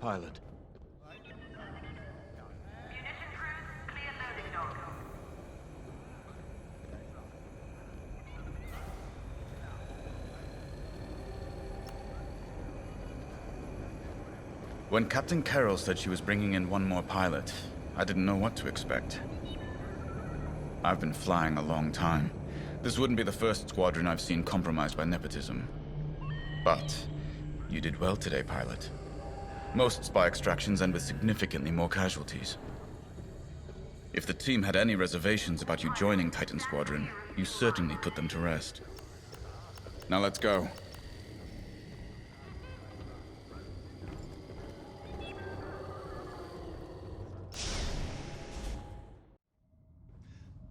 pilot. When Captain Carroll said she was bringing in one more pilot, I didn't know what to expect. I've been flying a long time. This wouldn't be the first squadron I've seen compromised by nepotism. But you did well today, pilot. Most spy extractions end with significantly more casualties. If the team had any reservations about you joining Titan Squadron, you certainly put them to rest. Now let's go.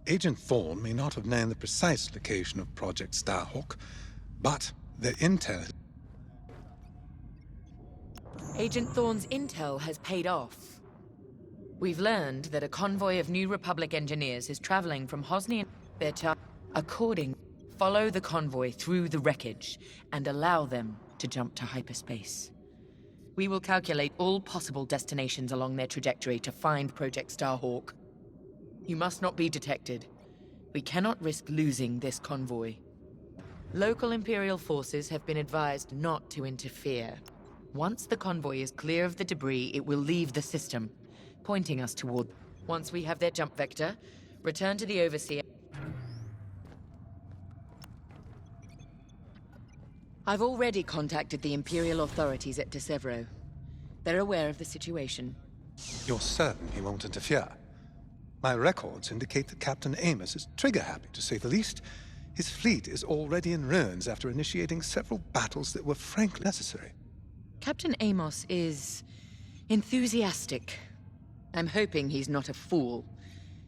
Agent Thorne may not have known the precise location of Project Starhawk, but the intel... Agent Thorne's intel has paid off. We've learned that a convoy of New Republic engineers is traveling from Hosnian. Follow the convoy through the wreckage and allow them to jump to hyperspace. We will calculate all possible destinations along their trajectory to find Project Starhawk. You must not be detected. We cannot risk losing this convoy. Local Imperial forces have been advised not to interfere. Once the convoy is clear of the debris, it will leave the system, pointing us toward... Once we have their jump vector, return to the Overseer. I've already contacted the Imperial authorities at De Severo. They're aware of the situation. You're certain he won't interfere? My records indicate that Captain Amos is trigger-happy, to say the least. His fleet is already in ruins after initiating several battles that were frankly necessary. Captain Amos is... enthusiastic. I'm hoping he's not a fool.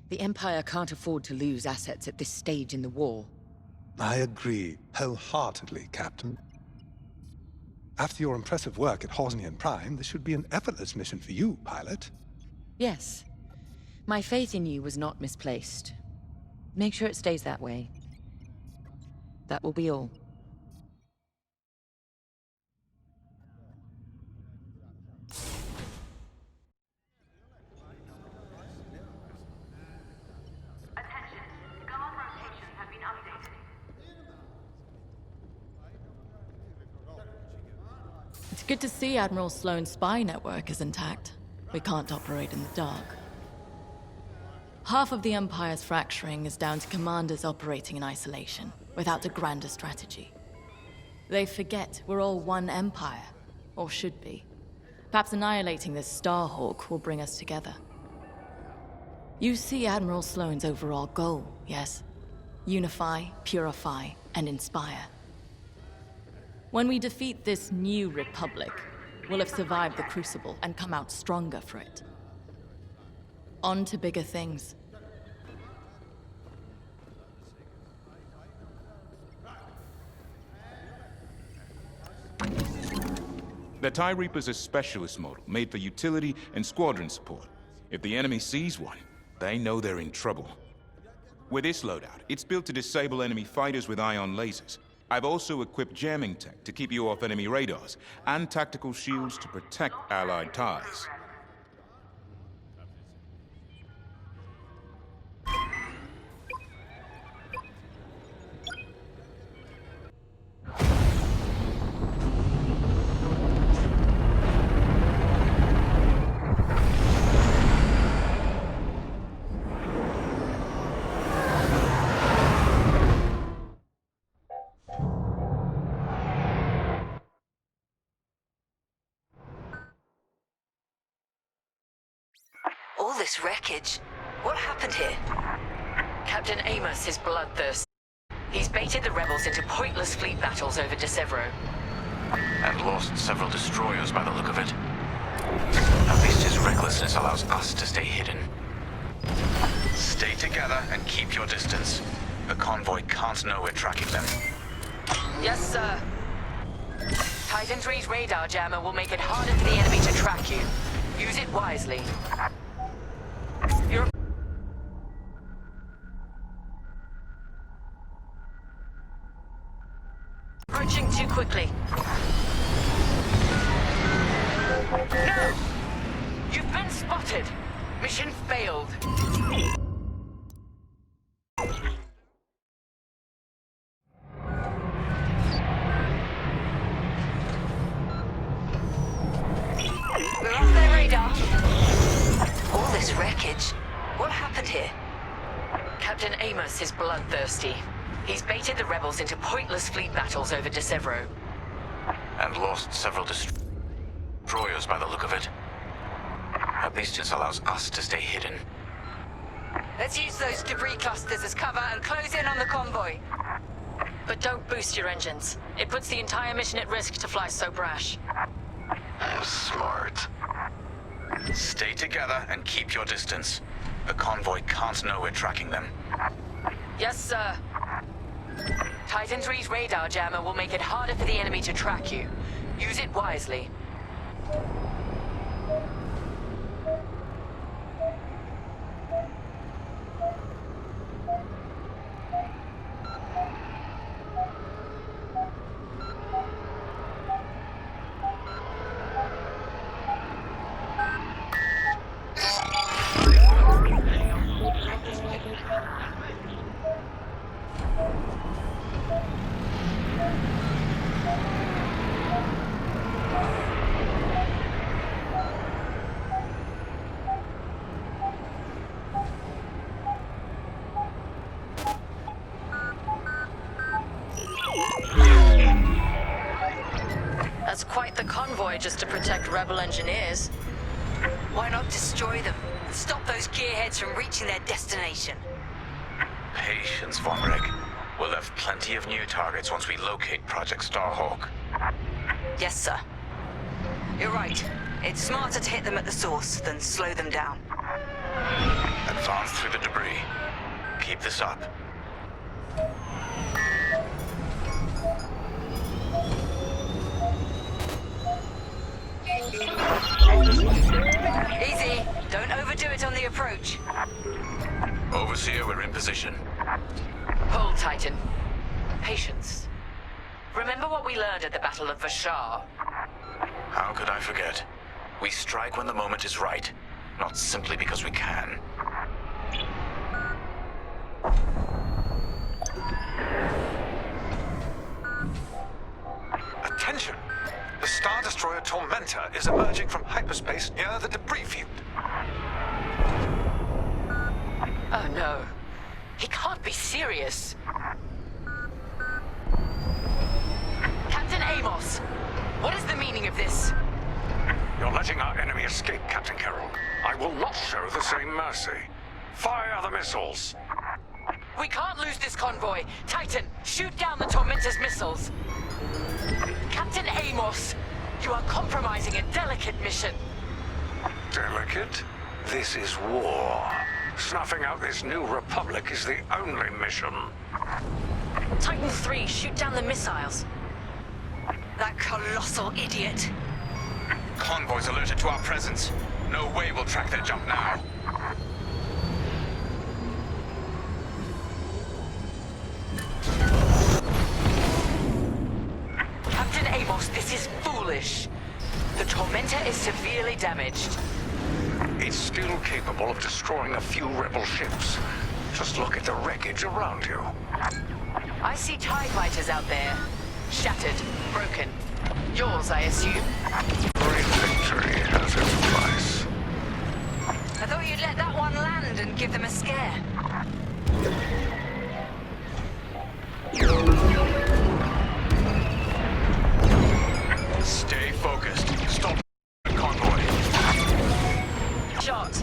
The Empire can't afford to lose assets at this stage in the war. I agree wholeheartedly, Captain. After your impressive work at Hosnian Prime, this should be an effortless mission for you, pilot. Yes. My faith in you was not misplaced. Make sure it stays that way. That will be all. Attention, guard rotations have been updated. It's good to see Admiral Sloane's spy network is intact. We can't operate in the dark. Half of the Empire's fracturing is down to commanders operating in isolation, without a grander strategy. They forget we're all one Empire, or should be. Perhaps annihilating this Starhawk will bring us together. You see Admiral Sloane's overall goal, yes? Unify, purify, and inspire. When we defeat this new Republic, we'll have survived the Crucible and come out stronger for it. On to bigger things. The TIE Reaper's a specialist model, made for utility and squadron support. If the enemy sees one, they know they're in trouble. With this loadout, it's built to disable enemy fighters with ion lasers. I've also equipped jamming tech to keep you off enemy radars, and tactical shields to protect Allied TIEs. All this wreckage. What happened here? Captain Amos is bloodthirsty. He's baited the rebels into pointless fleet battles over De Severo. And lost several destroyers by the look of it. At least his recklessness allows us to stay hidden. Stay together and keep your distance. The convoy can't know we're tracking them. Yes, sir. Titan 3's radar jammer will make it harder for the enemy to track you. Use it wisely. You're... approaching too quickly. No! You've been spotted! Mission failed. We're off their radar. All this wreckage. What happened here? Captain Amos is bloodthirsty. He's baited the rebels into pointless fleet battles over De Severo. And lost several destroyers by the look of it. At least this allows us to stay hidden. Let's use those debris clusters as cover and close in on the convoy. But don't boost your engines. It puts the entire mission at risk to fly so brash. Smart. Stay together and keep your distance. The convoy can't know we're tracking them. Yes, sir. Titan 3's radar jammer will make it harder for the enemy to track you. Use it wisely. That's quite the convoy just to protect rebel engineers. Why not destroy them? Stop those gearheads from reaching their destination. Patience, Von Rick. We'll have plenty of new targets once we locate Project Starhawk. Yes, sir. You're right. It's smarter to hit them at the source than slow them down. Advance through the debris. Keep this up. Easy. Don't overdo it on the approach. Overseer, we're in position. Hold, Titan. Patience. Remember what we learned at the Battle of Vashar? How could I forget? We strike when the moment is right, not simply because we can. Attention! The Star Destroyer Tormentor is emerging from hyperspace near the debris field. Oh no. He can't be serious. Captain Amos, what is the meaning of this? You're letting our enemy escape, Captain Carroll. I will not show the same mercy. Fire the missiles. We can't lose this convoy. Titan, shoot down the Tormentor's missiles. Captain Amos, you are compromising a delicate mission. Delicate? This is war. Snuffing out this new republic is the only mission. Titan 3, shoot down the missiles. That colossal idiot. Convoys alerted to our presence. No way we'll track their jump now. Captain Amos, this is foolish. The Tormentor is severely damaged. It's still capable of destroying a few rebel ships. Just look at the wreckage around you. I see TIE fighters out there. Shattered, broken. Yours, I assume. Every victory has its price. I thought you'd let that one land and give them a scare. Stay focused. Stop the convoy. Shot.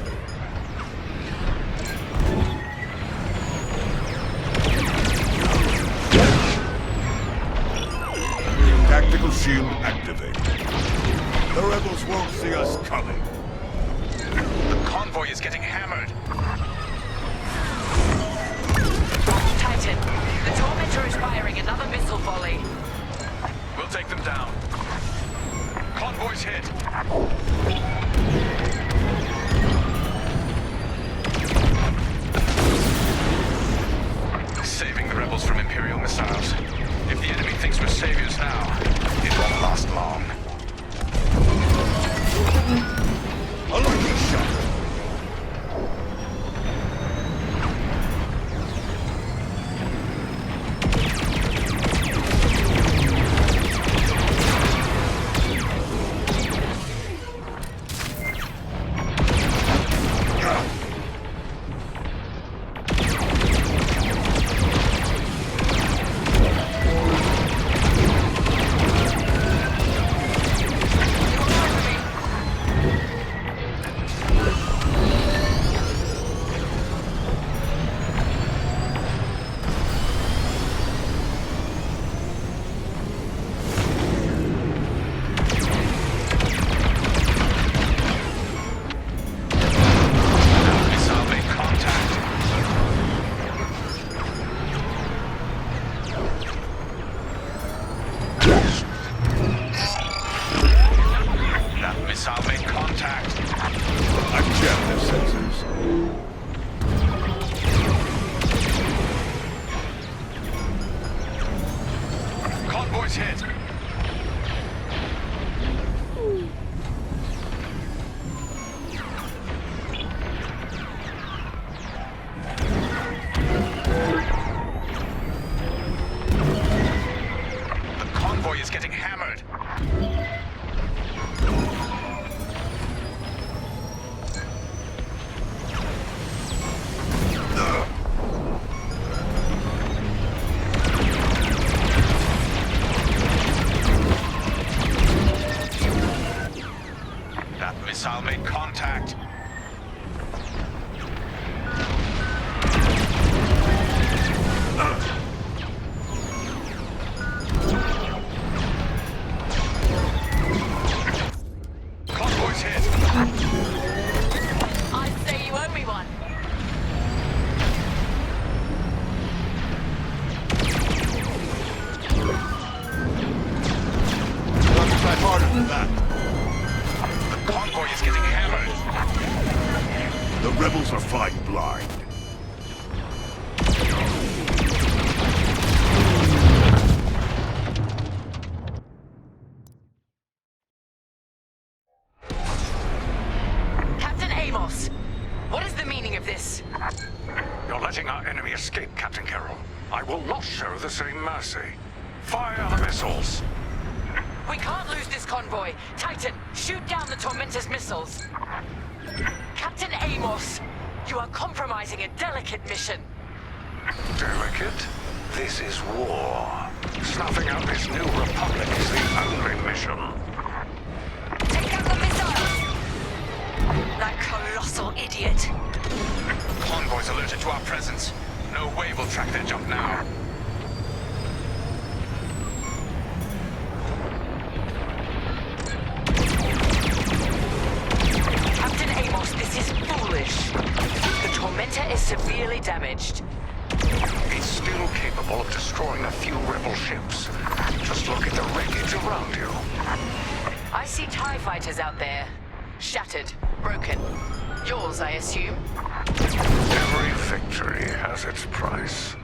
Tactical shield activated. The rebels won't see us coming. The convoy is getting hammered. Titan, the Tormentor is firing another missile volley. We'll take them down. Convoy's hit. Saving the rebels from Imperial missiles. If the enemy thinks we're saviors now, it won't last long. contact. Convoy's hit. I'd say you owe me one. Let's try harder than that. The convoy is getting hammered. The rebels are flying blind. Captain Amos, what is the meaning of this? You're letting our enemy escape, Captain Carroll. I will not show the same mercy. Fire the missiles. We can't lose this convoy. Titan, shoot down the Tormentor's missiles. Captain Amos, you are compromising a delicate mission. Delicate? This is war. Snuffing out this new republic is the only mission. Take out the missiles! That colossal idiot. Convoys alerted to our presence. No way we'll track their jump now. Captain Amos, this is foolish. The Tormentor is severely damaged. It's still capable of destroying a few rebel ships. Just look at the wreckage around you. I see TIE fighters out there. Shattered, broken. Yours, I assume? Every victory has its price.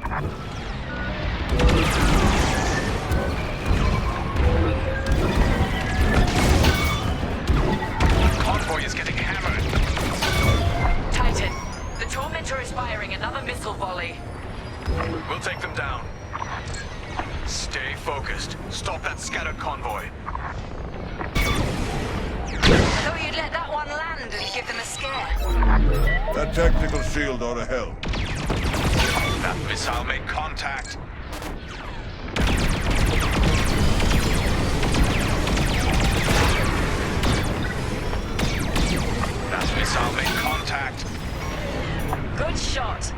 The convoy is getting hammered. Titan, the Tormentor is firing another missile volley. We'll take them down. Stay focused. Stop that scattered convoy. Thought you'd let that one land and give them a scare. That tactical shield ought to help. That missile made contact. That missile made contact. Good shot.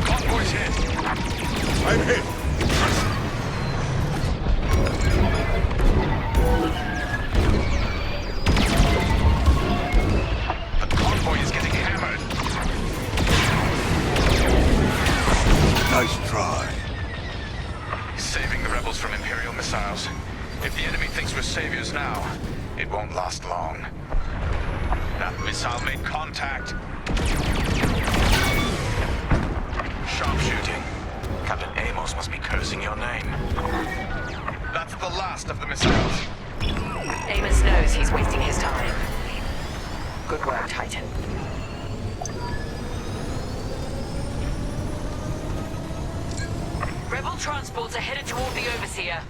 Convoy's hit. I'm hit. The convoy is getting hammered. Nice try. Saving the rebels from Imperial missiles. If the enemy thinks we're saviors now, it won't last long. That missile made contact. Sharpshooting. Captain Amos must be cursing your name. That's the last of the missiles. Amos knows he's wasting his time. Good work, Titan. Rebel transports are headed toward the Overseer.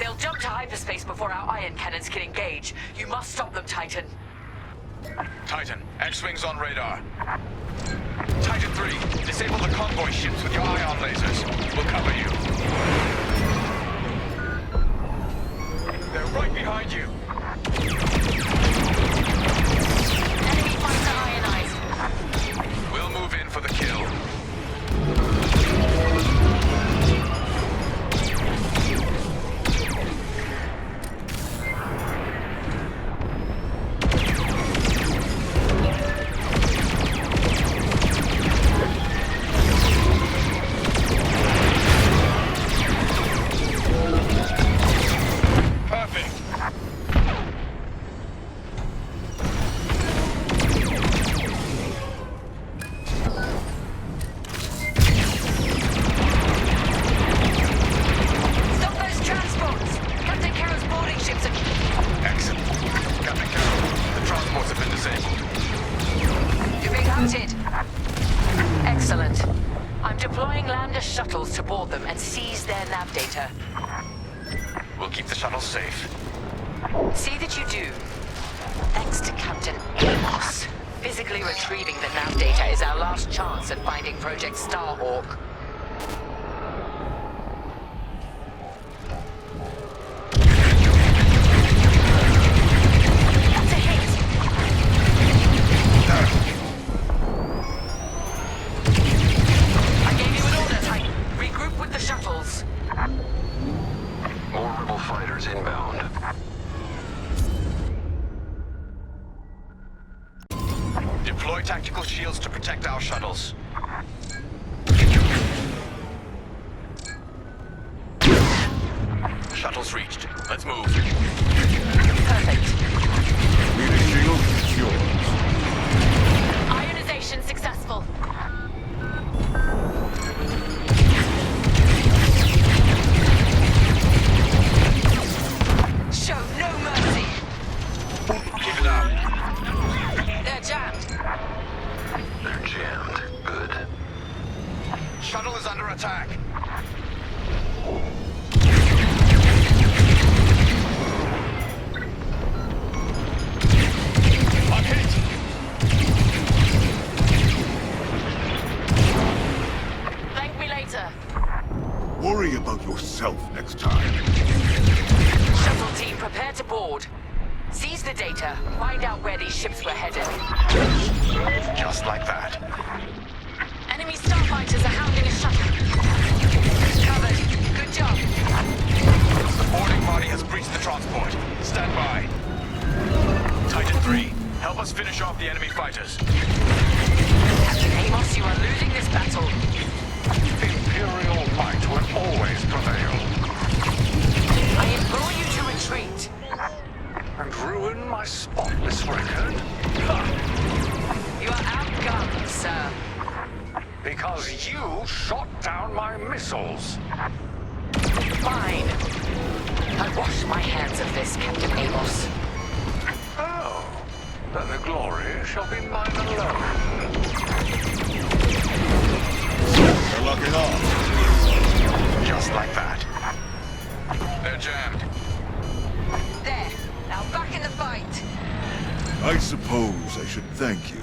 They'll jump to hyperspace before our ion cannons can engage. You must stop them, Titan. Titan, X-Wings on radar. Titan 3, disable the convoy ships with your ion lasers. We'll cover you. They're right behind you. Enemy fighter ionized. We'll move in for the kill. Excellent. I'm deploying Lambda shuttles to board them and seize their nav data. We'll keep the shuttles safe. See that you do. Thanks to Captain Amos. Physically retrieving the nav data is our last chance at finding Project Starhawk. Alert inbound. Deploy tactical shields to protect our shuttles. Shuttles reached. Let's move. Perfect. Need a shield? It's yours. Ionization successful. Show no mercy. Keep it up. They're jammed. They're jammed. Good. Shuttle is under attack. I'm hit. Thank me later. Worry about yourself next time. Shuttle team, prepare to board. Seize the data. Find out where these ships were headed. Just like that. Enemy starfighters are hounding a shuttle. Covered. Good job. The boarding party has breached the transport. Stand by. Titan 3, help us finish off the enemy fighters. Captain Amos, you are losing this battle. Imperial might will always prevail. I implore you to retreat. And ruin my spotless record? You are outgunned, sir. Because you shot down my missiles. Fine. I wash my hands of this, Captain Amos. Oh, then the glory shall be mine alone. They're locking on. Just like that. They're jammed. There. Now back in the fight. I suppose I should thank you.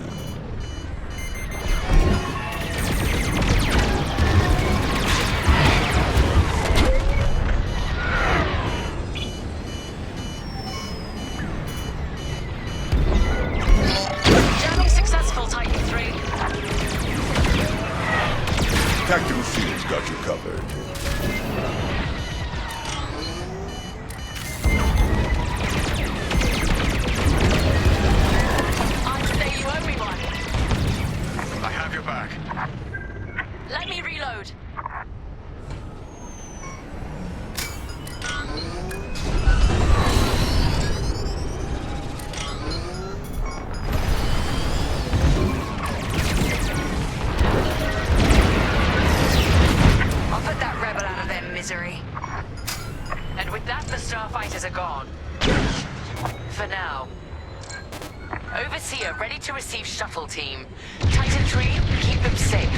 Jamming successful, Titan 3. Tactical shields got you covered. I'd say you owe me one. I have your back. Let me reload. I'll put that rebel out of their misery. And with that, the starfighters are gone. For now. Overseer ready to receive shuttle team. Titan 3, keep them safe.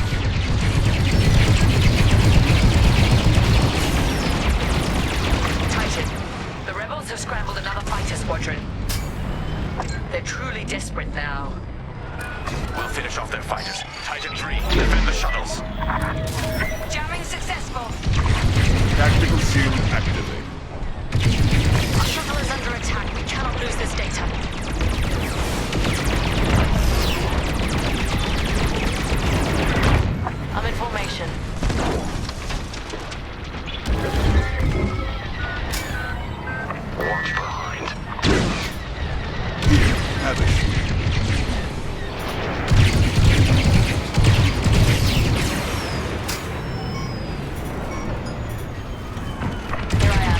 Titan, the rebels have scrambled another fighter squadron. They're truly desperate now. We'll finish off their fighters. Titan 3, defend the shuttles. Jamming successful. Tactical shield activated. Our shuttle is under attack. We cannot lose this data. I'm in formation. Watch behind. Have it. Here I am.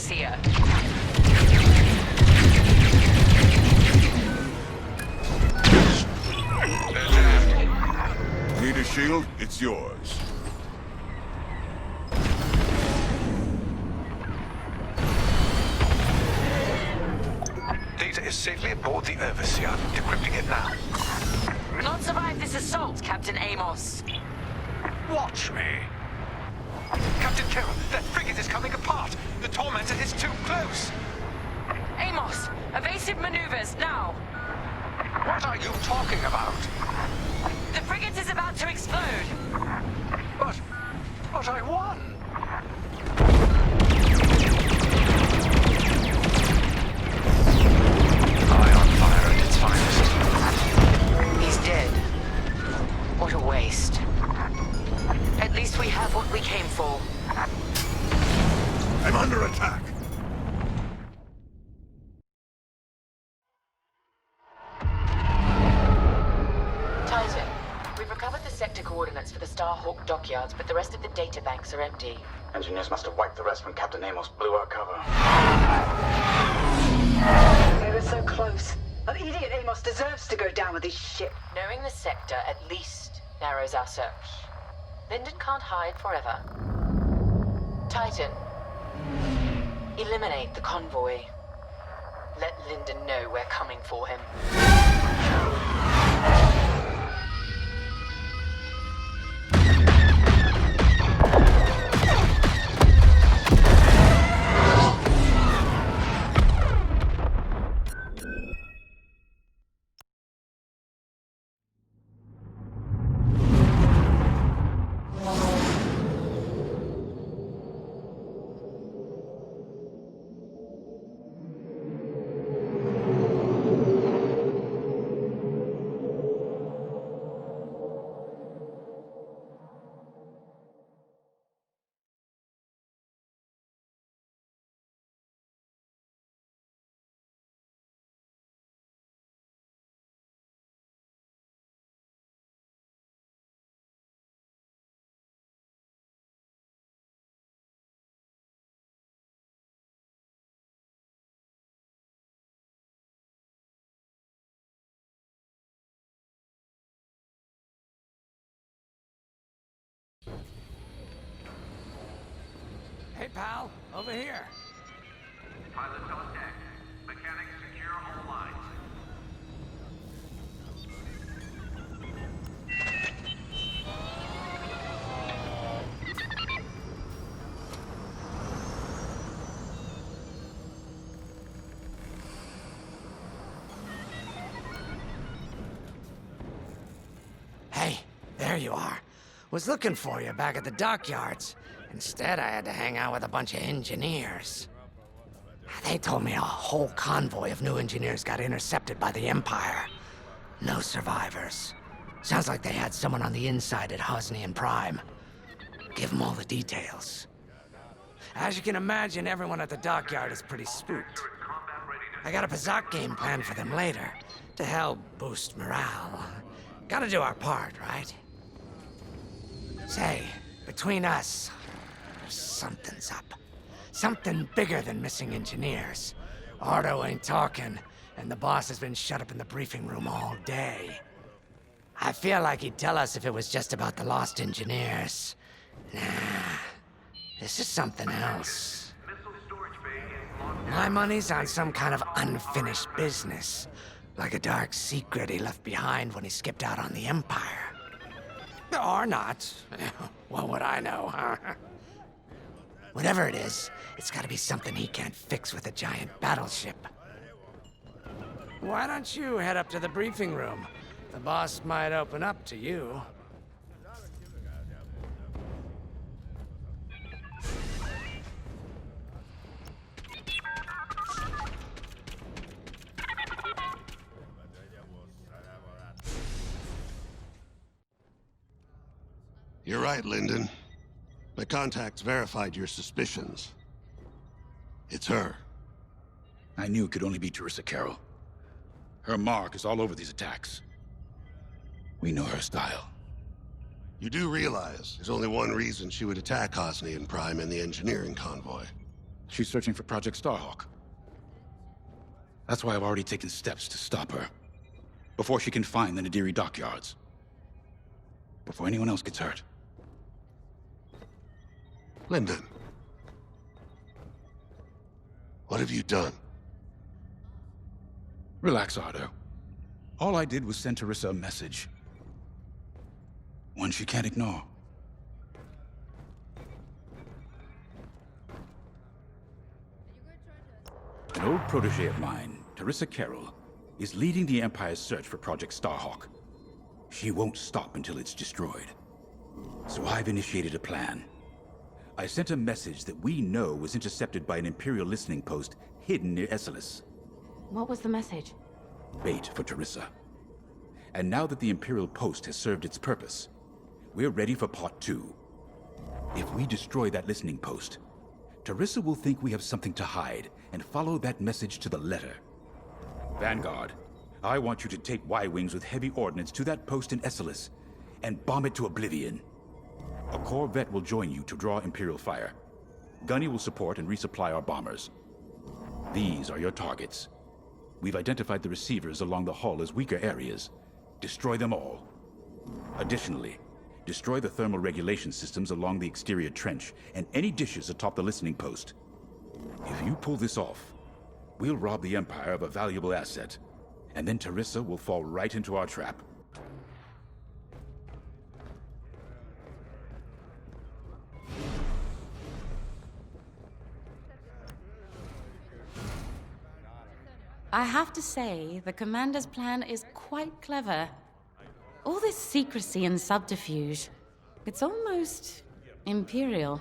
overseer. Need a shield? It's yours. Data is safely aboard the overseer. Decrypting it now. Not survive this assault, Captain Amos. Watch me. Captain Carroll, that frigate is coming apart. The Tormentor is too close. Amos, evasive maneuvers, now! What are you talking about? The frigate is about to explode! But I won! Eye on fire at its finest. He's dead. What a waste. At least we have what we came for. I'm under attack. Titan, we've recovered the sector coordinates for the Starhawk dockyards, but the rest of the data banks are empty. Engineers must have wiped the rest when Captain Amos blew our cover. They were so close. That idiot Amos deserves to go down with his ship. Knowing the sector at least narrows our search. Lyndon can't hide forever. Titan, eliminate the convoy. Let Lyndon know we're coming for him. Hey, pal, over here. Pilots on deck. Mechanics secure all lines. Hey, there you are. Was looking for you back at the dockyards. Instead, I had to hang out with a bunch of engineers. They told me a whole convoy of new engineers got intercepted by the Empire. No survivors. Sounds like they had someone on the inside at Hosnian Prime. Give them all the details. As you can imagine, everyone at the dockyard is pretty spooked. I got a Pazak game planned for them later, to help boost morale. Gotta do our part, right? Say, between us, something's up. Something bigger than missing engineers. Ardo ain't talking, and the boss has been shut up in the briefing room all day. I feel like he'd tell us if it was just about the lost engineers. Nah, this is something else. My money's on some kind of unfinished business. Like a dark secret he left behind when he skipped out on the Empire. Or not. What would I know, huh? Whatever it is, it's gotta be something he can't fix with a giant battleship. Why don't you head up to the briefing room? The boss might open up to you. You're right, Lyndon. My contacts verified your suspicions. It's her. I knew it could only be Teresa Carroll. Her mark is all over these attacks. We know her style. You do realize there's only one reason she would attack Hosnian Prime and the engineering convoy. She's searching for Project Starhawk. That's why I've already taken steps to stop her. Before she can find the Nadiri dockyards. Before anyone else gets hurt. Lyndon. What have you done? Relax, Ardo. All I did was send Teresa a message. One she can't ignore. An old protege of mine, Teresa Carroll, is leading the Empire's search for Project Starhawk. She won't stop until it's destroyed. So I've initiated a plan. I sent a message that we know was intercepted by an Imperial listening post hidden near Esselis. What was the message? Bait for Teresa. And now that the Imperial post has served its purpose, we're ready for Part 2. If we destroy that listening post, Teresa will think we have something to hide and follow that message to the letter. Vanguard, I want you to take Y-Wings with heavy ordnance to that post in Esselis and bomb it to oblivion. A corvette will join you to draw Imperial fire. Gunny will support and resupply our bombers. These are your targets. We've identified the receivers along the hull as weaker areas. Destroy them all. Additionally, destroy the thermal regulation systems along the exterior trench and any dishes atop the listening post. If you pull this off, we'll rob the Empire of a valuable asset, and then Teresa will fall right into our trap. I have to say, the Commander's plan is quite clever. All this secrecy and subterfuge, it's almost Imperial.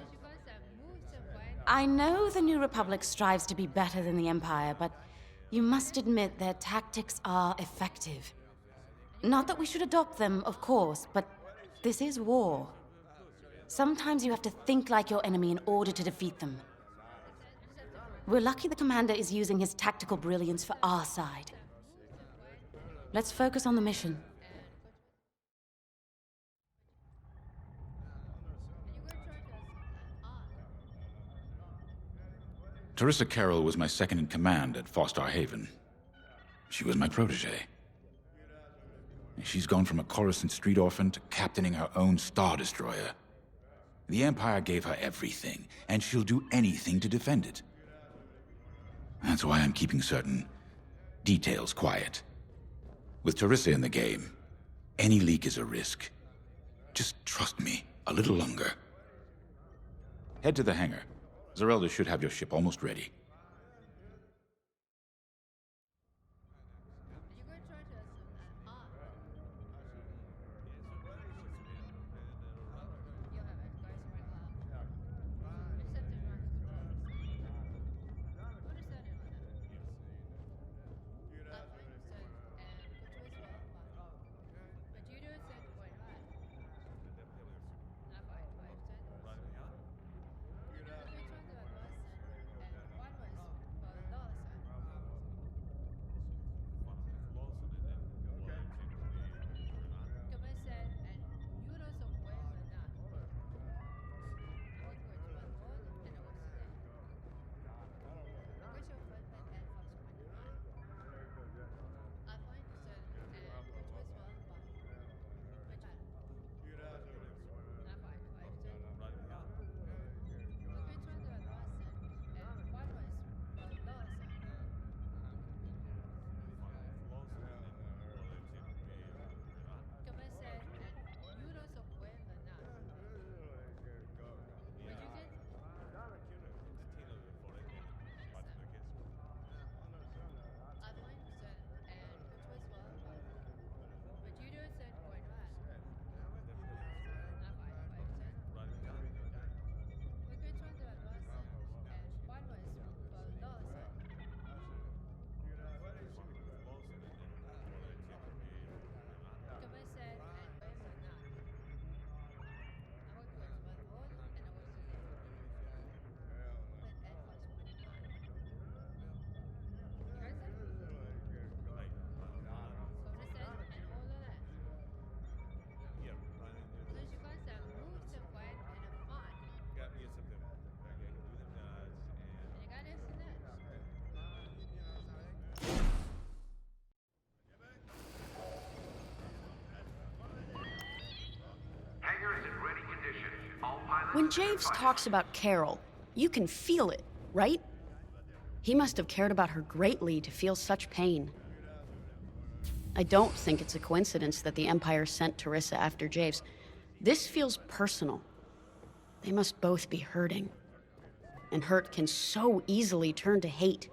I know the New Republic strives to be better than the Empire, but you must admit their tactics are effective. Not that we should adopt them, of course, but this is war. Sometimes you have to think like your enemy in order to defeat them. We're lucky the Commander is using his tactical brilliance for our side. Let's focus on the mission. Teresa Carroll was my second in command at Fostar Haven. She was my protege. She's gone from a Coruscant street orphan to captaining her own Star Destroyer. The Empire gave her everything, and she'll do anything to defend it. That's why I'm keeping certain details quiet. With Teresa in the game, any leak is a risk. Just trust me a little longer. Head to the hangar. Zerelda should have your ship almost ready. When Javes talks about Carol, you can feel it, right? He must have cared about her greatly to feel such pain. I don't think it's a coincidence that the Empire sent Teresa after Javes. This feels personal. They must both be hurting. And hurt can so easily turn to hate.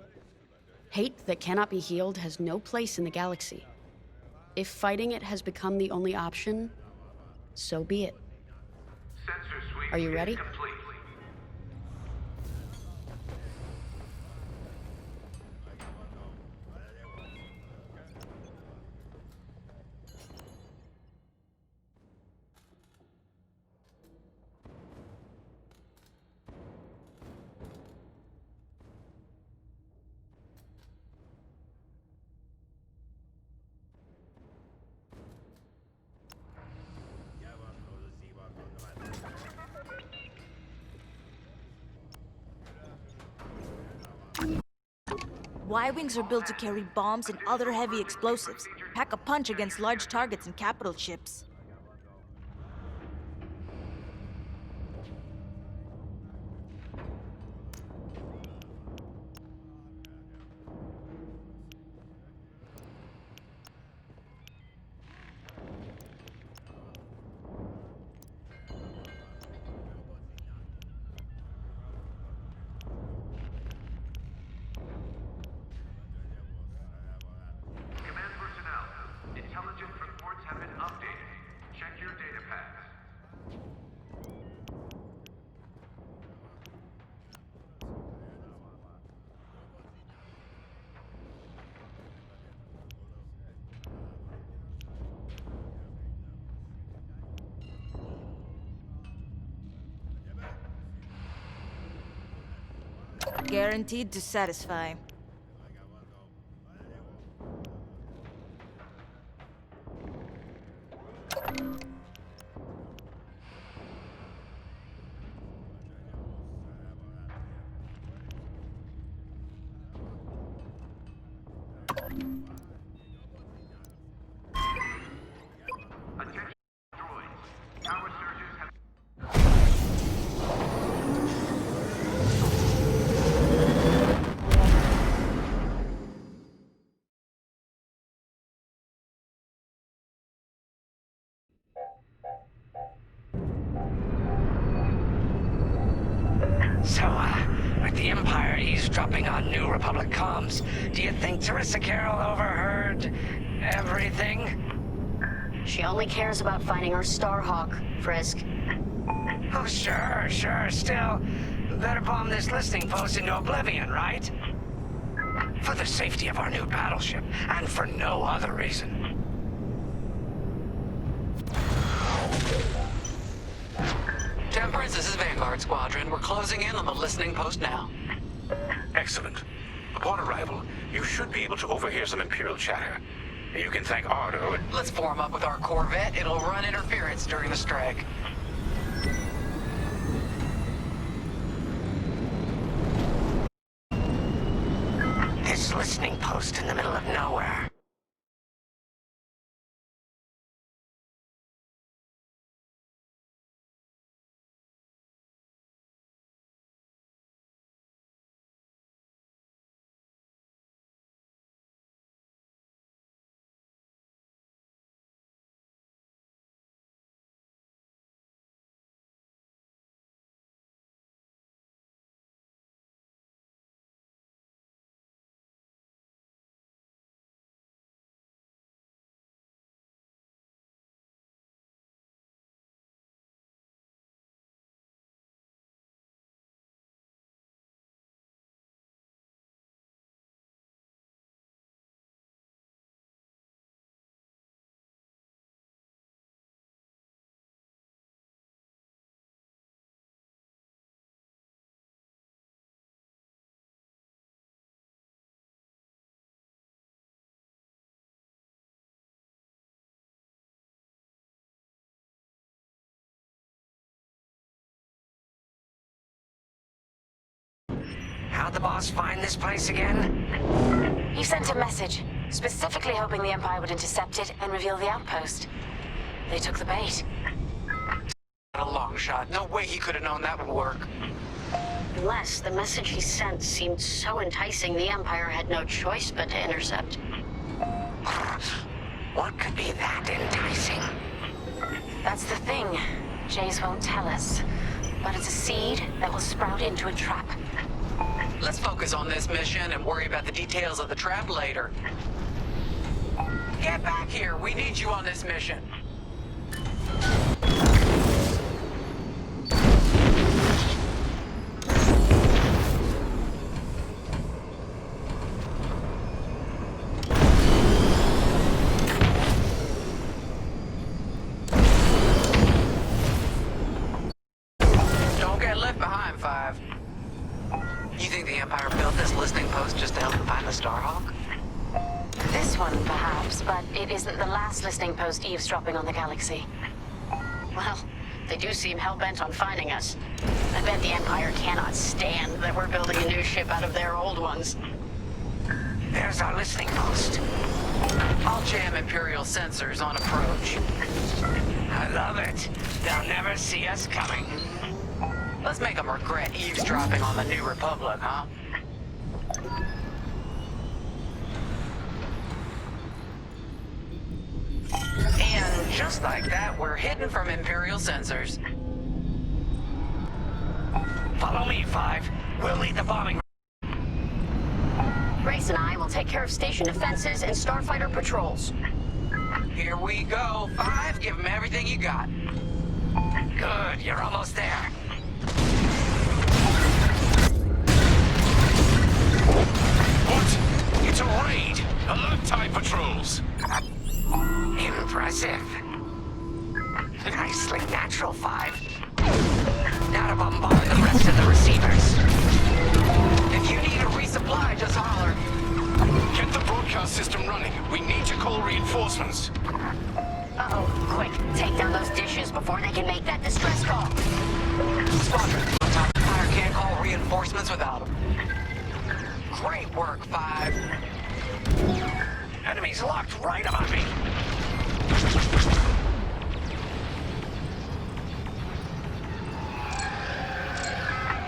Hate that cannot be healed has no place in the galaxy. If fighting it has become the only option, so be it. Are you ready? Y-wings are built to carry bombs and other heavy explosives, pack a punch against large targets and capital ships. Guaranteed to satisfy. So, with the Empire eavesdropping on New Republic comms, do you think Teresa Carroll overheard everything? She only cares about finding our Starhawk, Frisk. Oh, sure. Still, better bomb this listening post into oblivion, right? For the safety of our new battleship, and for no other reason. Temperance, this is Vanguard Squadron. We're closing in on the listening post now. Excellent. Upon arrival, you should be able to overhear some Imperial chatter. You can thank Ardo and... Let's form up with our Corvette. It'll run interference during the strike. This listening post in the middle of nowhere. How'd the boss find this place again? He sent a message, specifically hoping the Empire would intercept it and reveal the outpost. They took the bait. A long shot. No way he could have known that would work. Unless the message he sent seemed so enticing, the Empire had no choice but to intercept. What could be that enticing? That's the thing. Jays won't tell us. But it's a seed that will sprout into a trap. Let's focus on this mission and worry about the details of the trap later. Get back here. We need you on this mission. Don't get left behind, Five. You think the Empire built this listening post just to help them find the Starhawk? This one, perhaps, but it isn't the last listening post eavesdropping on the galaxy. Well, they do seem hell-bent on finding us. I bet the Empire cannot stand that we're building a new ship out of their old ones. There's our listening post. I'll jam Imperial sensors on approach. I love it. They'll never see us coming. Let's make them regret eavesdropping on the New Republic, huh? And just like that, we're hidden from Imperial sensors. Follow me, Five. We'll lead the bombing. Grace and I will take care of station defenses and starfighter patrols. Here we go. Five, give them everything you got. Good, you're almost there. What? It's a raid! Alert TIE patrols! Impressive. Nicely natural, Five. Now to bombard the rest of the receivers. If you need a resupply, just holler. Get the broadcast system running. We need to call reinforcements. Uh-oh, quick, take down those dishes before they can make that distress call. Squadron, Empire can't call reinforcements without them. Great work, Five. Enemies locked right on me.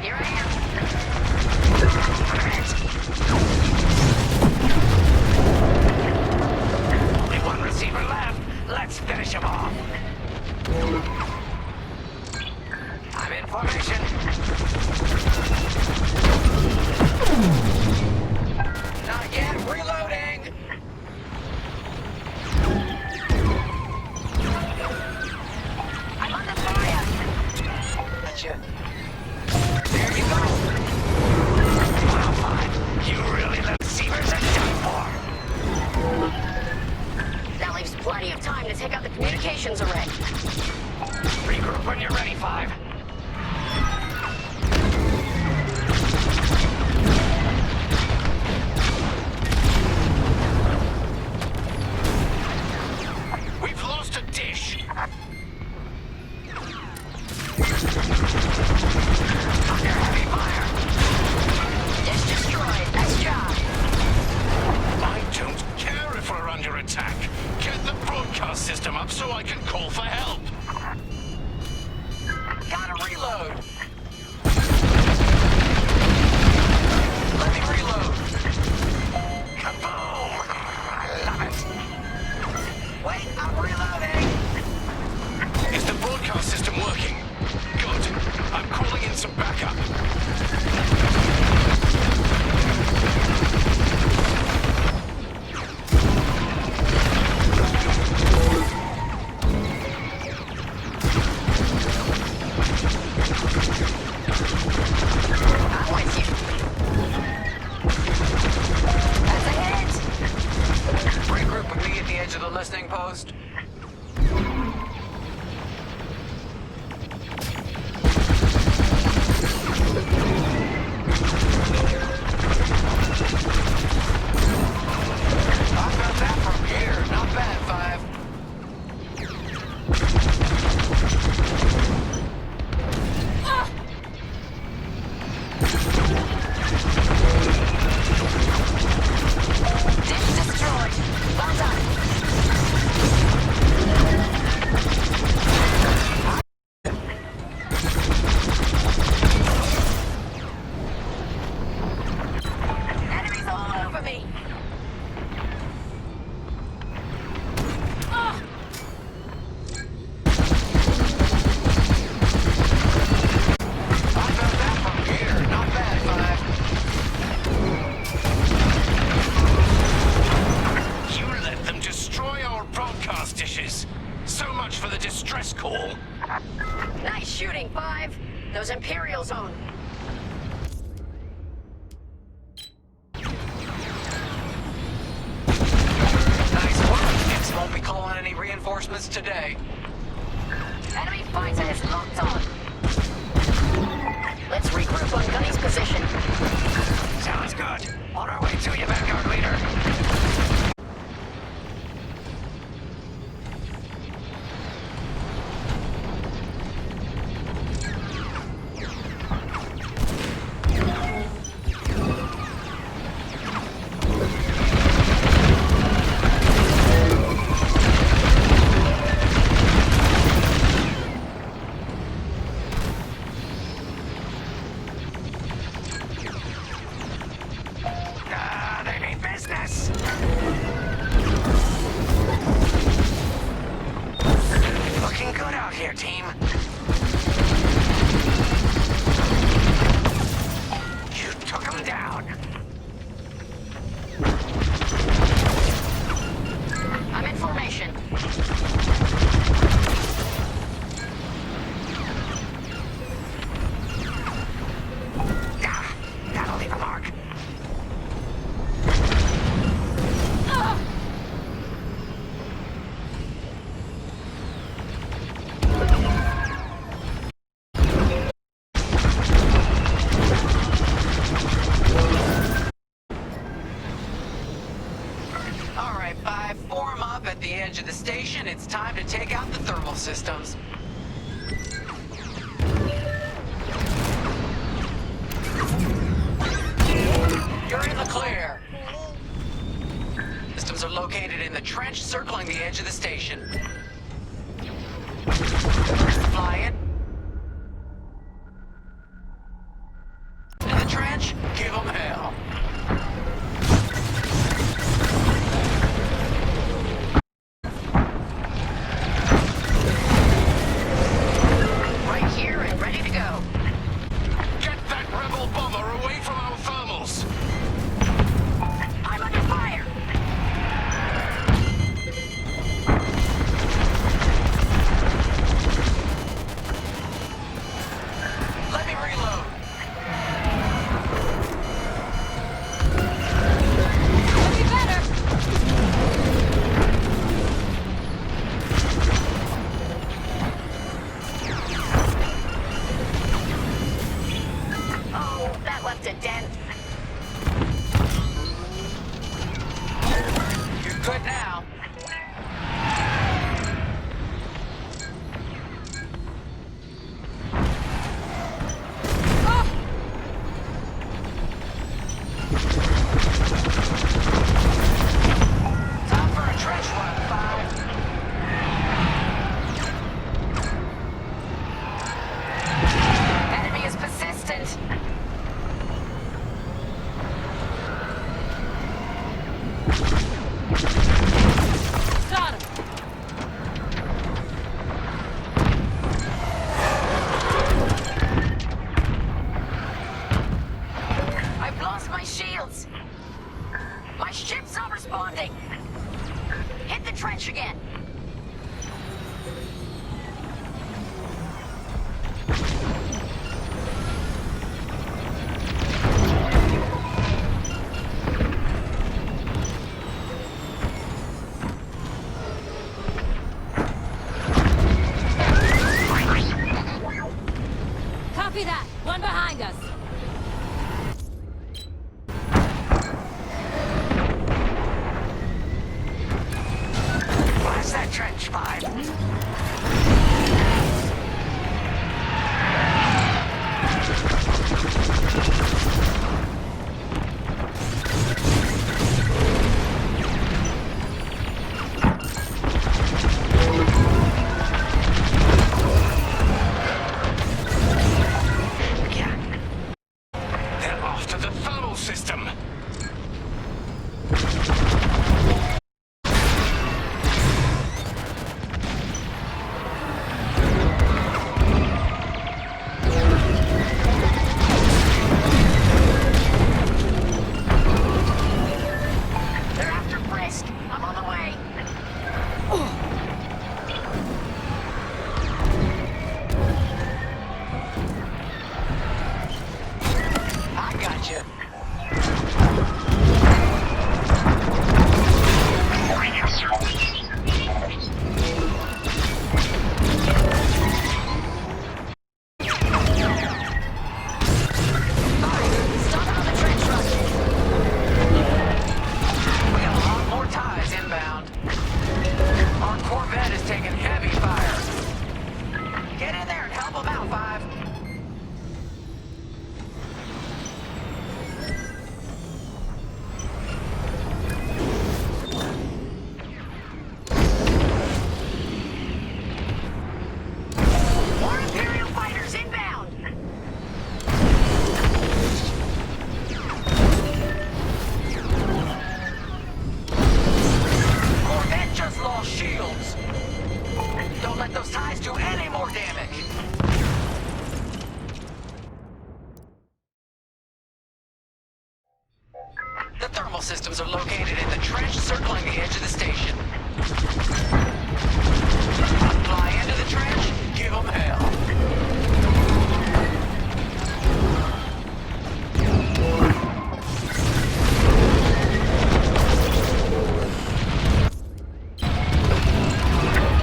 Here I am. Only one receiver left. Let's finish him off. I'm in formation. Not yet. Reloading. I'm under fire. Gotcha. There you go. Wow, Five. You really let receivers are done for. That leaves plenty of time to take out the communications array. Regroup when you're ready, Five. We've lost a dish. Under heavy fire. Dish destroyed. Nice job. I don't care if we're under attack. Get the broadcast system up so I can call for help. Gotta reload. Let me reload. Kaboom! I love it. Wait, I'm reloading. Is the broadcast system working? Good. I'm calling in some backup. I'm with you. That's a hit. Regroup with me at the edge of the listening post. I got that from here. Not bad, Five. Dish destroyed. Well done. So much for the distress call. Nice shooting, 5. Those Imperials own. Nice work. Nix won't be calling any reinforcements today. Enemy fighter is locked on. Let's regroup on Gunny's position. Sounds good. On our way to you, Vanguard leader. Of the station, it's time to take out the thermal systems. You're in the clear. Systems are located in the trench circling the edge of the station. Fly it. In the trench, give them hell. Copy that! One behind us! Blast that trench, 5. let those ties do any more damage. The thermal systems are located in the trench circling the edge of the station. Fly into the trench, give them hell.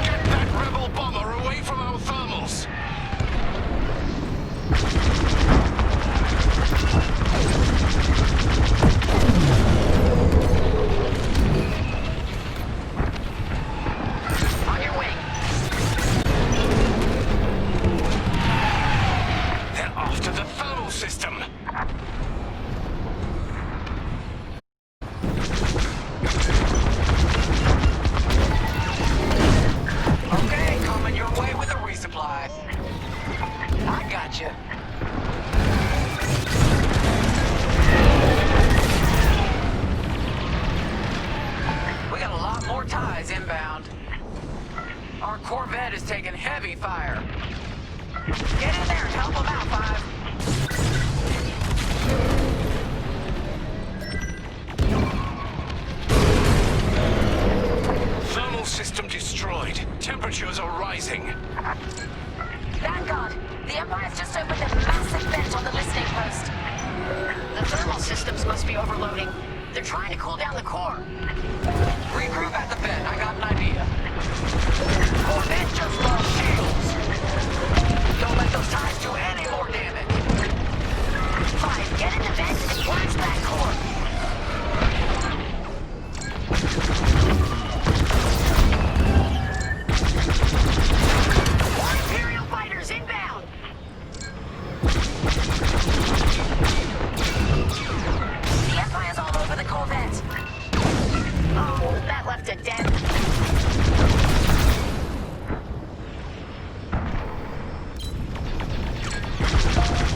Get that rebel bomber away from our thermals! On your way. They're after the thermal system! Okay, coming your way with a resupply. I got you. We got a lot more ties inbound. Our Corvette is taking heavy fire. Get in there and help them out, Five. Thermal system destroyed. Temperatures are rising. Thank God. The Empire's just opened a massive vent on the listening post. The thermal systems must be overloading. They're trying to cool down the core. Regroup at the vent. I got an idea. Corvette just lost shields. Don't let those ties do any more damage. Fine, get in the vent and blast that core. More Imperial fighters inbound. The Empire's all over the Corvette. Oh, that left a dent.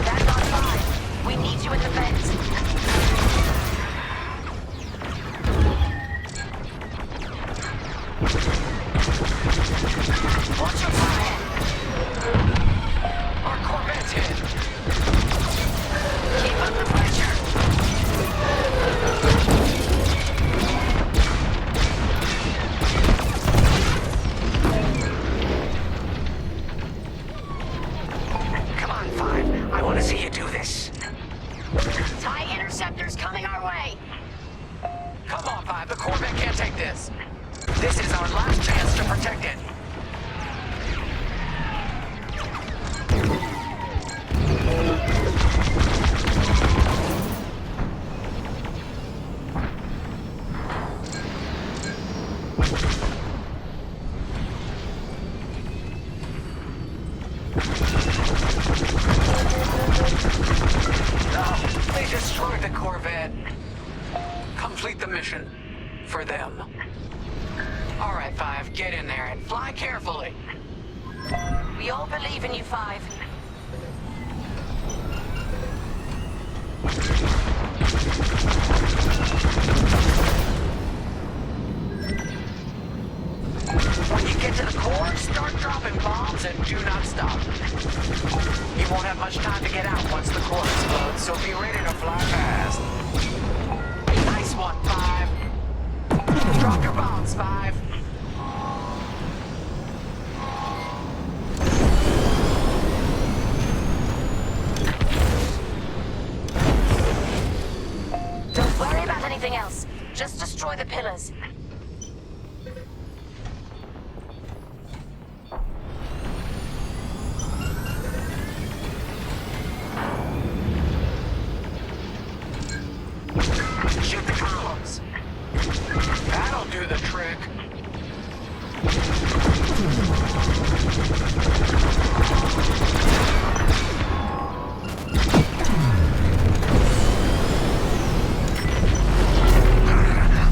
That's on 5. We need you in the vent. Watch your fire. Our Corvette's hit. Keep up the pressure. Come on, Five. I want to see you do this. TIE interceptors coming our way. Come on, Five. The Corvette can't take this. This is our last chance to protect it. Oh, they destroyed the Corvette. Complete the mission. For them. All right, Five, get in there and fly carefully. We all believe in you, 5. When you get to the core, start dropping bombs and do not stop. You won't have much time to get out once the core explodes, so be ready to fly fast. Nice one, Five. Drop your bombs, Five. Don't worry about anything else. Just destroy the pillars. Shoot the columns. That'll do the trick.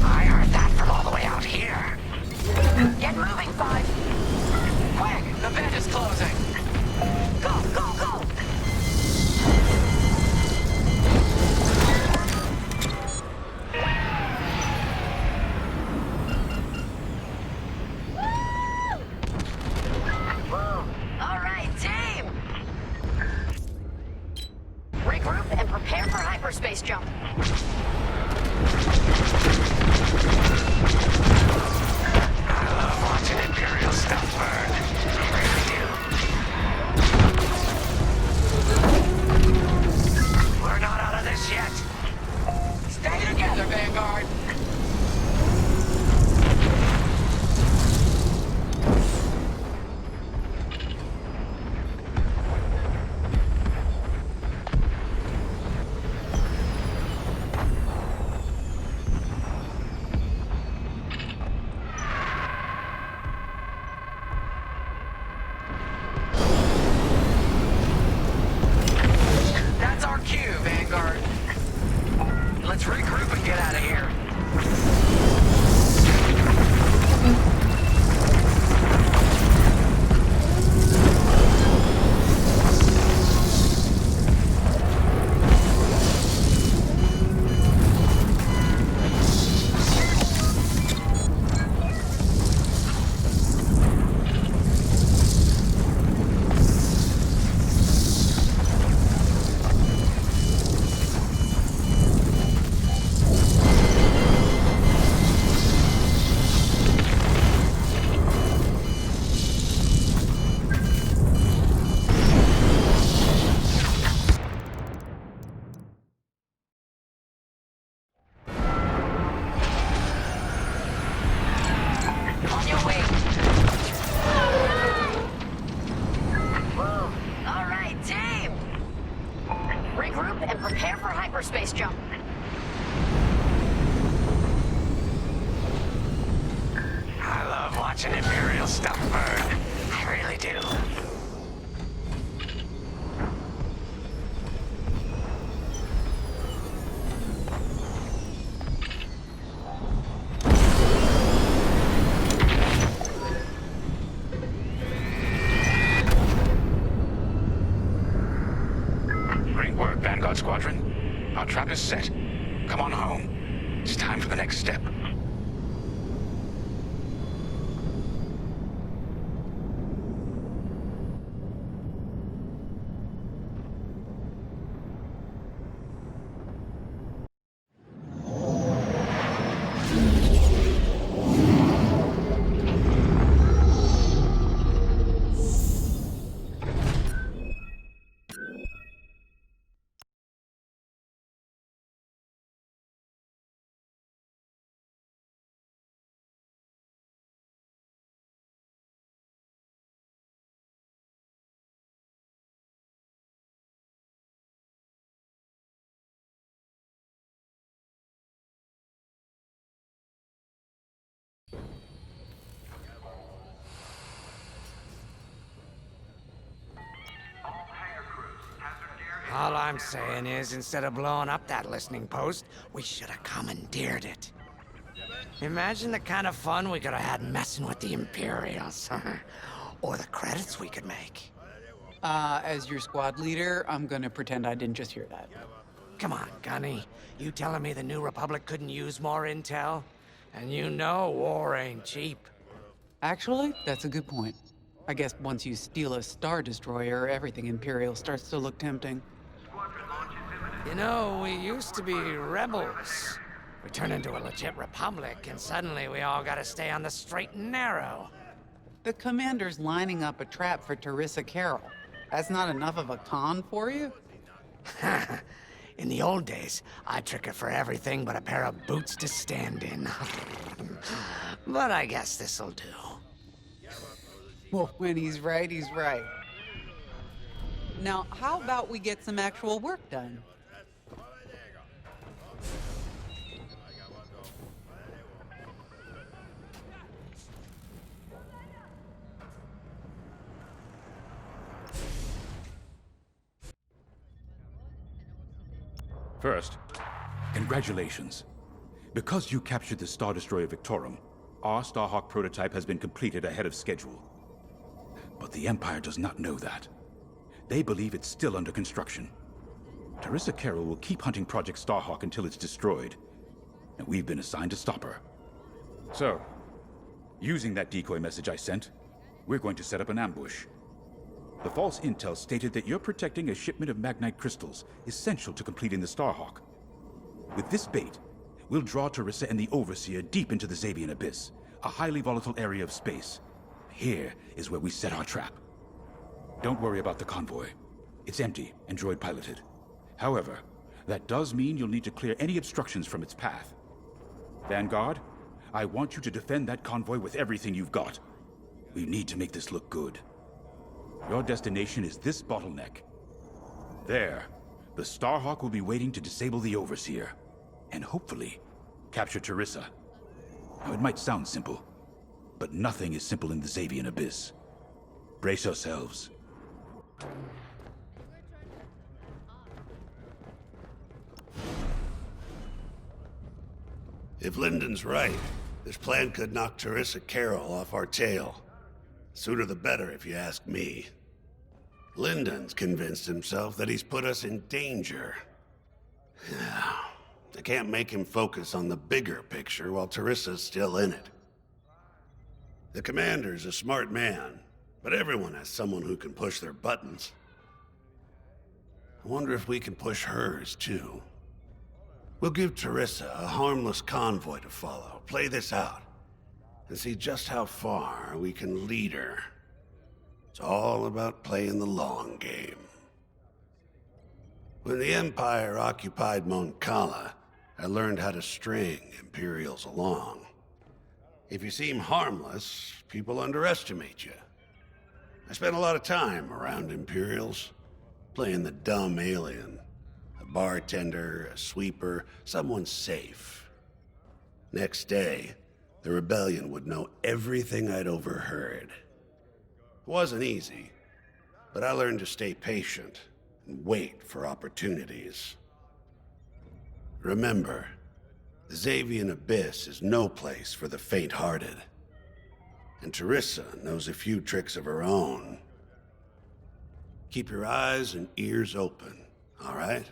I heard that from all the way out here. Get moving, 5. Quick, the vent is closing. Go, go, go! hyperspace jump. I love watching Imperial stuff burn. I really do. We're not out of this yet. Stay together, Vanguard. That's our cue, Vanguard. Let's regroup and get out of here. On your way. Woo! All right, team! Regroup and prepare for hyperspace jump. I love watching Imperial stuff burn. I really do. Great work, Vanguard Squadron. Our trap is set. Come on home. It's time for the next step. All I'm saying is, instead of blowing up that listening post, we should have commandeered it. Imagine the kind of fun we could have had messing with the Imperials. Or the credits we could make. As your squad leader, I'm gonna pretend I didn't just hear that. Come on, Gunny. You telling me the New Republic couldn't use more intel? And you know war ain't cheap. Actually, that's a good point. I guess once you steal a Star Destroyer, everything Imperial starts to look tempting. You know, we used to be rebels. We turned into a legit republic, and suddenly we all gotta stay on the straight and narrow. The commander's lining up a trap for Teresa Carroll. That's not enough of a con for you? In the old days, I'd trick her for everything but a pair of boots to stand in. But I guess this'll do. Well, when he's right, he's right. Now, how about we get some actual work done? First, congratulations. Because you captured the Star Destroyer Victorum, our Starhawk prototype has been completed ahead of schedule. But the Empire does not know that. They believe it's still under construction. Teresa Carroll will keep hunting Project Starhawk until it's destroyed, and we've been assigned to stop her. So, using that decoy message I sent, we're going to set up an ambush. The false intel stated that you're protecting a shipment of Magnite crystals, essential to completing the Starhawk. With this bait, we'll draw Teresa and the Overseer deep into the Xavian Abyss, a highly volatile area of space. Here is where we set our trap. Don't worry about the convoy. It's empty and droid-piloted. However, that does mean you'll need to clear any obstructions from its path. Vanguard, I want you to defend that convoy with everything you've got. We need to make this look good. Your destination is this bottleneck. There, the Starhawk will be waiting to disable the Overseer, and hopefully, capture Teresa. Now, it might sound simple, but nothing is simple in the Xavian Abyss. Brace yourselves. If Lyndon's right, this plan could knock Teresa Carroll off our tail. Sooner the better, if you ask me. Lyndon's convinced himself that he's put us in danger. I can't make him focus on the bigger picture while Teresa's still in it. The commander's a smart man, but everyone has someone who can push their buttons. I wonder if we can push hers, too. We'll give Teresa a harmless convoy to follow, play this out, and see just how far we can lead her. It's all about playing the long game. When the Empire occupied Mon Cala, I learned how to string Imperials along. If you seem harmless, people underestimate you. I spent a lot of time around Imperials, playing the dumb alien. A bartender, a sweeper, someone safe. Next day, the rebellion would know everything I'd overheard. It wasn't easy, but I learned to stay patient and wait for opportunities. Remember, the Xavian Abyss is no place for the faint-hearted. And Teresa knows a few tricks of her own. Keep your eyes and ears open, all right?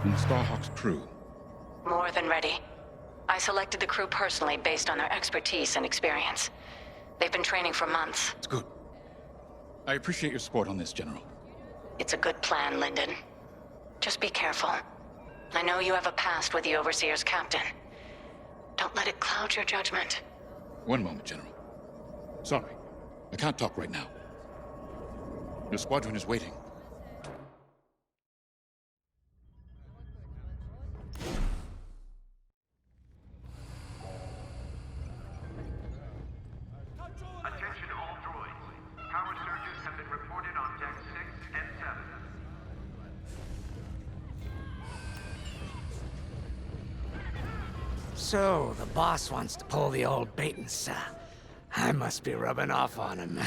And Starhawk's crew. More than ready. I selected the crew personally based on their expertise and experience. They've been training for months. It's good. I appreciate your support on this, General. It's a good plan, Lyndon. Just be careful. I know you have a past with the Overseer's captain. Don't let it cloud your judgment. One moment, General. Sorry, I can't talk right now. Your squadron is waiting. Attention all droids. Power surges have been reported on deck 6 and 7. So, the boss wants to pull the old bait and suck. I must be rubbing off on him.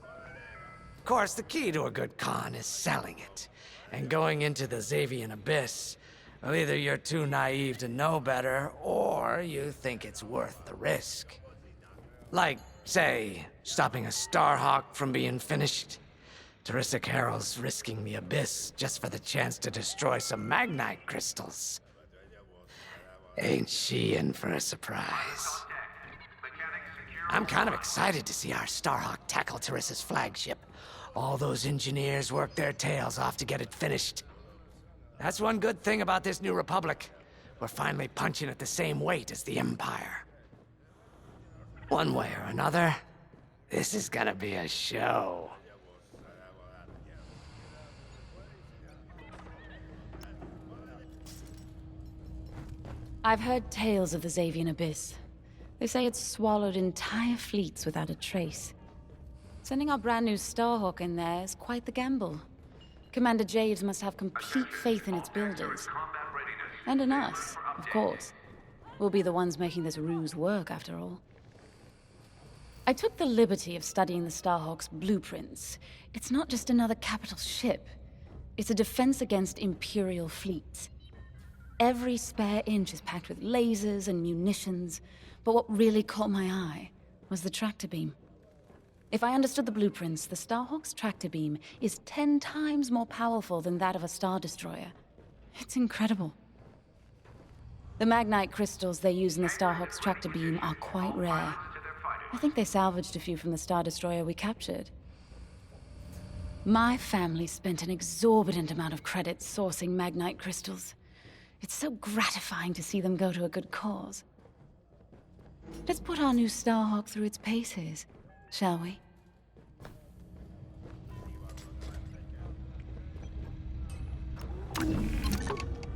Of course, the key to a good con is selling it. And going into the Xavian Abyss, well, either you're too naive to know better, or you think it's worth the risk. Like, say, stopping a Starhawk from being finished. Teresa Carroll's risking the Abyss just for the chance to destroy some Magnite crystals. Ain't she in for a surprise? I'm kind of excited to see our Starhawk tackle Teresa's flagship. All those engineers worked their tails off to get it finished. That's one good thing about this new Republic. We're finally punching at the same weight as the Empire. One way or another, this is gonna be a show. I've heard tales of the Xavian Abyss. They say it's swallowed entire fleets without a trace. Sending our brand new Starhawk in there is quite the gamble. Commander Javes must have complete faith in its builders. And in us, of course. We'll be the ones making this ruse work, after all. I took the liberty of studying the Starhawk's blueprints. It's not just another capital ship. It's a defense against Imperial fleets. Every spare inch is packed with lasers and munitions, but what really caught my eye was the tractor beam. If I understood the blueprints, the Starhawk's tractor beam is 10 times more powerful than that of a Star Destroyer. It's incredible. The Magnite crystals they use in the Starhawk's tractor beam are quite rare. I think they salvaged a few from the Star Destroyer we captured. My family spent an exorbitant amount of credits sourcing Magnite crystals. It's so gratifying to see them go to a good cause. Let's put our new Starhawk through its paces, shall we?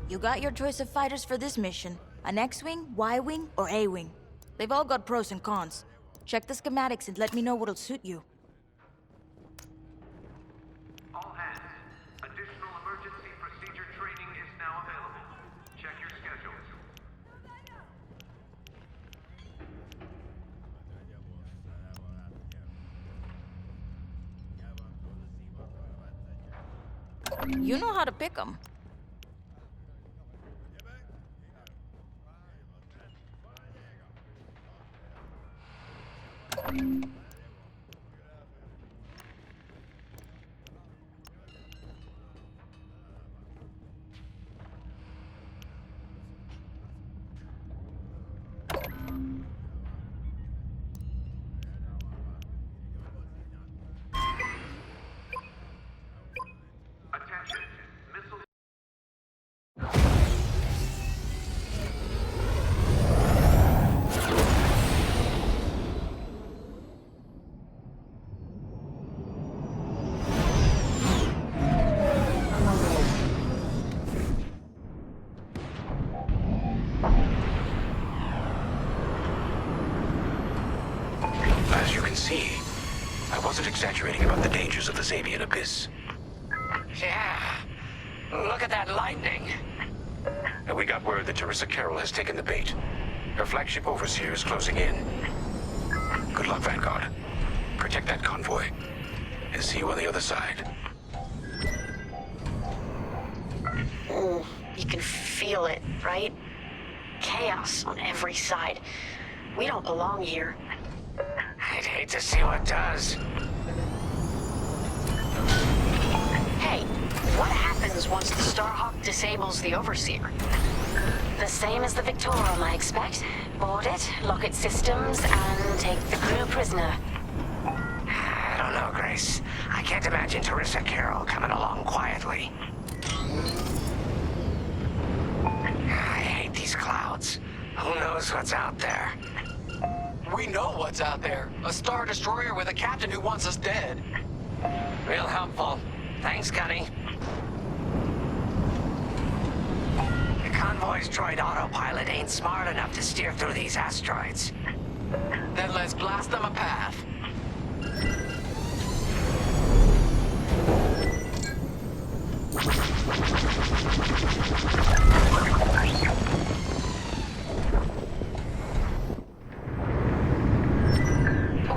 You got your choice of fighters for this mission. An X-Wing, Y-Wing, or A-Wing. They've all got pros and cons. Check the schematics and let me know what'll suit you. All hands. Additional emergency procedure training is now available. Check your schedules. You know how to pick them. Attention. Missile. As you can see, I wasn't exaggerating about the dangers of the Zabian Abyss. Yeah. Look at that lightning. And we got word that Teresa Carroll has taken the bait. Her flagship overseer is closing in. Good luck, Vanguard. Protect that convoy. And see you on the other side. Ooh, you can feel it, right? Chaos on every side. We don't belong here. I'd hate to see what does. Hey, what happens once the Starhawk disables the Overseer? The same as the Victorum, I expect. Board it, lock its systems, and take the crew prisoner. I don't know, Grace. I can't imagine Teresa Carroll coming along quietly. I hate these clouds. Who knows what's out there? We know what's out there. A Star Destroyer with a captain who wants us dead. Real helpful. Thanks, Gunny. The convoy's droid autopilot ain't smart enough to steer through these asteroids. Then let's blast them a path.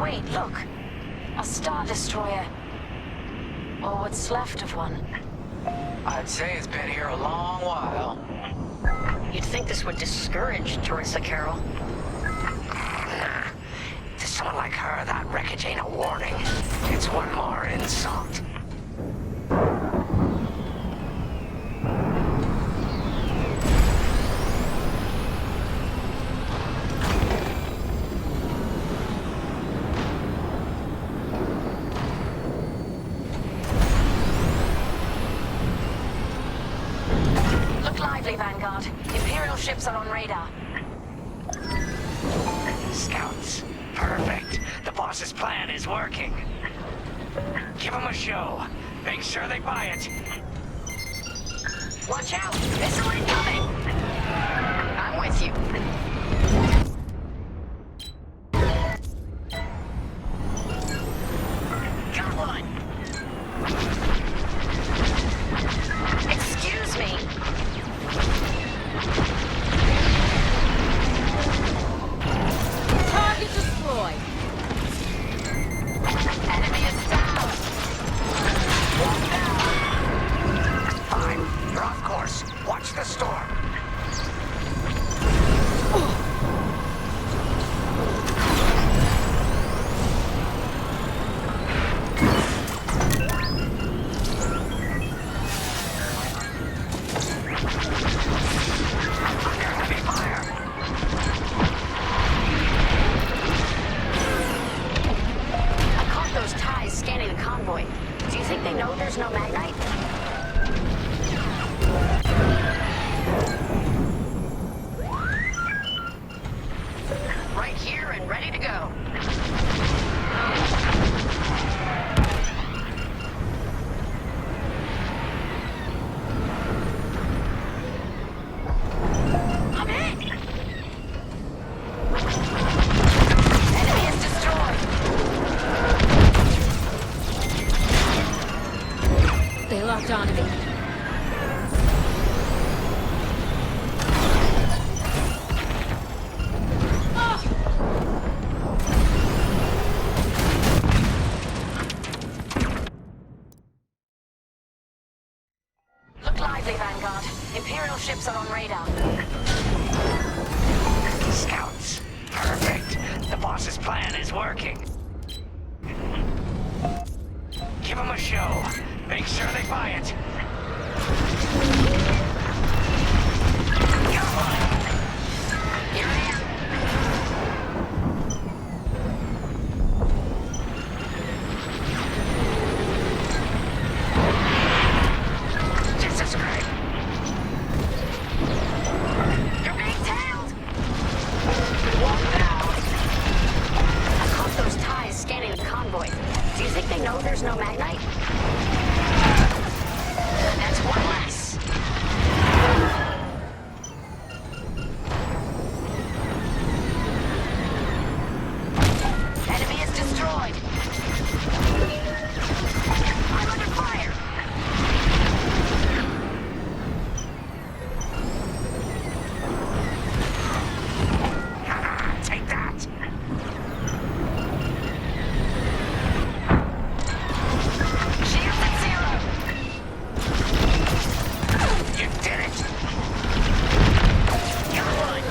Wait, look. A Star Destroyer. Or what's left of one. I'd say it's been here a long while. You'd think this would discourage Teresa Carroll. To someone like her, that wreckage ain't a warning. It's one more insult. Look lively, Vanguard. Imperial ships are on radar. Scouts. Perfect. The boss's plan is working. Give them a show. Make sure they buy it. Watch out! Missile incoming! I'm with you. Got one! Excuse me! Target destroyed! Enemy is down! One down. Fine. You're off course. Watch the storm. Under heavy fire. ships are on radar. Scouts. Perfect. The boss's plan is working. Give them a show. Make sure they buy it. Come on. Here I am. Jesus Christ. You're being tailed! One down. I caught those ties scanning the convoy. Do you think they know there's no Magnite? That's one less. Enemy is destroyed. I'm under fire. Take that. Shields at zero. You did it. Come on.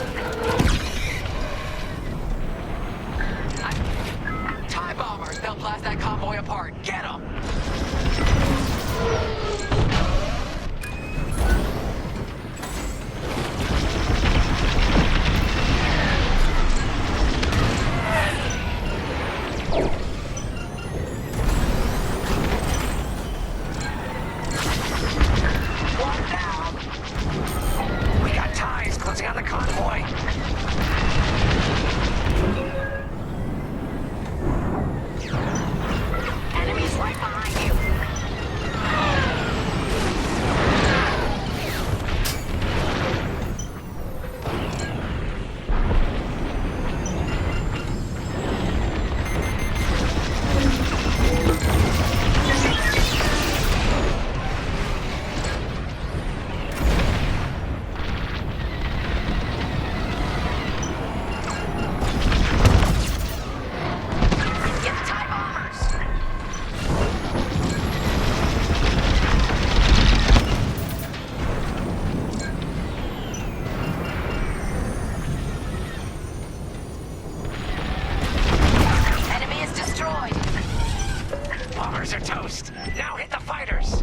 TIE bombers! They'll blast that convoy apart. Get them! One down. We got ties closing on the convoy. Enemies right behind you. Get the TIE bombers. Enemy is destroyed. Bombers are toast. Now hit the fighters.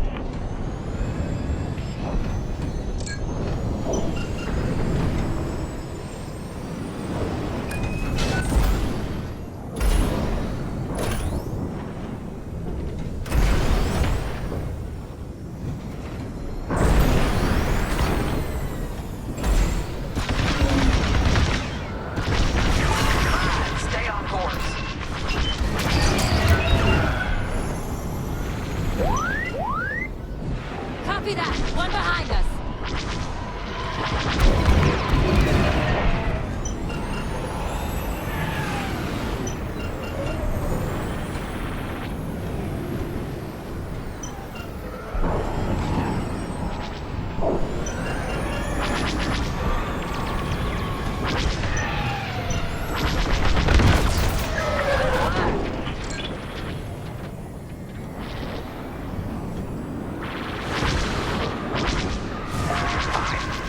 Stay on course. Copy that. One behind us.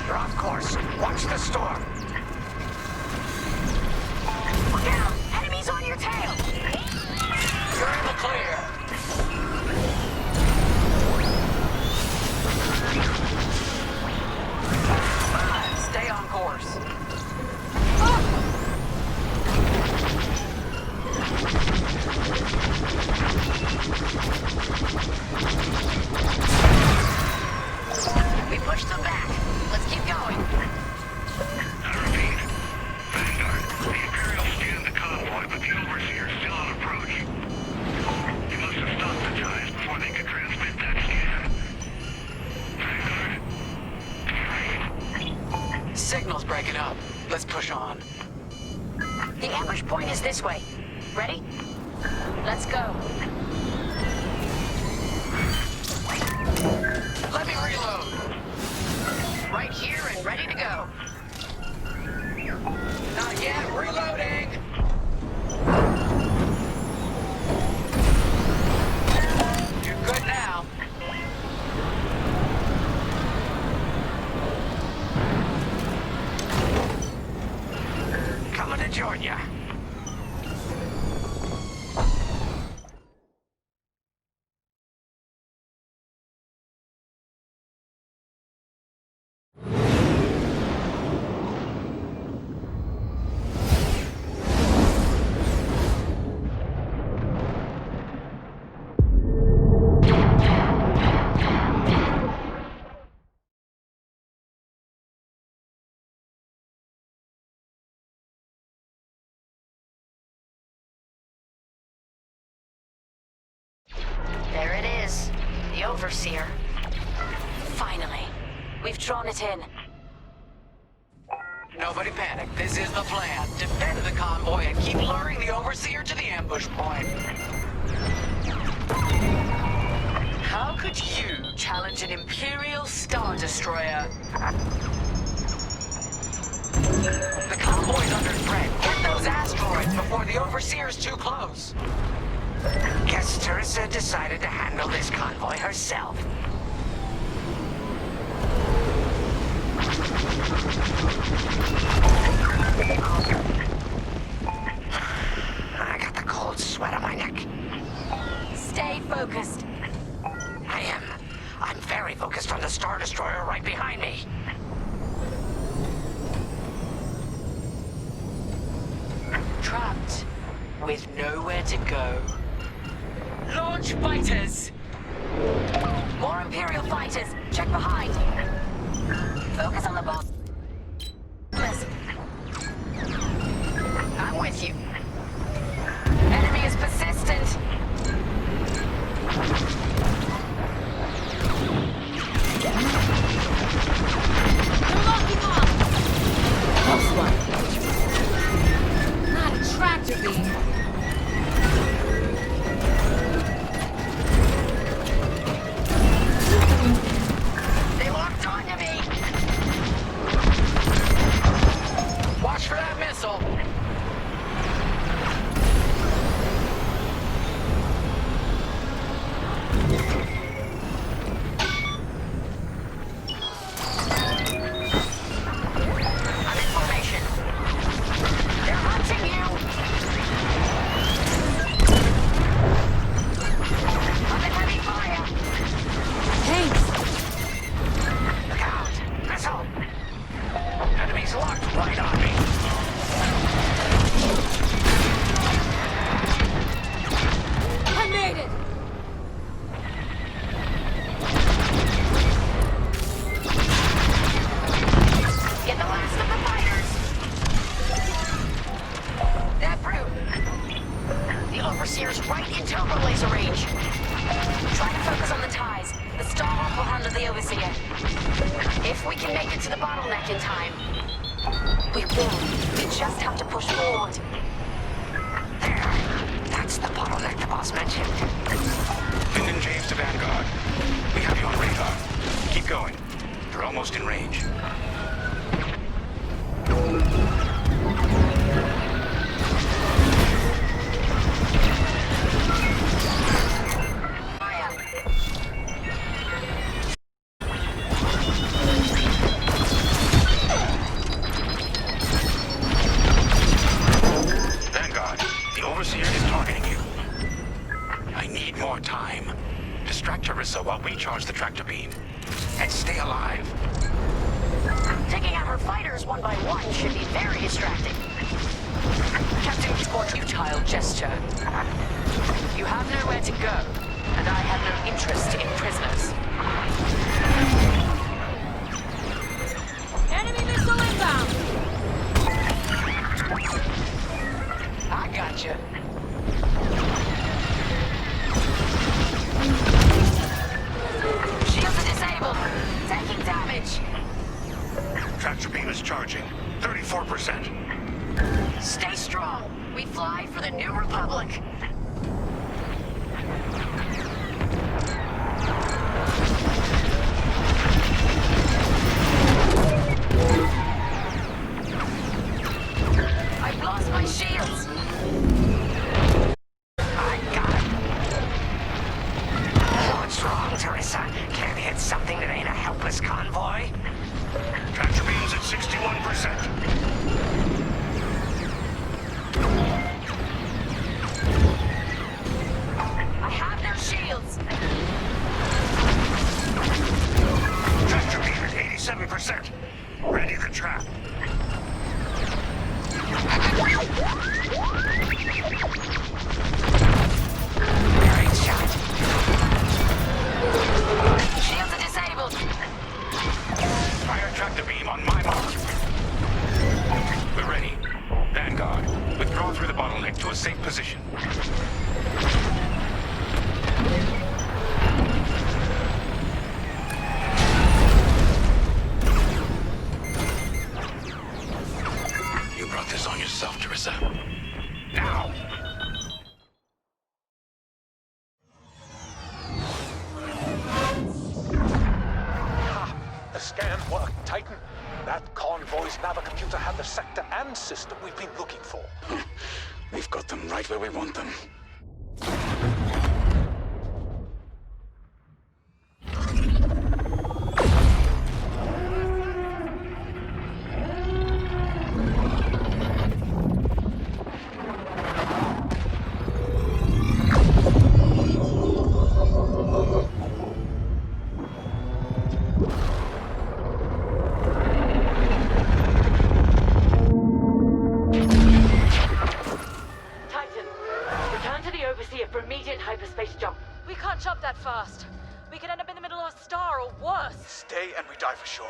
You're off course. Watch the storm. Look out! Enemies on your tail. You're in the clear. Stay on course. We pushed them back. Let's keep going. I repeat. Vanguard, the Imperial scanned the convoy, but the Overseer's still on approach. You must have stopped the ties before they could transmit that scan. Vanguard. Signal's breaking up. Let's push on. The ambush point is this way. Ready? Let's go. Let me reload. Right here and ready to go. Not yet. Reloading. You're good now. join ya. There it is. The Overseer. Finally. We've drawn it in. Nobody panic. This is the plan. Defend the convoy and keep luring the Overseer to the ambush point. How could you challenge an Imperial Star Destroyer? The convoy's under threat. Get those asteroids before the Overseer's too close. Guess Teresa decided to handle this convoy herself. I got the cold sweat on my neck. Stay focused. I am. I'm very focused on the Star Destroyer right behind me. Trapped with nowhere to go. Launch fighters! More Imperial fighters. Check behind. Focus on the boss. I'm with you. Enemy is persistent. Lock him up. Close one. Not a tractor beam. They locked onto me! Watch for that missile. I'm in formation. They're hunting you! I'm in heavy fire! Thanks. Look out! Missile! Enemies locked right on me! I made it. Get the last of the fighters! That brute! The Overseer's right in turbo laser range! Try to focus on the ties. The Starhawk will handle the Overseer. If we can make it to the bottleneck in time. We will. We just have to push forward. There! That's the bottleneck the boss mentioned. Lyndon James to Vanguard. We have you on radar. Keep going. You're almost in range. Vanguard, the Overseer is targeting you. I need more time. Distract Teresa while we charge the tractor beam. And stay alive. Taking out her fighters one by one should be very distracting. Captain, for futile gesture. You have nowhere to go, and I have no interest in prisoners. Enemy missile inbound. I gotcha. Shields are disabled. Taking damage. Tractor beam is charging. 34%. Stay strong. We fly for the New Republic. I've lost my shields. I got it. What's wrong, Teresa? Can't hit something that ain't a helpless convoy? Tractor beam's at 61%. set. Ready the trap. Great shot. Shields are disabled. Fire tractor beam on my mark. We're ready. Vanguard, withdraw through the bottleneck to a safe position. You brought this on yourself, Teresa. Now! The scan worked, Titan. That convoy's navicomputer had the sector and system we've been looking for. We've got them right where we want them. Titan, return to the Overseer for immediate hyperspace jump. We can't jump that fast. We could end up in the middle of a star or worse. Stay and we die for sure.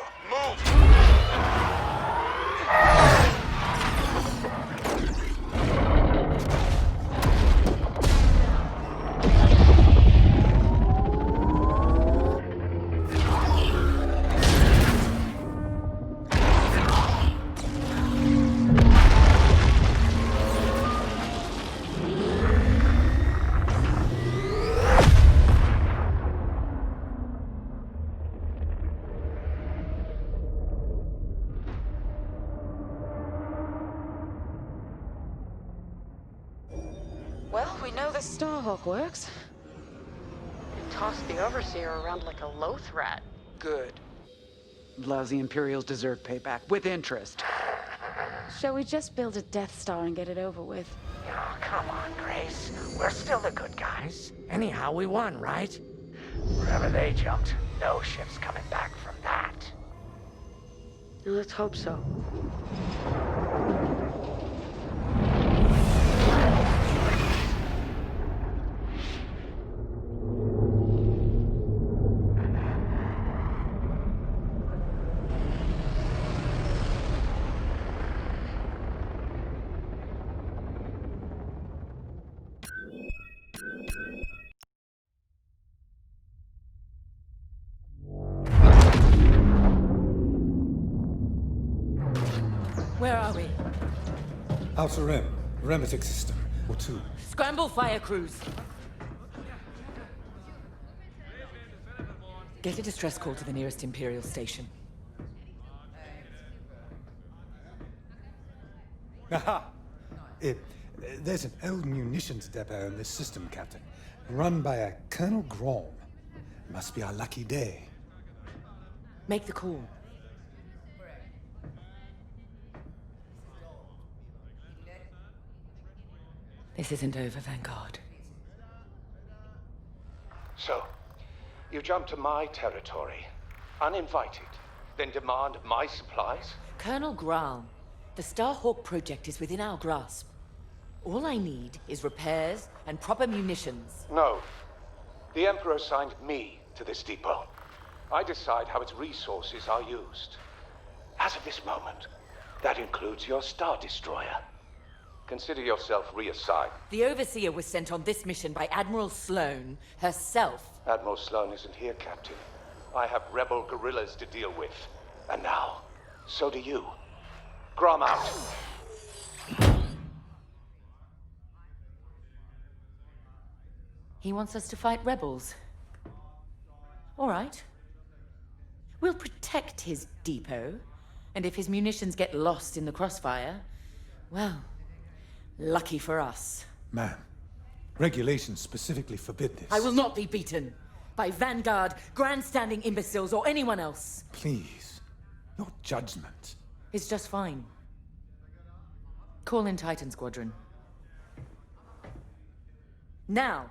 Well, we know the Starhawk works. Toss the Overseer around like a loath rat. Good. Lousy Imperials deserve payback, with interest. Shall we just build a Death Star and get it over with? Oh, come on, Grace. We're still the good guys. Anyhow, we won, right? Wherever they jumped, no ship's coming back from that. Let's hope so. Where are we? Outer Rim, Remetic System, or 2. Scramble fire crews. Get a distress call to the nearest Imperial station. Aha! There's an old munitions depot in this system, Captain. Run by a Colonel Grom. Must be our lucky day. Make the call. This isn't over, Vanguard. So, you jump to my territory, uninvited, then demand my supplies? Colonel Graal, the Starhawk project is within our grasp. All I need is repairs and proper munitions. No. The Emperor assigned me to this depot. I decide how its resources are used. As of this moment, that includes your Star Destroyer. Consider yourself reassigned. The Overseer was sent on this mission by Admiral Sloane herself. Admiral Sloane isn't here, Captain. I have rebel guerrillas to deal with. And now, so do you. Grom out. He wants us to fight rebels. All right. We'll protect his depot, and if his munitions get lost in the crossfire, well, lucky for us. Ma'am, regulations specifically forbid this. I will not be beaten by Vanguard, grandstanding imbeciles, or anyone else. Please, your judgment. It's just fine. Call in Titan Squadron. Now!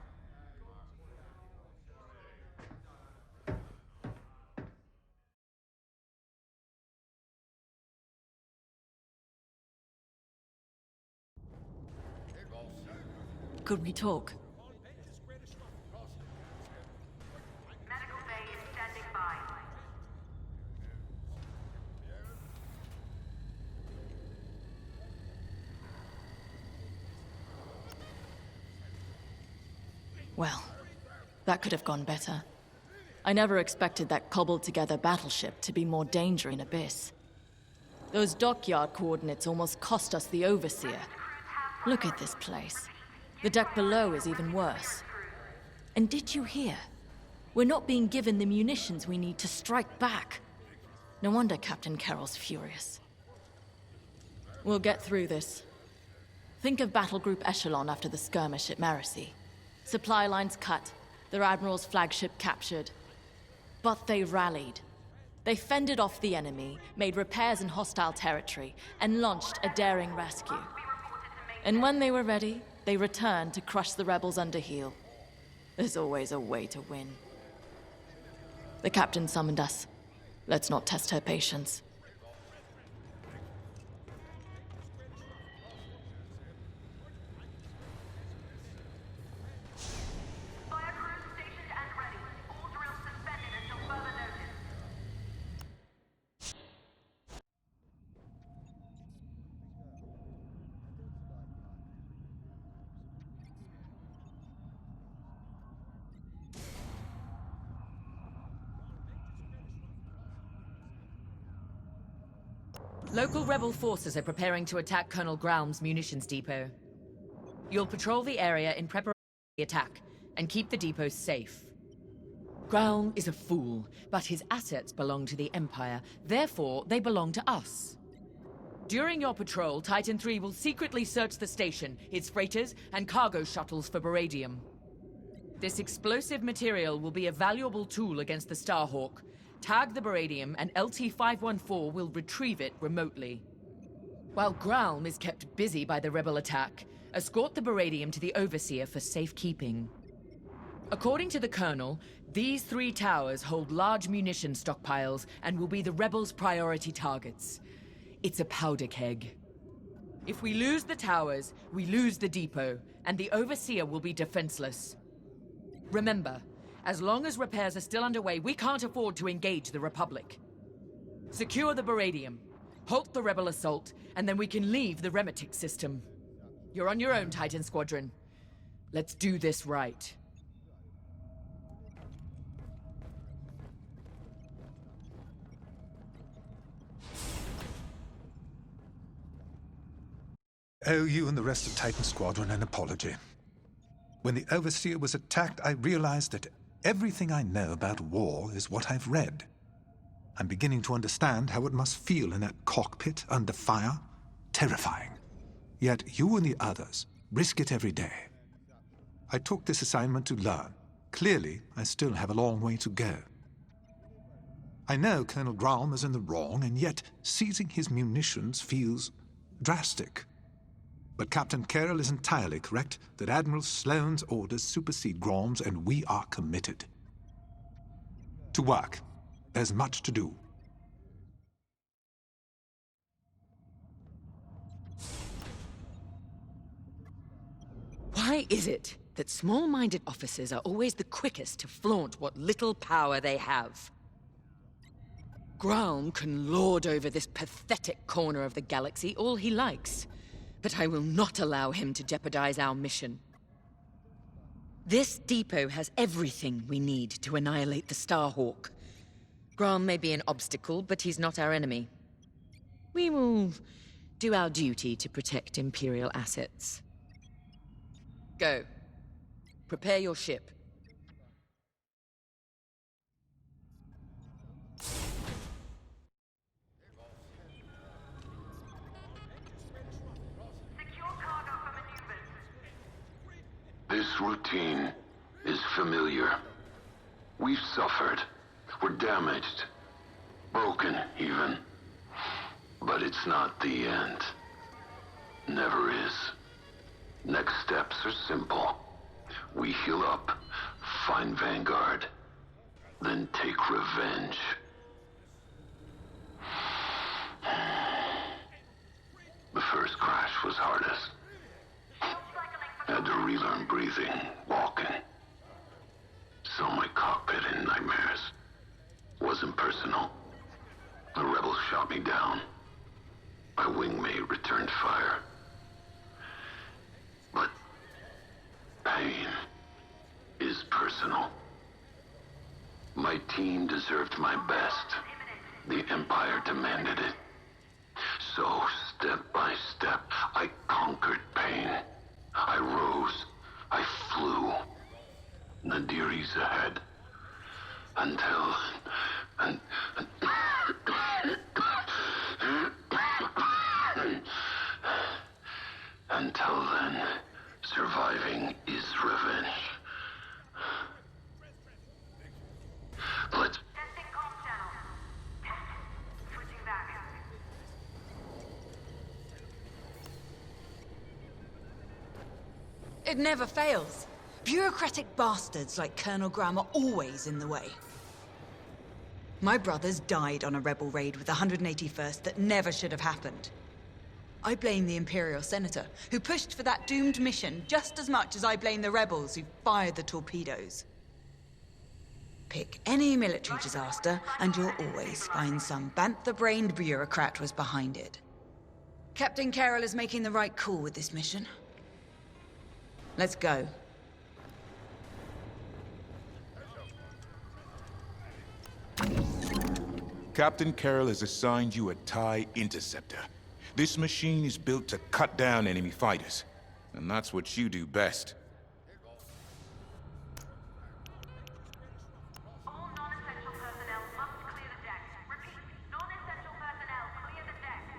Could we talk? Medical bay is standing by. Well, that could have gone better. I never expected that cobbled-together battleship to be more danger in Abyss. Those dockyard coordinates almost cost us the Overseer. Look at this place. The deck below is even worse. And did you hear? We're not being given the munitions we need to strike back. No wonder Captain Carroll's furious. We'll get through this. Think of Battle Group Echelon after the skirmish at Marasy. Supply lines cut, their Admiral's flagship captured. But they rallied. They fended off the enemy, made repairs in hostile territory, and launched a daring rescue. And when they were ready, they returned to crush the rebels under heel. There's always a way to win. The captain summoned us. Let's not test her patience. Local rebel forces are preparing to attack Colonel Graum's munitions depot. You'll patrol the area in preparation for the attack, and keep the depot safe. Graum is a fool, but his assets belong to the Empire, therefore they belong to us. During your patrol, Titan III will secretly search the station, its freighters, and cargo shuttles for beradium. This explosive material will be a valuable tool against the Starhawk. Tag the beradium, and LT-514 will retrieve it remotely. While Graum is kept busy by the rebel attack, escort the beradium to the Overseer for safekeeping. According to the Colonel, these 3 towers hold large munition stockpiles and will be the rebels' priority targets. It's a powder keg. If we lose the towers, we lose the depot, and the Overseer will be defenseless. Remember, as long as repairs are still underway, we can't afford to engage the Republic. Secure the beradium, halt the rebel assault, and then we can leave the Remetic system. You're on your own, Titan Squadron. Let's do this right. I owe you and the rest of Titan Squadron an apology. When the Overseer was attacked, I realized that everything I know about war is what I've read. I'm beginning to understand how it must feel in that cockpit under fire. Terrifying. Yet you and the others risk it every day. I took this assignment to learn. Clearly, I still have a long way to go. I know Colonel Graum is in the wrong, and yet seizing his munitions feels drastic. But Captain Carroll is entirely correct that Admiral Sloane's orders supersede Graum's, and we are committed. To work. There's much to do. Why is it that small-minded officers are always the quickest to flaunt what little power they have? Graum can lord over this pathetic corner of the galaxy all he likes. But I will not allow him to jeopardize our mission. This depot has everything we need to annihilate the Starhawk. Graum may be an obstacle, but he's not our enemy. We will do our duty to protect Imperial assets. Go. Prepare your ship. This routine is familiar. We've suffered. We're damaged. Broken, even. But it's not the end. Never is. Next steps are simple. We heal up, find Vanguard, then take revenge. The first crash was hardest. Had to relearn breathing, walking. Saw my cockpit in nightmares. Wasn't personal. The rebels shot me down. My wingmate returned fire. But pain is personal. My team deserved my best. The Empire demanded it. So, step by step, I conquered pain. I rose. I flew. Nadiri's ahead. Until then, surviving is revenge. Let's... Testing comm channel. Switching back. It never fails. Bureaucratic bastards like Colonel Graham are always in the way. My brothers died on a rebel raid with the 181st that never should have happened. I blame the Imperial Senator, who pushed for that doomed mission just as much as I blame the rebels who fired the torpedoes. Pick any military disaster, and you'll always find some bantha-brained bureaucrat was behind it. Captain Carroll is making the right call with this mission. Let's go. Captain Carroll has assigned you a TIE Interceptor. This machine is built to cut down enemy fighters, and that's what you do best. All non-essential personnel must clear the deck. Repeat, non-essential personnel clear the deck.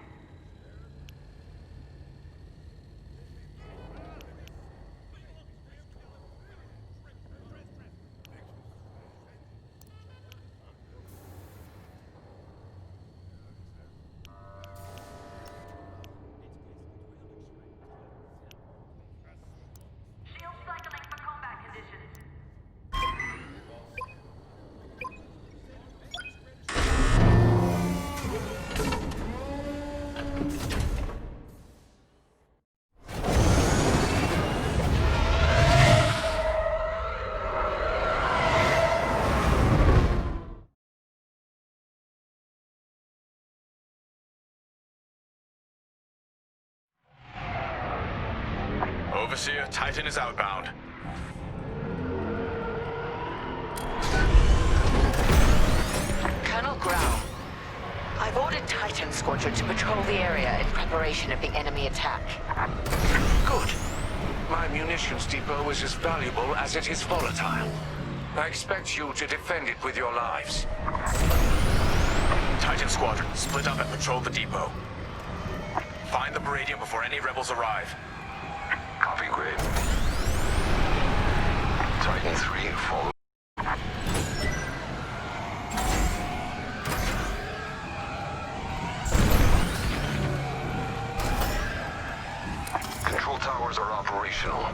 Shield cycling for combat conditions. Overseer, Titan is outbound. Colonel Grau, I've ordered Titan Squadron to patrol the area in preparation of the enemy attack. Good. My munitions depot is as valuable as it is volatile. I expect you to defend it with your lives. Titan Squadron, split up and patrol the depot. Find the Baradium before any rebels arrive. Copy, Grade. Titan 3, follow. Control towers are operational.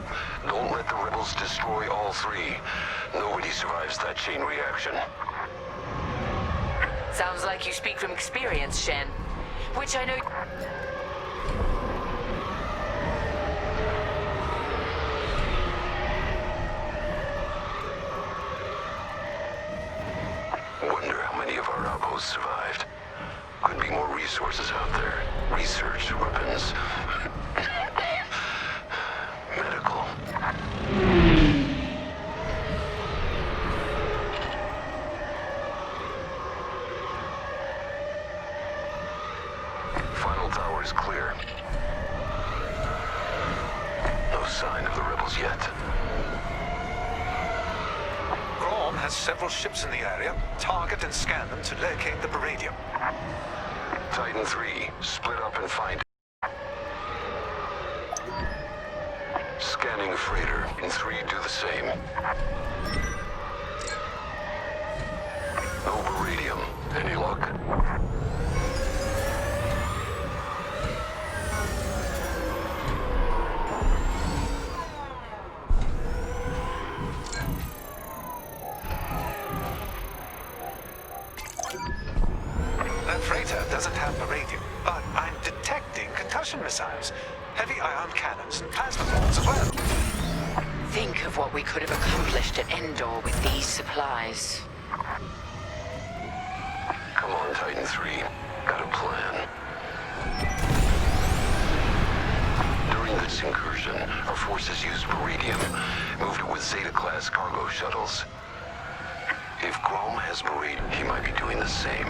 Don't let the rebels destroy all three. Nobody survives that chain reaction. Sounds like you speak from experience, Shen. Which I know... Wonder how many of our outposts survived. Could be more resources out there. Research, weapons, medical. Final tower is clear. No sign of the rebels yet. Grom has several ships in the area. Target and scan them to locate the Baradium. Titan 3, split up and find it. Scanning freighter. In 3, do the same. No Baradium. Any luck? That freighter doesn't have Baradium, but I'm detecting concussion missiles, heavy ion cannons, and plasma bombs as well. Think of what we could have accomplished at Endor with these supplies. Come on, Titan 3. Got a plan. During this incursion, our forces used Meridium, moved it with Zeta-class cargo shuttles. If Grom has Meridium, he might be doing the same.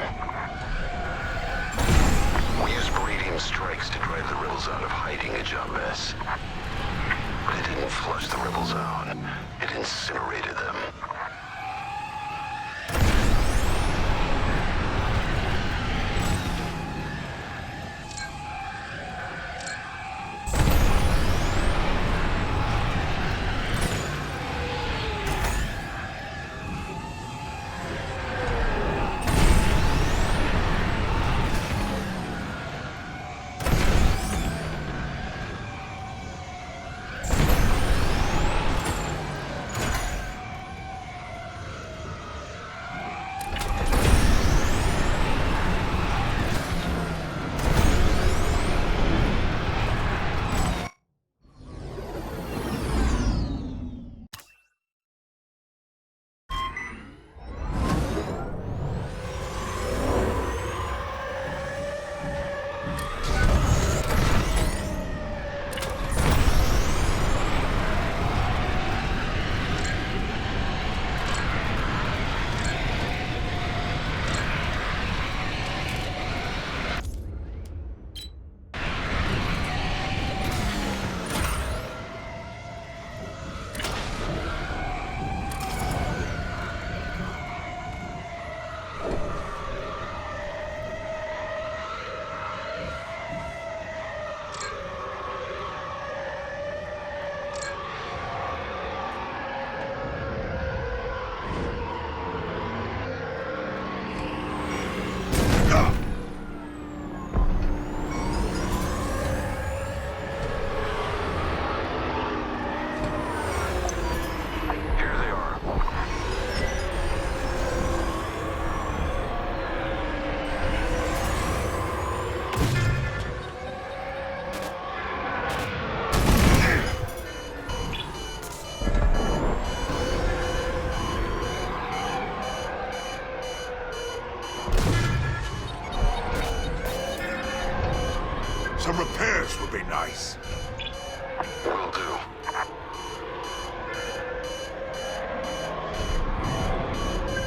We used Meridium strikes to drive the rebels out of hiding at Jambes. But it didn't flush the rebels out. It incinerated them. Some repairs would be nice. Will do.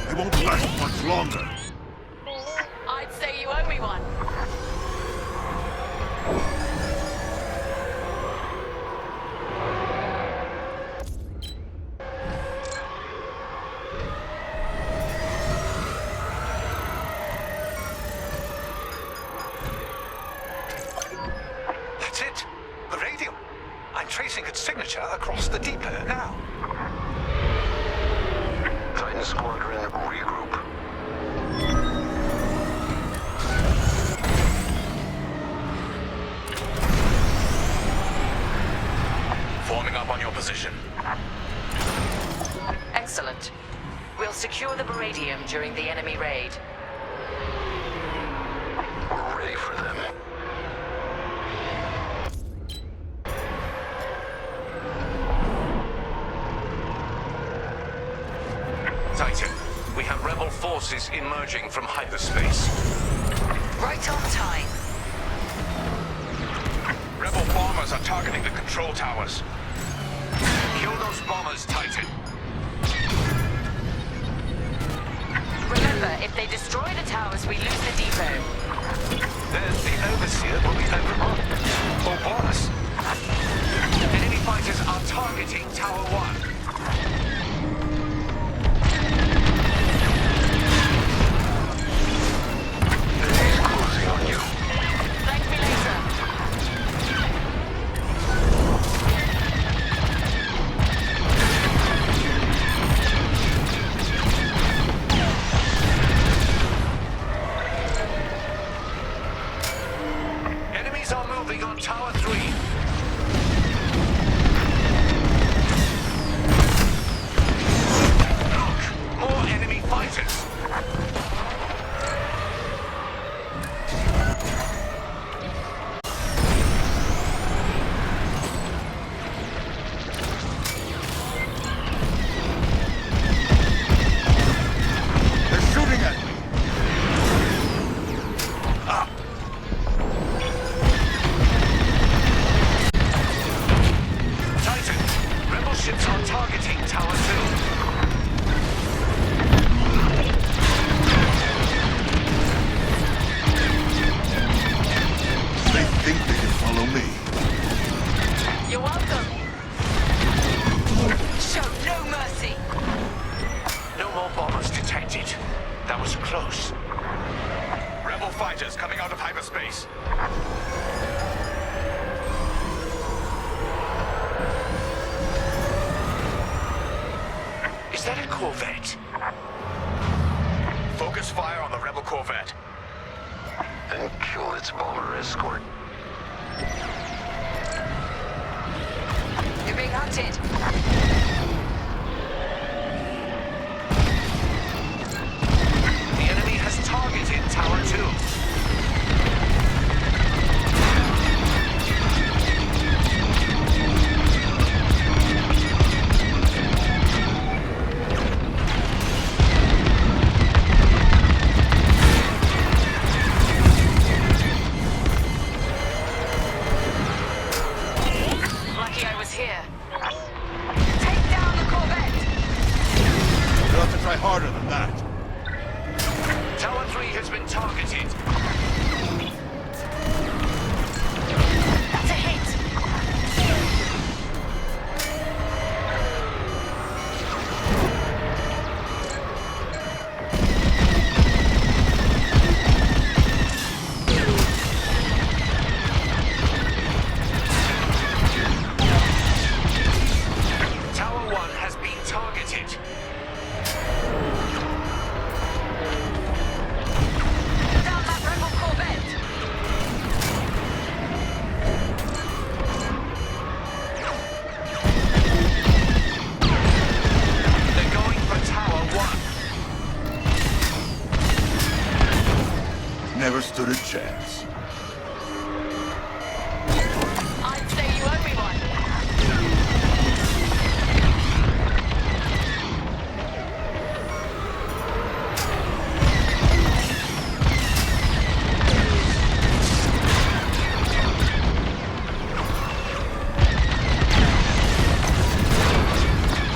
They won't last much longer. I'd say you owe me one. That's it. The radio. I'm tracing its signature across the depot now. Titan Squadron, regroup. Forming up on your position. Excellent. We'll secure the Baradium during the enemy raid. We're ready for them. Titan, we have rebel forces emerging from hyperspace. Right on time. Rebel bombers are targeting the control towers. Kill those bombers, Titan. Remember, if they destroy the towers, we lose the depot. Then the Overseer will be overrun. Or Boris. Enemy fighters are targeting Tower 1. On Tower 3. Look! More enemy fighters! think they can follow me? You're welcome. Show no mercy. No more bombers detected. That was close. Rebel fighters coming out of hyperspace. Is that a corvette? Focus fire on the rebel corvette. And kill its bomber escort. You're being hunted. The enemy has targeted Tower 2. Lucky I was here. Take down the corvette. You'll have to try harder than that. Tower 3 has been targeted. That's a hit. Tower 1 has been targeted. Down that rebel corvette. They're going for Tower 1. Never stood a chance. I'd say you owe me one.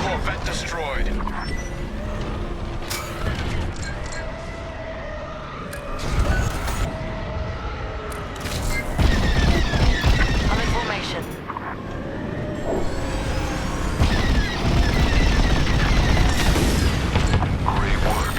Corvette destroyed. I'm in formation. Great work.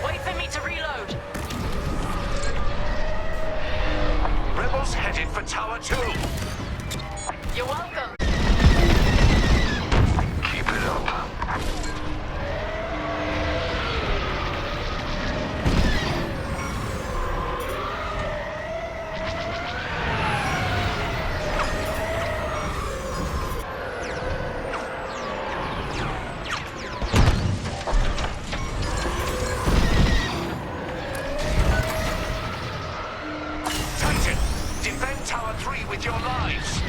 Wait for me to reload. Rebels headed for Tower 2. You're welcome. Keep it up. Titan, defend Tower 3 with your lives.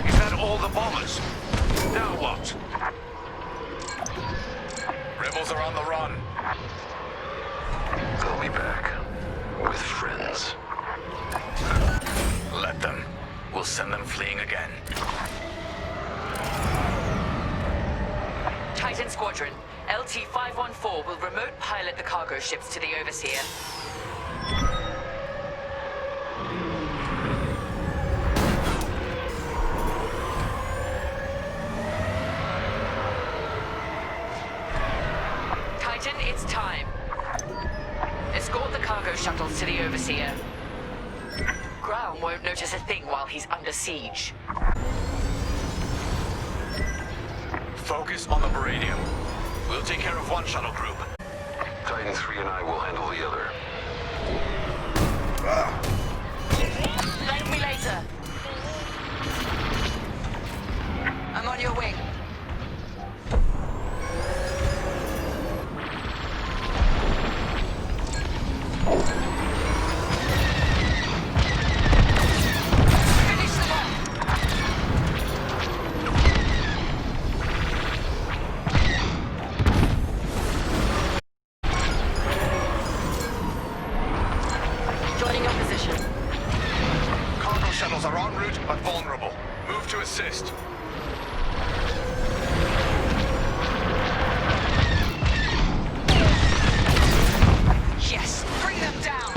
Is that all the bombers? Now what? Rebels are on the run. They'll be back. With friends. Let them. We'll send them fleeing again. Titan Squadron, LT-514 will remote pilot the cargo ships to the Overseer. Titan, it's time. shuttles to the Overseer. Ground won't notice a thing while he's under siege. Focus on the Baradium. We'll take care of one shuttle group. Titan 3 and I will handle the other. Thank me later. I'm on your wing. Finish them off. Joining your position. Cargo shuttles are en route, but vulnerable. Move to assist. Yes, bring them down.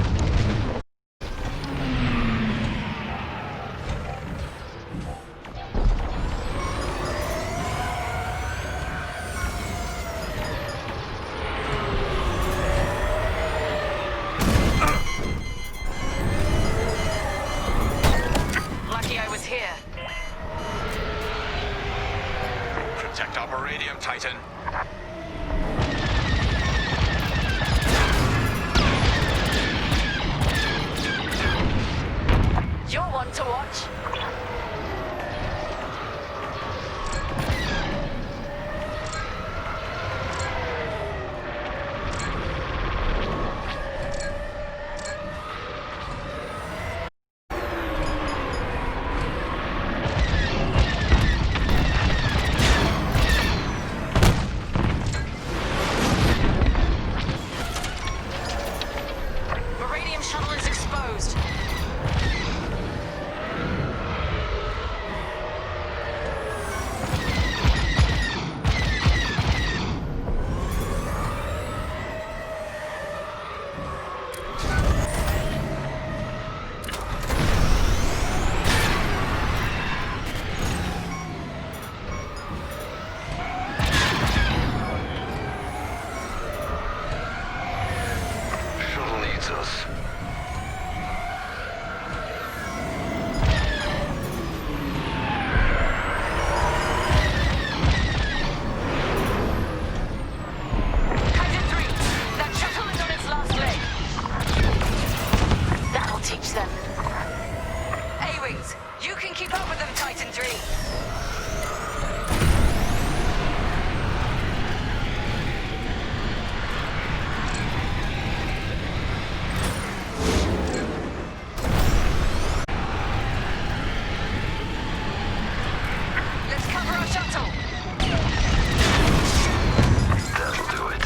Lucky I was here. Protect our Baradium, Titan. You're one to watch. Baradium shuttle is exposed. Shuttle needs us. Titan 3, that shuttle is on its last leg. That'll teach them. A-Wings, you can keep up with them, Titan 3. Let's cover our shuttle. That'll do it.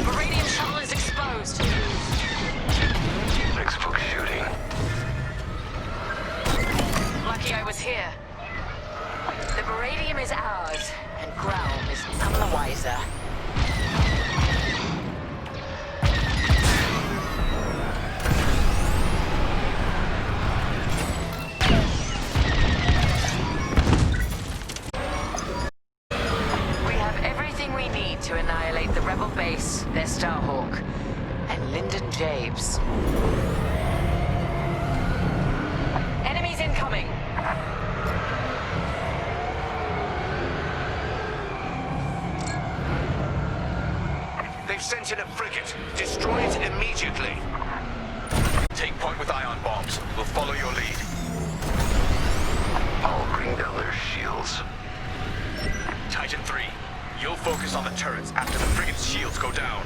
Baradium shuttle is exposed. Textbook shooting. Lucky I was here. The Baradium is ours, and Ground is none the wiser. We have everything we need to annihilate the Rebel base, their Starhawk, and Lyndon Jabes. Enemies incoming! They've sent in a frigate. Destroy it immediately. Take point with ion bombs. We'll follow your lead. I'll bring down their shields. Titan 3, you'll focus on the turrets after the frigate's shields go down.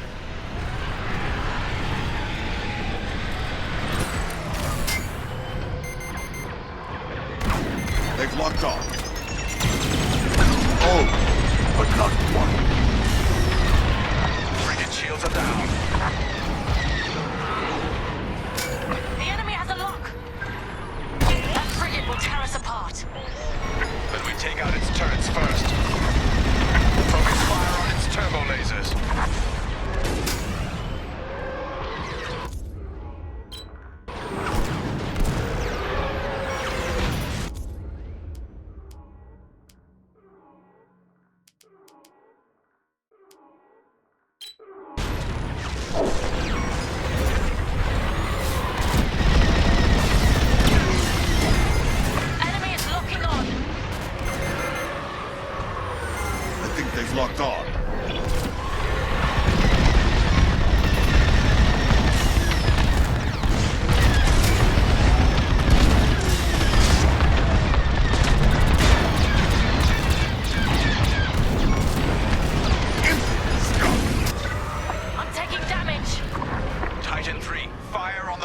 They've locked on. Oh, but not one. Frigate shields are down.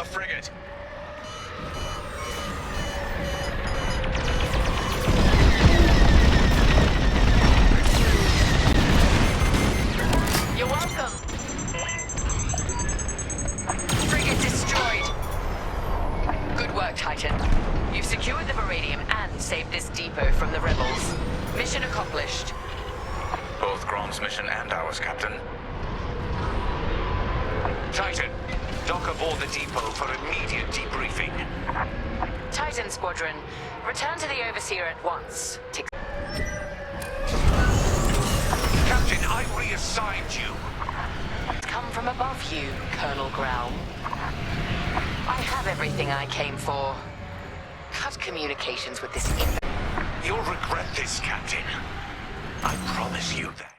frigate. You're welcome. Frigate destroyed. Good work, Titan. You've secured the Meridium and saved this depot from the rebels. Mission accomplished. Both Grom's mission and ours, Captain. Titan, dock aboard the depot for immediate debriefing. Titan Squadron, return to the Overseer at once. Captain, I reassigned you. Come from above you, Colonel Growl. I have everything I came for. Cut communications with this You'll regret this, Captain. I promise you that.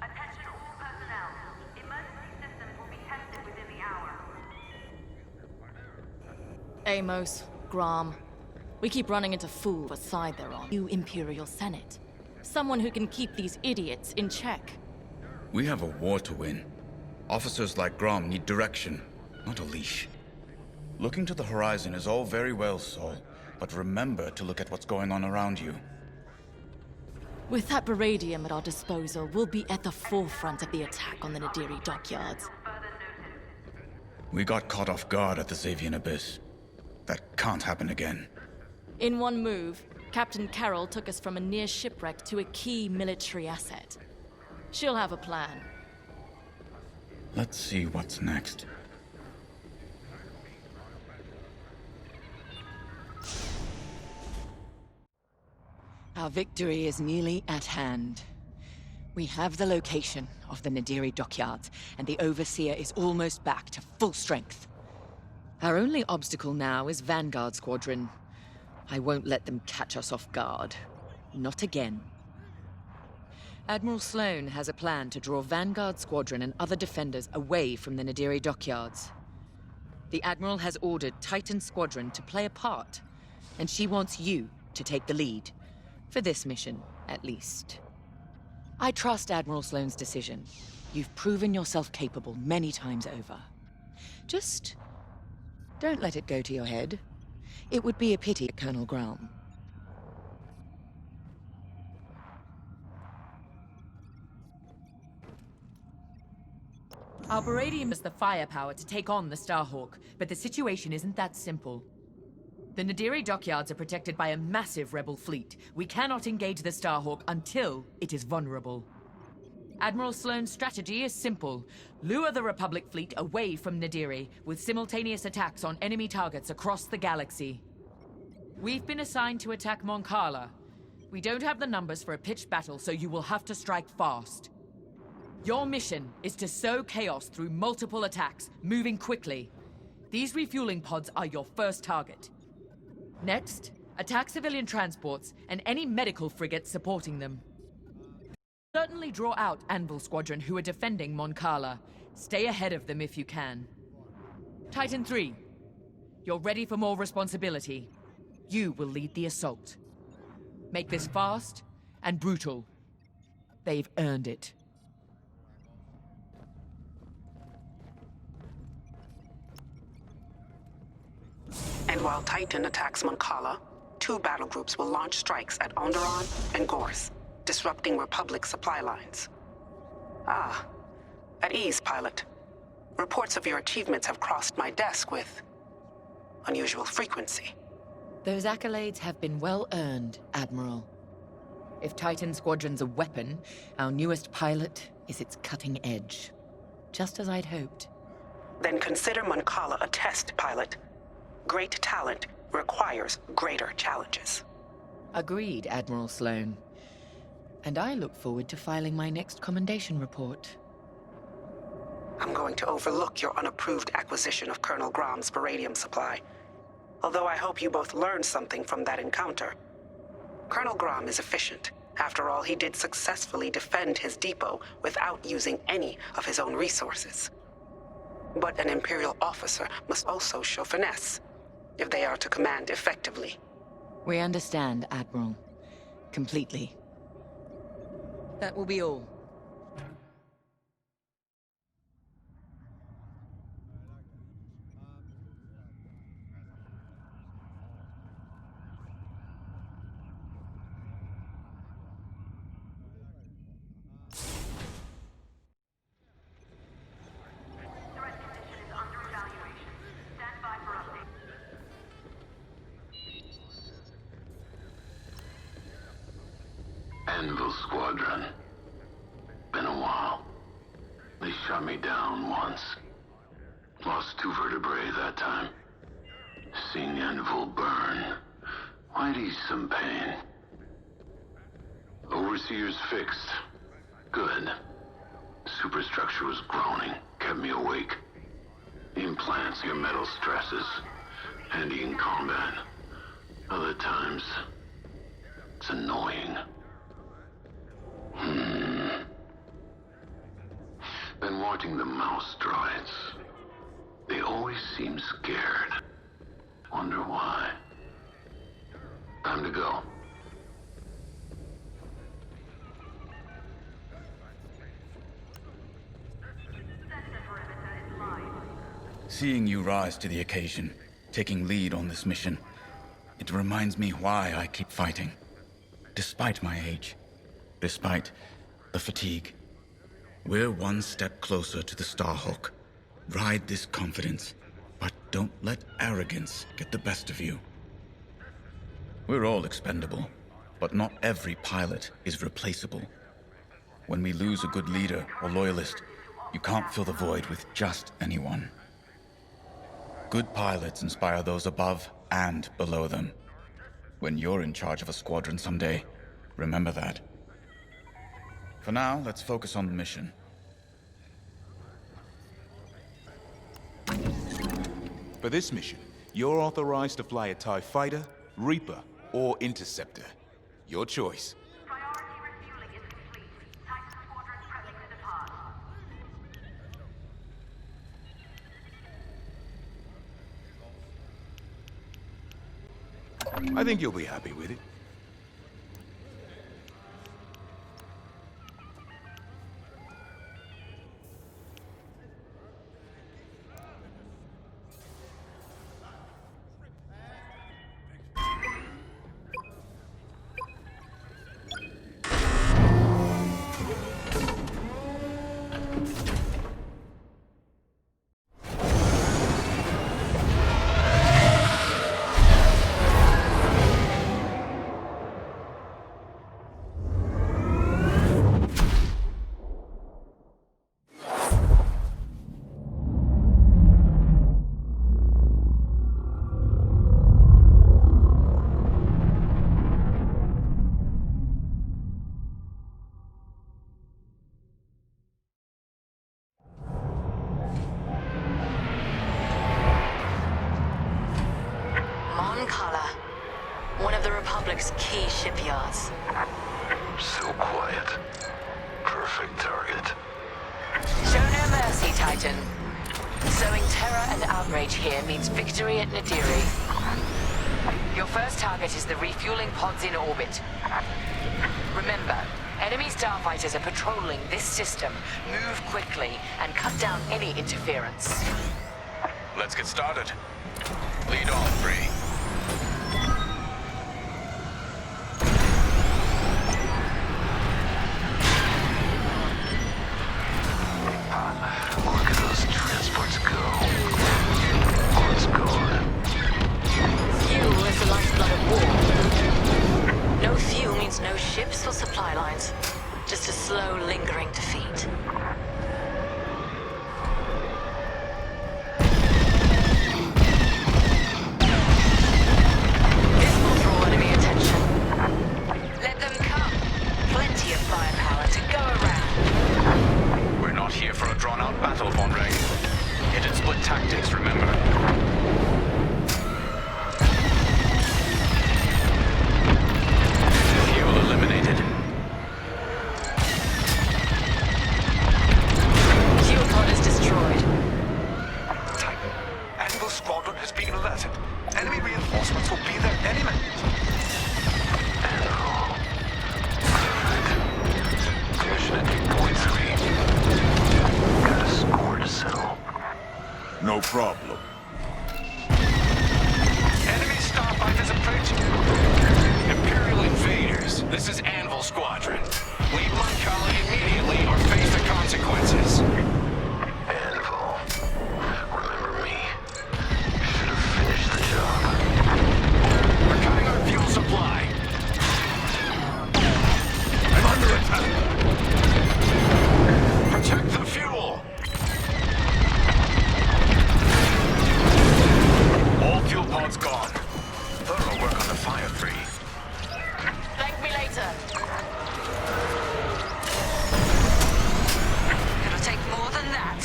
Attention all personnel. Emergency systems will be tested within the hour. Amos, Grom, we keep running into fools what side they're on. You Imperial Senate. Someone who can keep these idiots in check. We have a war to win. Officers like Grom need direction, not a leash. Looking to the horizon is all very well, Saul, but remember to look at what's going on around you. With that Beradium at our disposal, we'll be at the forefront of the attack on the Nadiri dockyards. We got caught off guard at the Xavian Abyss. That can't happen again. In one move, Captain Carroll took us from a near shipwreck to a key military asset. She'll have a plan. Let's see what's next. Our victory is nearly at hand. We have the location of the Nadiri dockyards, and the Overseer is almost back to full strength. Our only obstacle now is Vanguard Squadron. I won't let them catch us off guard. Not again. Admiral Sloane has a plan to draw Vanguard Squadron and other defenders away from the Nadiri dockyards. The Admiral has ordered Titan Squadron to play a part, and she wants you to take the lead. For this mission, at least. I trust Admiral Sloane's decision. You've proven yourself capable many times over. Just don't let it go to your head. It would be a pity, Colonel Growl. Our Beradium has the firepower to take on the Starhawk, but the situation isn't that simple. The Nadiri dockyards are protected by a massive rebel fleet. We cannot engage the Starhawk until it is vulnerable. Admiral Sloane's strategy is simple. Lure the Republic fleet away from Nadiri, with simultaneous attacks on enemy targets across the galaxy. We've been assigned to attack Mon Cala. We don't have the numbers for a pitched battle, so you will have to strike fast. Your mission is to sow chaos through multiple attacks, moving quickly. These refueling pods are your first target. Next, attack civilian transports and any medical frigates supporting them. Certainly draw out Anvil Squadron who are defending Mon Cala. Stay ahead of them if you can. Titan 3, you're ready for more responsibility. You will lead the assault. Make this fast and brutal. They've earned it. And while Titan attacks Mon Cala, 2 battle groups will launch strikes at Onderon and Gorse, disrupting Republic supply lines. Ah, at ease, pilot. Reports of your achievements have crossed my desk with unusual frequency. Those accolades have been well earned, Admiral. If Titan Squadron's a weapon, our newest pilot is its cutting edge. Just as I'd hoped. Then consider Mon Cala a test, pilot. Great talent requires greater challenges. Agreed, Admiral Sloane. And I look forward to filing my next commendation report. I'm going to overlook your unapproved acquisition of Colonel Grom's beradium supply. Although I hope you both learned something from that encounter. Colonel Grom is efficient. After all, he did successfully defend his depot without using any of his own resources. But an Imperial officer must also show finesse, if they are to command effectively. We understand, Admiral. Completely. That will be all. Anvil Squadron. Been a while. They shot me down once. Lost 2 vertebrae that time. Seeing Anvil burn might ease some pain. Overseer's fixed. Good. Superstructure was groaning, kept me awake. The implants give metal stresses. Handy in combat. Other times, it's annoying. Been watching the mouse droids. They always seem scared. Wonder why. Time to go. Seeing you rise to the occasion, taking lead on this mission, it reminds me why I keep fighting. Despite my age, despite the fatigue, we're one step closer to the Starhawk. Ride this confidence, but don't let arrogance get the best of you. We're all expendable, but not every pilot is replaceable. When we lose a good leader or loyalist, you can't fill the void with just anyone. Good pilots inspire those above and below them. When you're in charge of a squadron someday, remember that. For now, let's focus on the mission. For this mission, you're authorized to fly a TIE Fighter, Reaper, or Interceptor. Your choice. Priority refueling is complete. Titan squadron prepping to depart. I think you'll be happy with it. One of the Republic's key shipyards. So quiet. Perfect target. Show no mercy, Titan. Sowing terror and outrage here means victory at Nadiri. Your first target is the refueling pods in orbit. Remember, enemy starfighters are patrolling this system. Move quickly and cut down any interference. Let's get started. Lead on, Bree. Look at those transports go. Let's go. Fuel is the lifeblood of war. No fuel means no ships or supply lines. Just a slow, lingering defeat. This will draw enemy attention. Let them come. Plenty of firepower to go around. We're not here for a drawn-out battle, Von Red. problem. Enemy starfighters approaching. Imperial invaders. This is Anvil Squadron. Leave Mon Cala immediately or face the consequences. Anvil. Remember me. Should have finished the job. We're cutting our fuel supply. I'm under attack. Protect the fuel. All fuel pods gone. Thorough work on the Fire 3. Thank me later. It'll take more than that.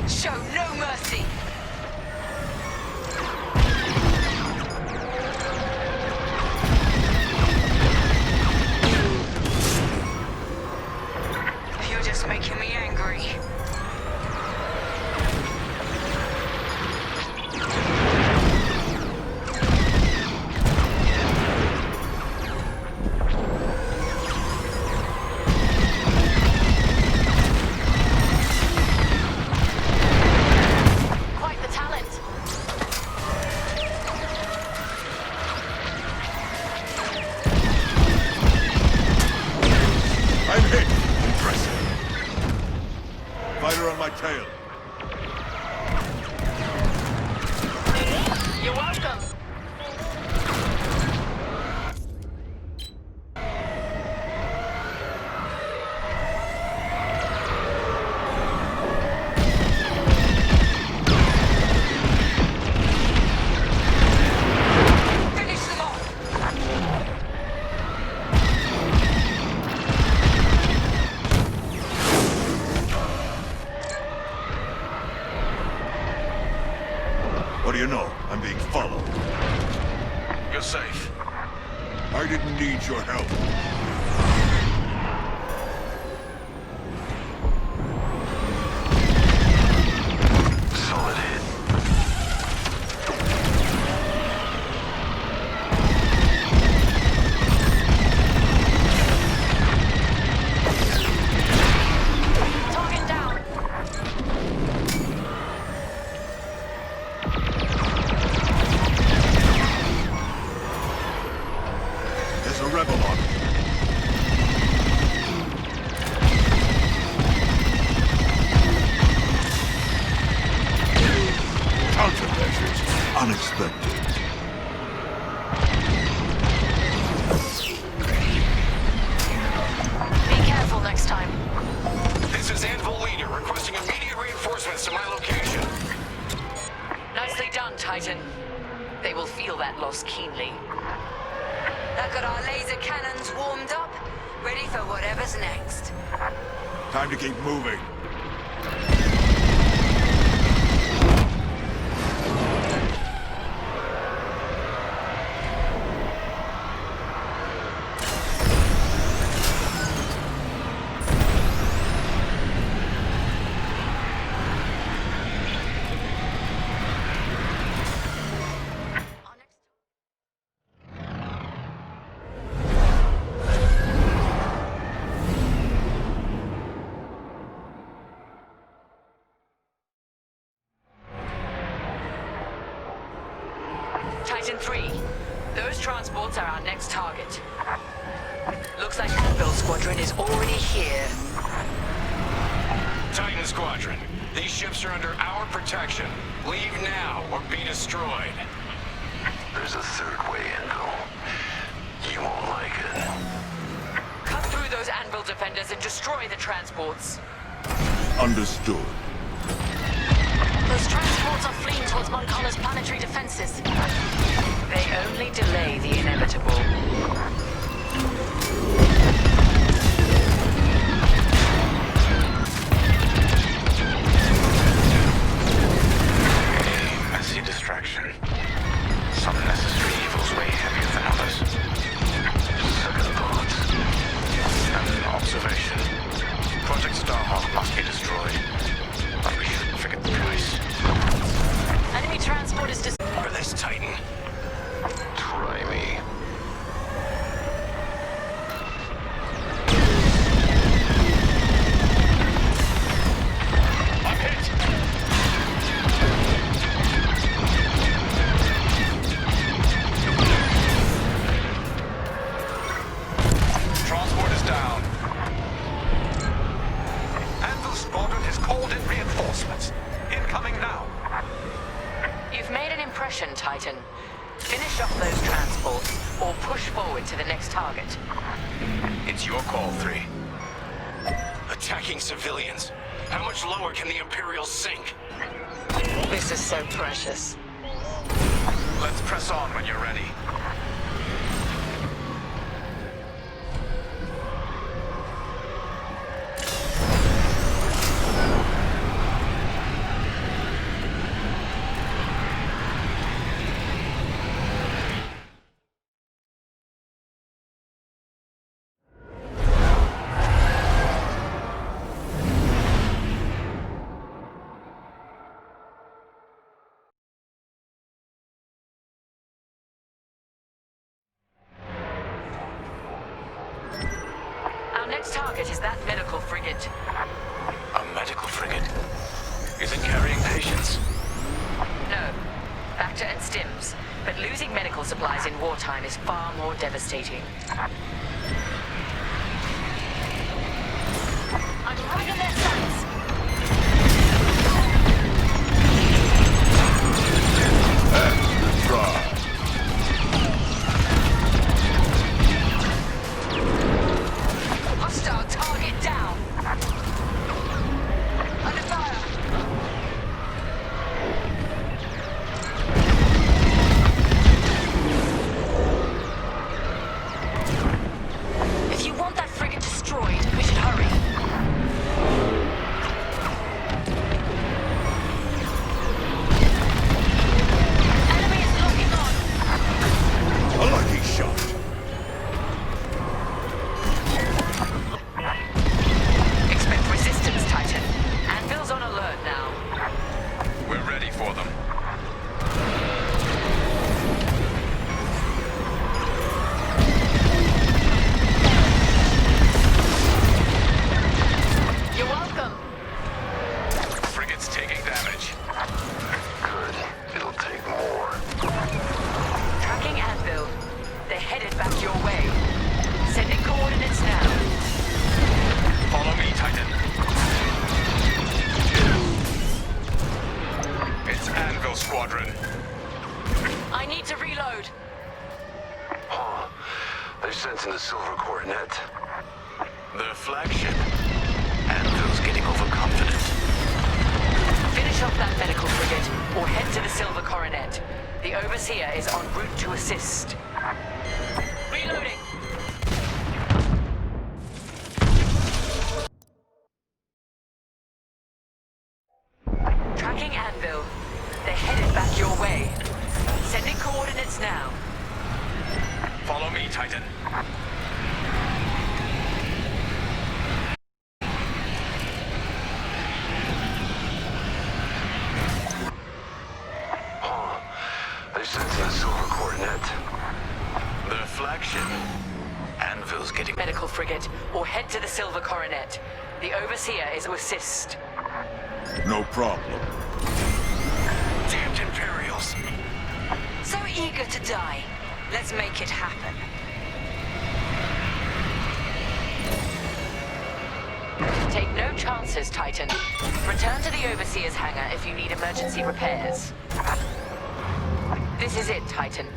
Show no mercy. You're just making me angry. Quite the talent. I'm hit. Impressive. Fighter on my tail. You're welcome. Finish them off. What do you know? I'm being followed. You're safe. I didn't need your help. Solid hit. Target down. There's a rebel on it. Countermeasures. Unexpected. Be careful next time. This is Anvil Leader requesting immediate reinforcements to my location. Nicely done, Titan. They will feel that loss keenly. I've got our laser cannons warmed up, ready for whatever's next. Time to keep moving. Titan 3, those transports are our next target. Looks like Anvil Squadron is already here. Titan Squadron, these ships are under our protection. Leave now or be destroyed. There's a third way, Anvil. You won't like it. Cut through those Anvil defenders and destroy the transports. Understood. Those transports are fleeing towards Mon Cala's planetary defenses. They only delay the inevitable. I see distraction. Some necessary evils weigh heavier than others. Second thoughts. An observation. Project Starhawk must be destroyed. But we shouldn't forget the price. Enemy transport is For this Titan. Try me. suppression, Titan. Finish off those transports, or push forward to the next target. It's your call, 3. Attacking civilians. How much lower can the Imperials sink? This is so precious. Let's press on when you're ready. Next target is that medical frigate. A medical frigate? Is it carrying patients? No. Bacta and stims. But losing medical supplies in wartime is far more devastating. I'm right in their sights! That's the try. Hostile target down! Under fire! If you want that frigate destroyed, we should hurry. Enemy is locking on! A lucky shot. Expect resistance, Titan. Anvil's on alert now. We're ready for them. You're welcome. Frigate's taking damage. Good. It'll take more. Tracking Anvil. They're headed back your way. Sending coordinates now. Follow me, Titan. It's Anvil Squadron. I need to reload. Huh. They're sensing the silver coronet. The flagship. Anvil's getting overconfident. Finish off that medical frigate, or head to the Silver Coronet. The Overseer is en route to assist. Reloading! Tracking Anvil. They're headed back your way. Sending coordinates now. Follow me, Titan. Huh. They're sensing the silver coronet. The flagship. Anvil's getting... Medical frigate, or head to the Silver Coronet. The Overseer is to assist. No problem. Damned Imperials. So eager to die. Let's make it happen. Take no chances, Titan. Return to the Overseer's hangar if you need emergency repairs. This is it, Titan.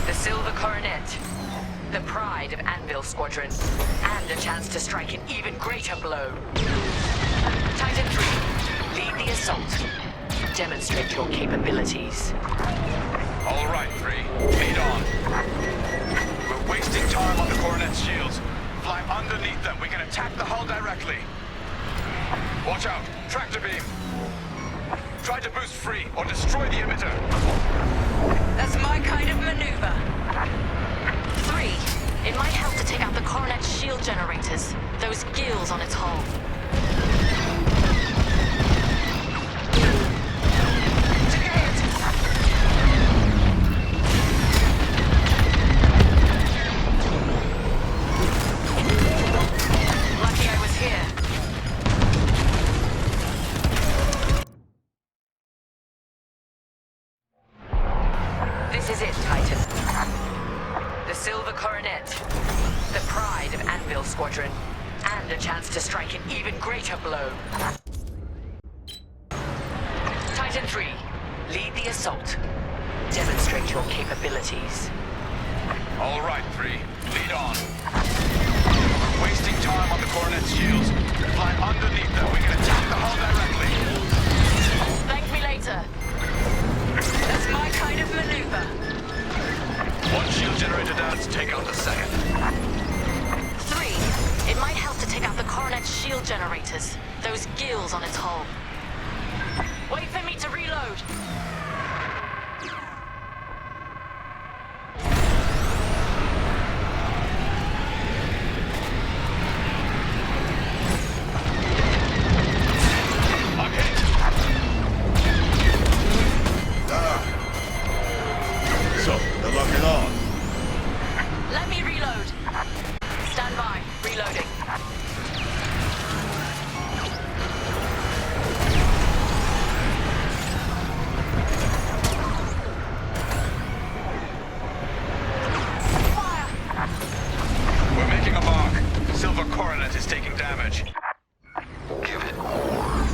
The Silver Coronet. The pride of Anvil Squadron. And a chance to strike an even greater blow. Titan 3, lead the assault. Demonstrate your capabilities. All right, 3. Lead on. We're wasting time on the Coronet's shields. Fly underneath them. We can attack the hull directly. Watch out. Tractor beam. Try to boost free or destroy the emitter. That's my kind of maneuver. 3, it might help to take out the Coronet's shield generators. Those gills on its hull. Lucky I was here. This is it, Titan. The Silver Coronet. The pride of Anvil Squadron. And a chance to strike an even greater blow. Titan 3, Lead the assault. Demonstrate your capabilities. All right, 3. Lead on. We're wasting time on the Coronet's shields. Fly underneath them. We can attack the hull directly. Thank me later. That's my kind of maneuver. One shield generator down to take out the second. 3. It might help to take out the Coronet's shield generators. Those gills on its hull. Wait for me to reload. So, they're locking on. Let me reload. Stand by. Reloading. We're making a mark. Silver Coronet is taking damage. Give it more.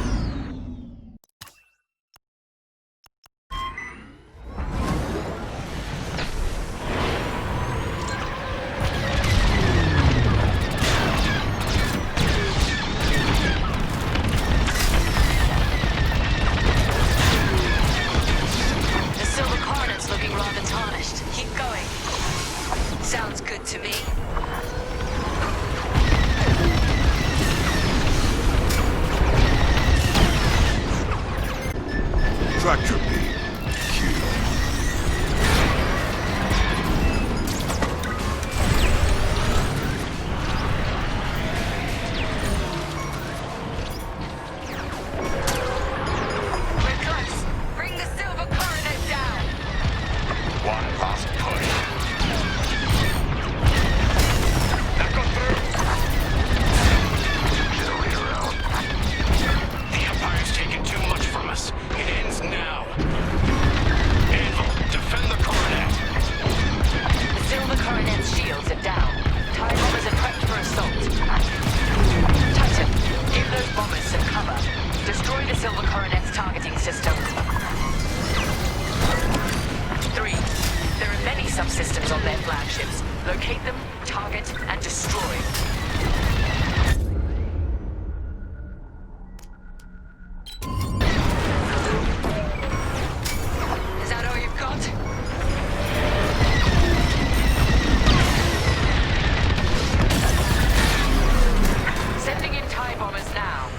The Silver Coronet's looking rather tarnished. Keep going. Sounds good to me. Tractor beam. Q. We're close. Bring the Silver Coronet down. One last push. That goes through. Generator out. The Empire's taken too much from us. It ends now. Anvil, defend the Coronet. The Silver Coronet's shields are down. TIE bombers are prepped for assault. Titan, give those bombers some cover. Destroy the Silver Coronet's targeting system. 3. There are many subsystems on their flagships. Locate them, target, and destroy. Is that all you've got? Sending in TIE bombers now.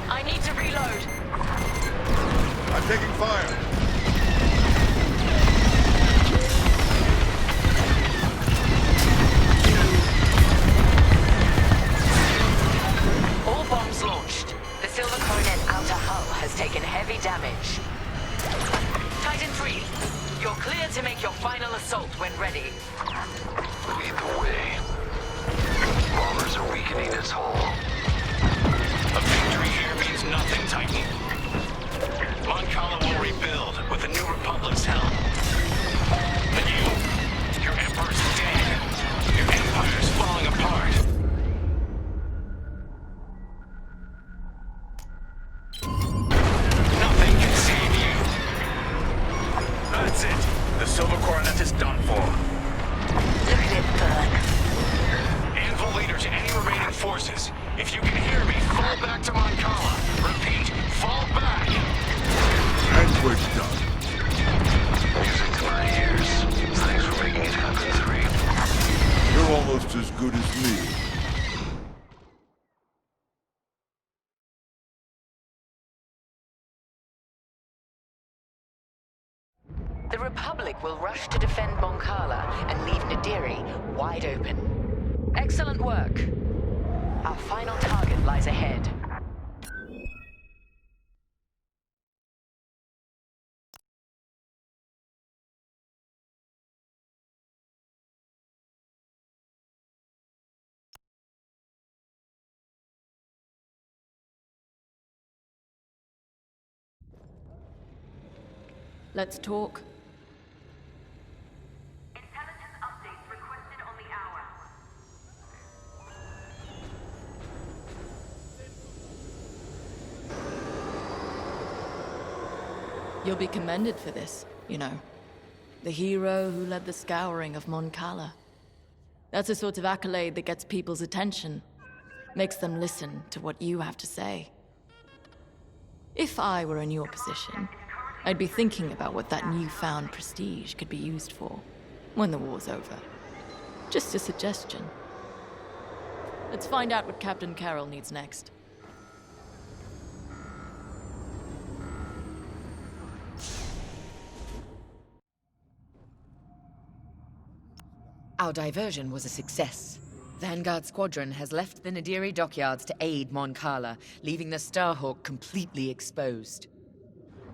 I need to reload. I'm taking fire. All bombs launched. The Silver Coronet outer hull has taken heavy damage. Titan 3, you're clear to make your final assault when ready. Lead the way. Bombers are weakening its hull. A victory here means nothing, Titan. Mon Cala will rebuild with the New Republic's help. And your Emperor's dead. Your Empire's falling apart. Nothing can save you. That's it. The Silver Coronet is done for. Look at it burn. Anvil leader to any remaining forces. If you can hear me, fall back to Mon Cala. Repeat, fall back. And we're done. Music to my ears. Thanks for making it happen, 3. You're almost as good as me. The Republic will rush to defend Mon Cala and leave Nadiri wide open. Excellent work. Our final target lies ahead. Let's talk. Intelligence updates requested on the hour. You'll be commended for this, you know. The hero who led the scouring of Mon Cala. That's a sort of accolade that gets people's attention. Makes them listen to what you have to say. If I were in your position, I'd be thinking about what that newfound prestige could be used for when the war's over. Just a suggestion. Let's find out what Captain Carroll needs next. Our diversion was a success. Vanguard Squadron has left the Nadiri dockyards to aid Mon Cala, leaving the Starhawk completely exposed.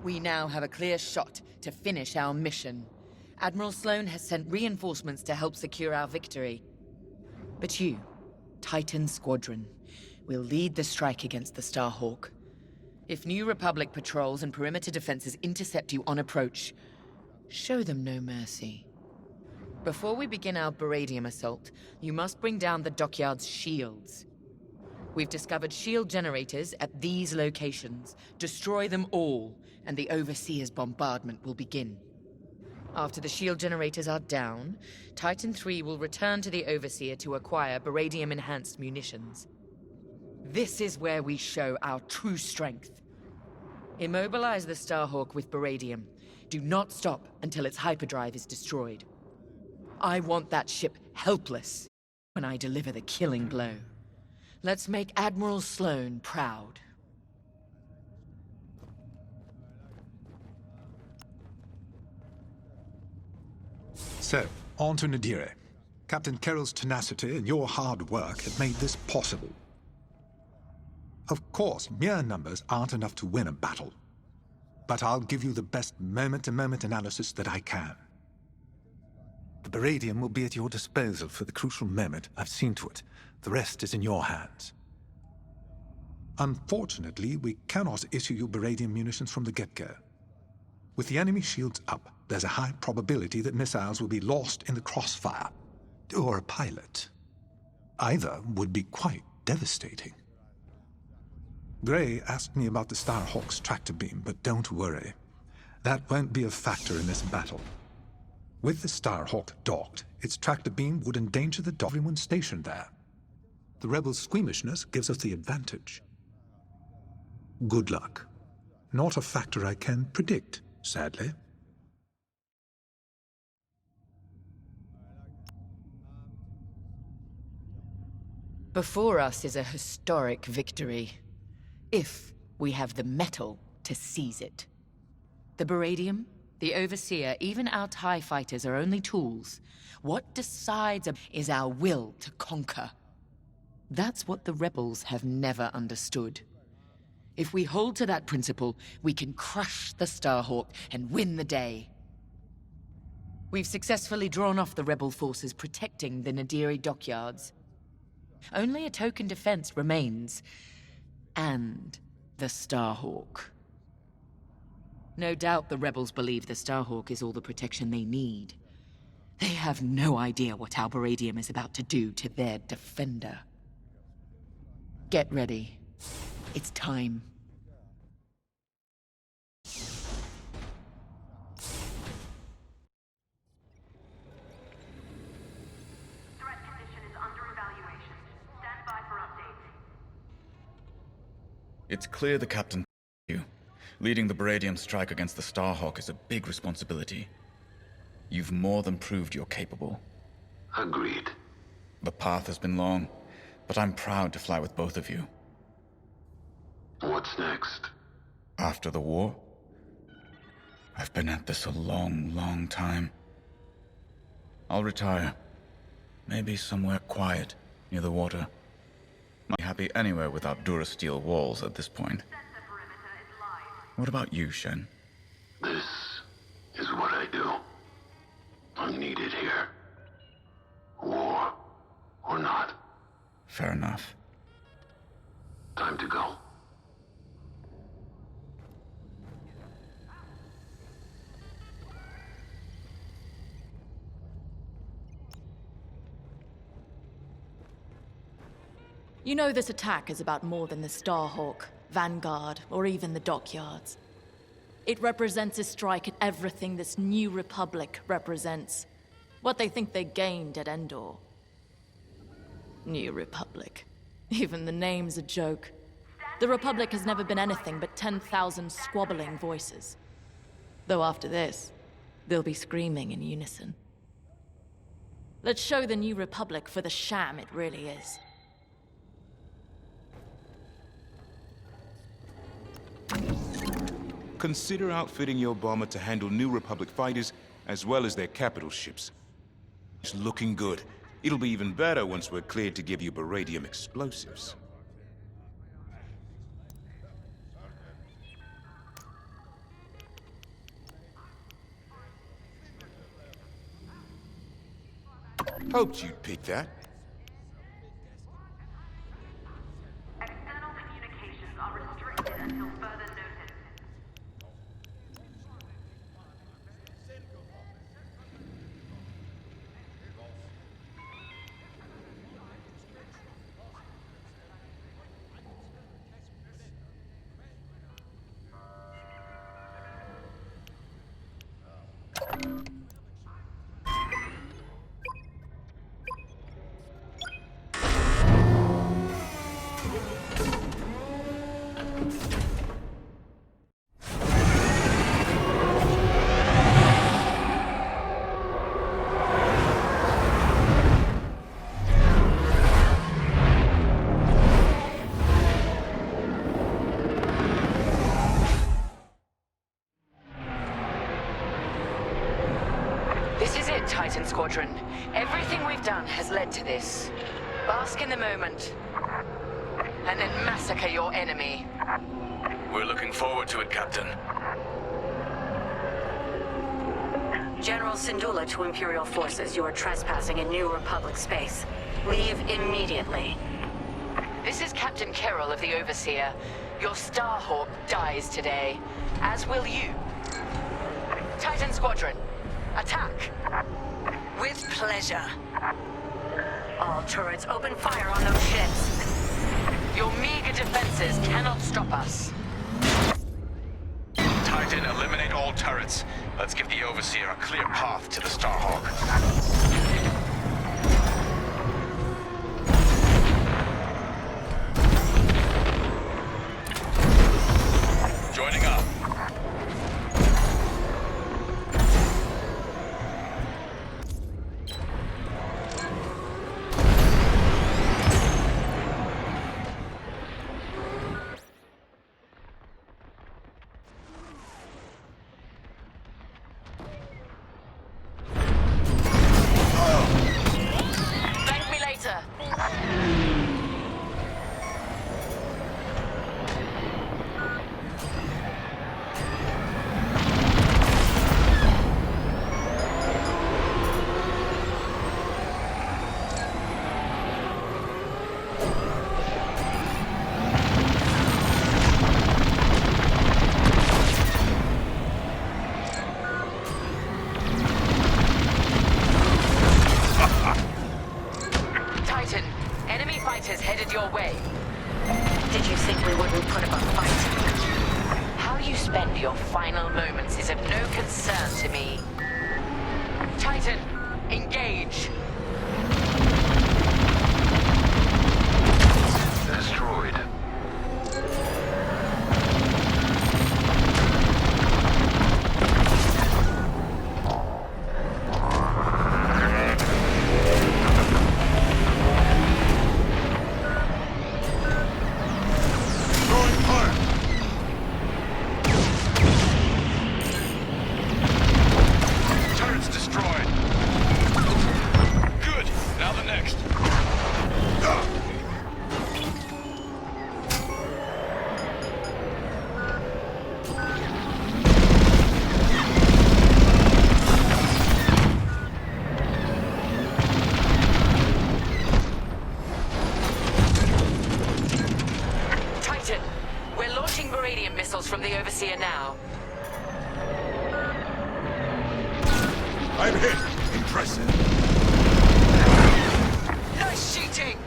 We now have a clear shot to finish our mission. Admiral Sloane has sent reinforcements to help secure our victory. But you, Titan Squadron, will lead the strike against the Starhawk. If New Republic patrols and perimeter defenses intercept you on approach, show them no mercy. Before we begin our Baradium assault, you must bring down the dockyard's shields. We've discovered shield generators at these locations. Destroy them all, and the Overseer's bombardment will begin. After the shield generators are down, Titan III will return to the Overseer to acquire Baradium-enhanced munitions. This is where we show our true strength. Immobilize the Starhawk with Baradium. Do not stop until its hyperdrive is destroyed. I want that ship helpless when I deliver the killing blow. Let's make Admiral Sloane proud. So, on to Nadiri. Captain Carroll's tenacity and your hard work have made this possible. Of course, mere numbers aren't enough to win a battle. But I'll give you the best moment-to-moment analysis that I can. The Baradium will be at your disposal for the crucial moment. I've seen to it. The rest is in your hands. Unfortunately, we cannot issue you Baradium munitions from the get-go. With the enemy shields up, there's a high probability that missiles will be lost in the crossfire. Or a pilot. Either would be quite devastating. Gray asked me about the Starhawk's tractor beam, but don't worry. That won't be a factor in this battle. With the Starhawk docked, its tractor beam would endanger the everyone stationed there. The rebels' squeamishness gives us the advantage. Good luck. Not a factor I can predict, sadly. Before us is a historic victory. If we have the metal to seize it. The Baradium, the Overseer, even our TIE fighters are only tools. What decides is our will to conquer. That's what the rebels have never understood. If we hold to that principle, we can crush the Starhawk and win the day. We've successfully drawn off the rebel forces protecting the Nadiri dockyards. Only a token defense remains. And the Starhawk. No doubt the rebels believe the Starhawk is all the protection they need. They have no idea what our Baradium is about to do to their defender. Get ready. It's time. Threat condition is under evaluation. Stand by for updates. It's clear the captain you. Leading the Baradium strike against the Starhawk is a big responsibility. You've more than proved you're capable. Agreed. The path has been long, but I'm proud to fly with both of you. What's next? After the war? I've been at this a long, long time. I'll retire. Maybe somewhere quiet, near the water. Not happy anywhere without Durasteel walls at this point. What about you, Shen? This is what I do. I'm needed here. War or not. Fair enough. Time to go. You know this attack is about more than the Starhawk, Vanguard, or even the dockyards. It represents a strike at everything this new republic represents. What they think they gained at Endor. New Republic. Even the name's a joke. The Republic has never been anything but 10,000 squabbling voices. Though after this, they'll be screaming in unison. Let's show the New Republic for the sham it really is. Consider outfitting your bomber to handle New Republic fighters as well as their capital ships. It's looking good. It'll be even better once we're cleared to give you beradium explosives. Hoped you'd pick that. External communications are restricted until further notice. Titan Squadron. Everything we've done has led to this. Bask in the moment, and then massacre your enemy. We're looking forward to it, Captain. General Syndulla to Imperial forces, you are trespassing in New Republic space. Leave immediately. This is Captain Carroll of the Overseer. Your Starhawk dies today, as will you. Titan Squadron, attack! With pleasure. All turrets open fire on those ships. Your meager defenses cannot stop us. Titan, eliminate all turrets. Let's give the Overseer a clear path to the Starhawk. Joining up. Thank me later. Titan, enemy fighters headed your way. Did you think we wouldn't put up a fight? How you spend your final moments is of no concern to me. Titan, engage. Destroyed. Turrets destroyed. Good. Now the next. Titan, we're launching beradium missiles from the Overseer now. I'm hit. Impressive. Nice shooting!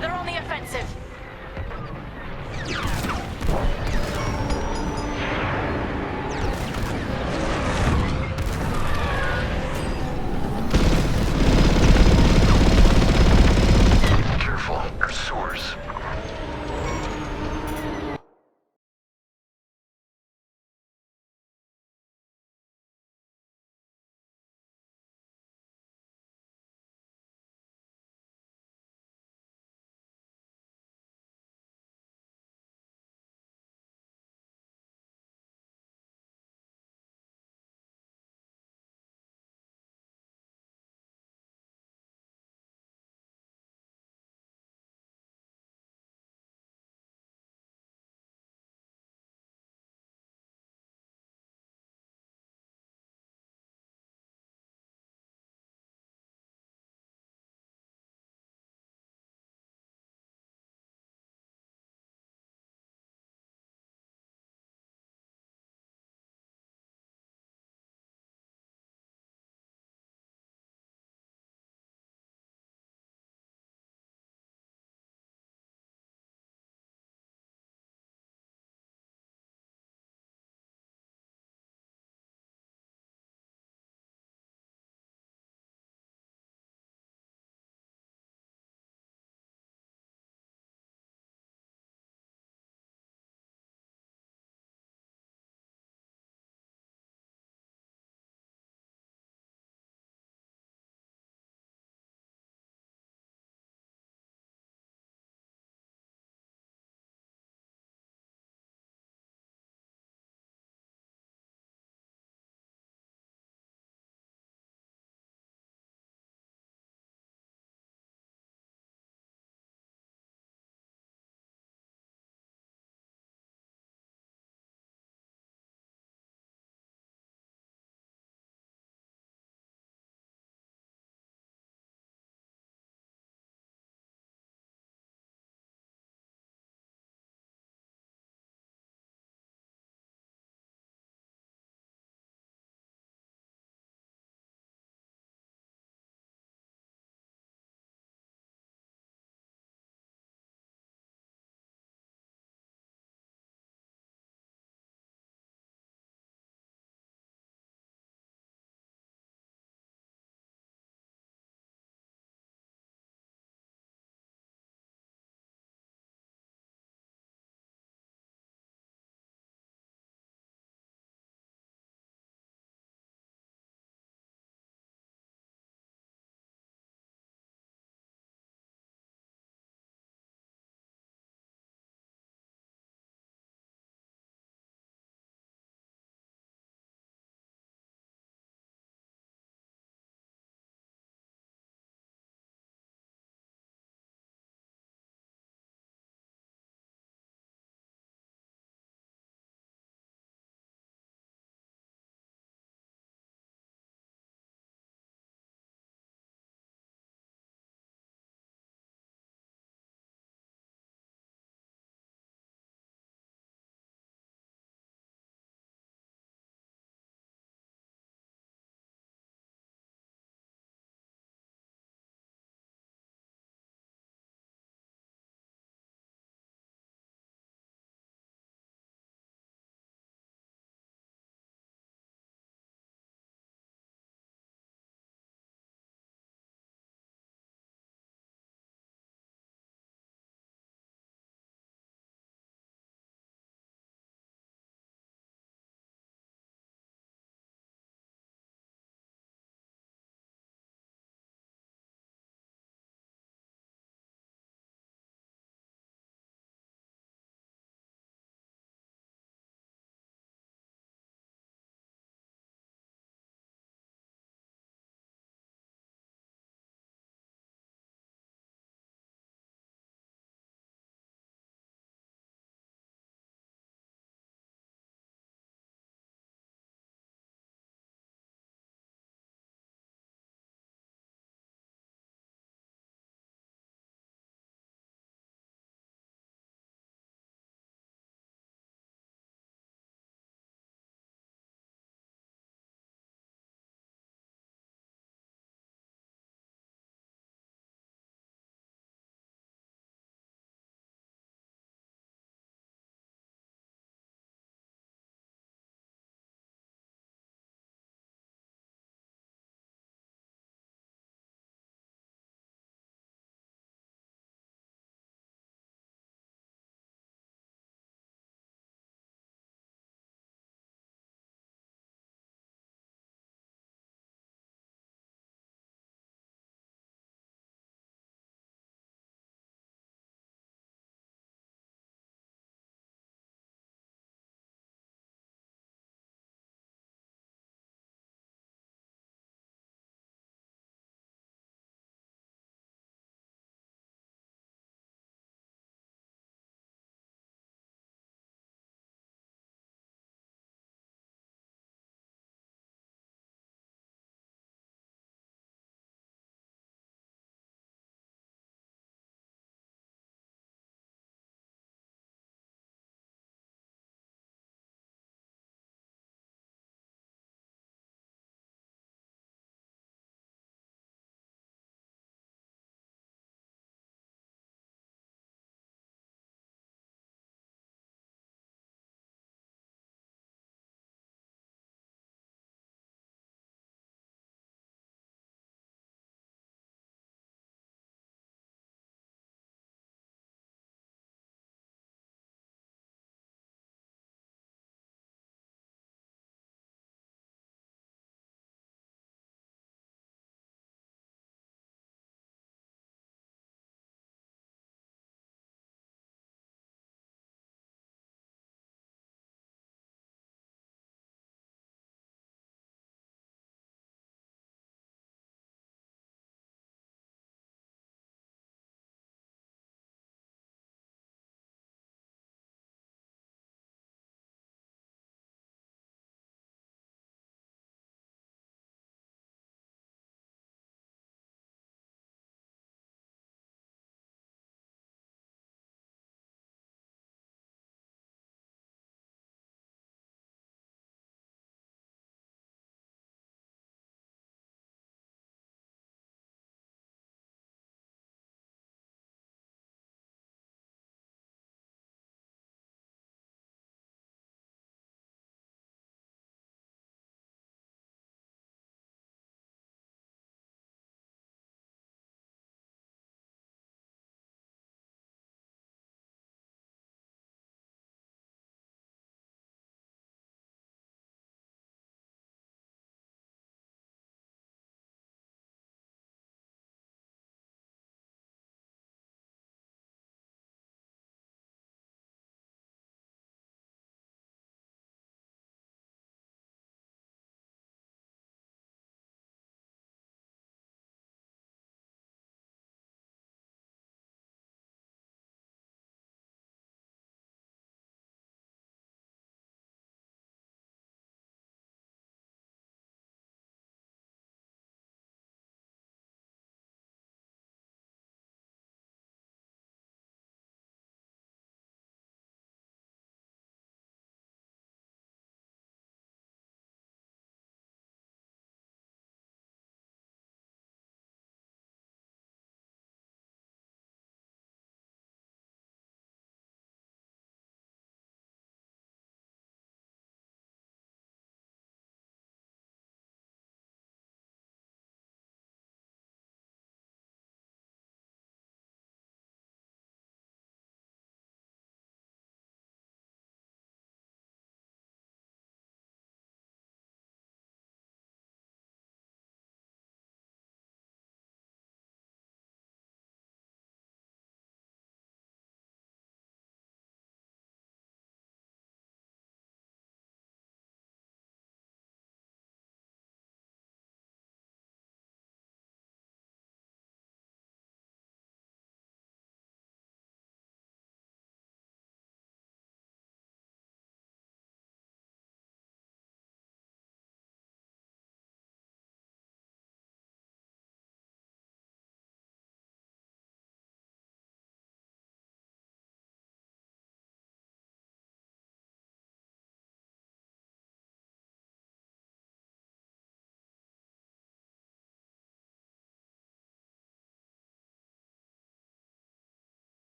They're on the offensive.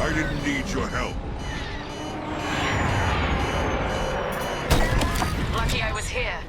I didn't need your help. Lucky I was here.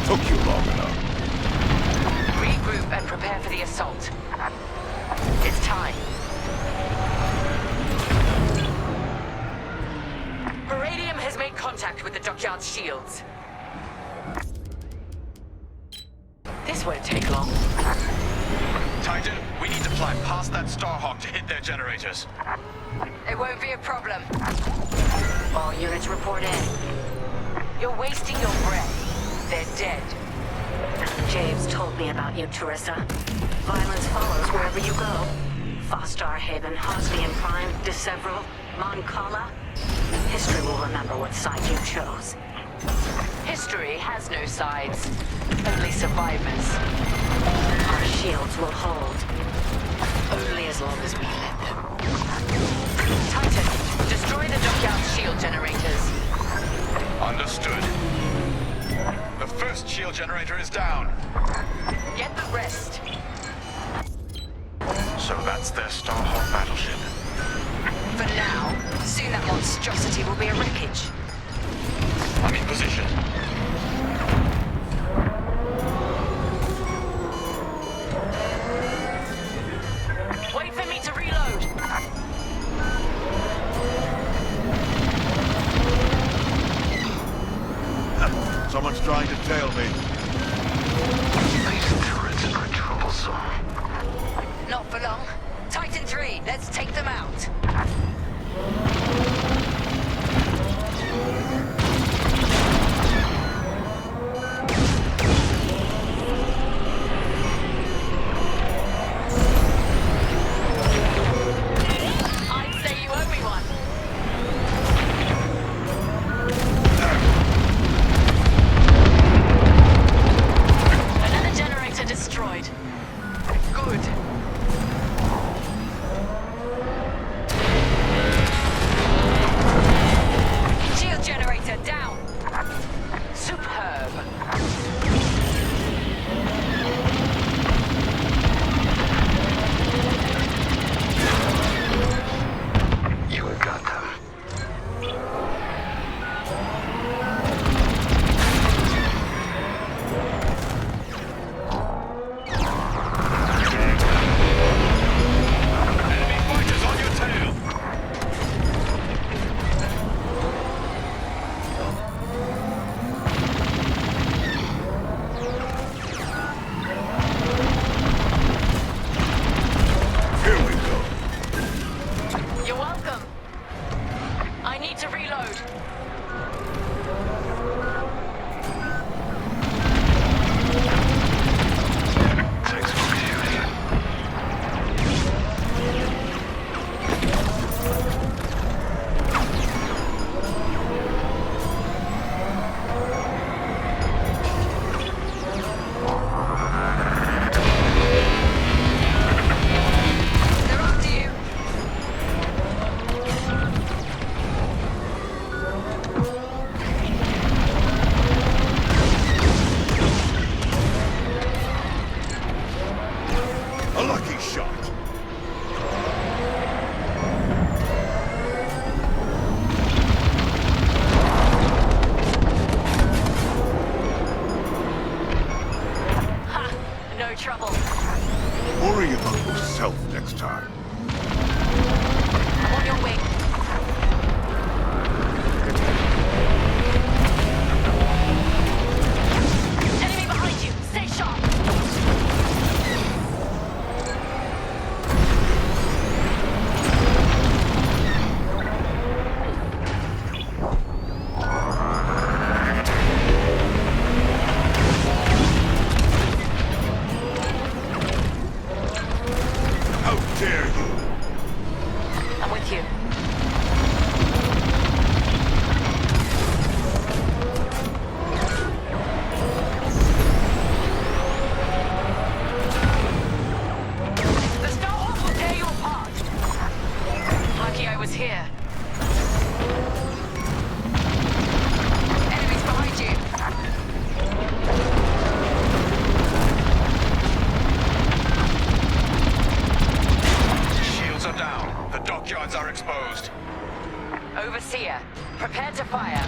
Took you long enough. Regroup and prepare for the assault. It's time. Palladium has made contact with the dockyard's shields. This won't take long. Titan, we need to fly past that Starhawk to hit their generators. It won't be a problem. All units report in. You're wasting your breath. They're dead. James told me about you, Teresa. Violence follows wherever you go. Fostar Haven, Hosnian Prime, Decevral, Mon Cala. History will remember what side you chose. History has no sides, only survivors. Our shields will hold. Only as long as we let them. Titan, destroy the dockyard shield generators. Understood. The first shield generator is down. Get the rest. So that's their Starhawk battleship. For now, soon that monstrosity will be a wreckage. I'm in position. Wait for me to reload. Someone's trying to tail me. These turrets are troublesome. Not for long. Titan 3, let's take them out. I'd say you owe me one. Another generator destroyed. Good. Shield generator down. Superb. You got them. Enemy fighters on your tail. Here we go. You're welcome. I need to reload. Textbook shooting. They're after you. A lucky shot. Ha! No trouble. Worry about yourself next time. I'm on your way. Enemy behind you. Stay sharp. How dare you! Thank you. The Starhawk will tear you apart. Lucky I was here. Enemies behind you. Shields are down. The dockyards are exposed. Overseer, prepare to fire.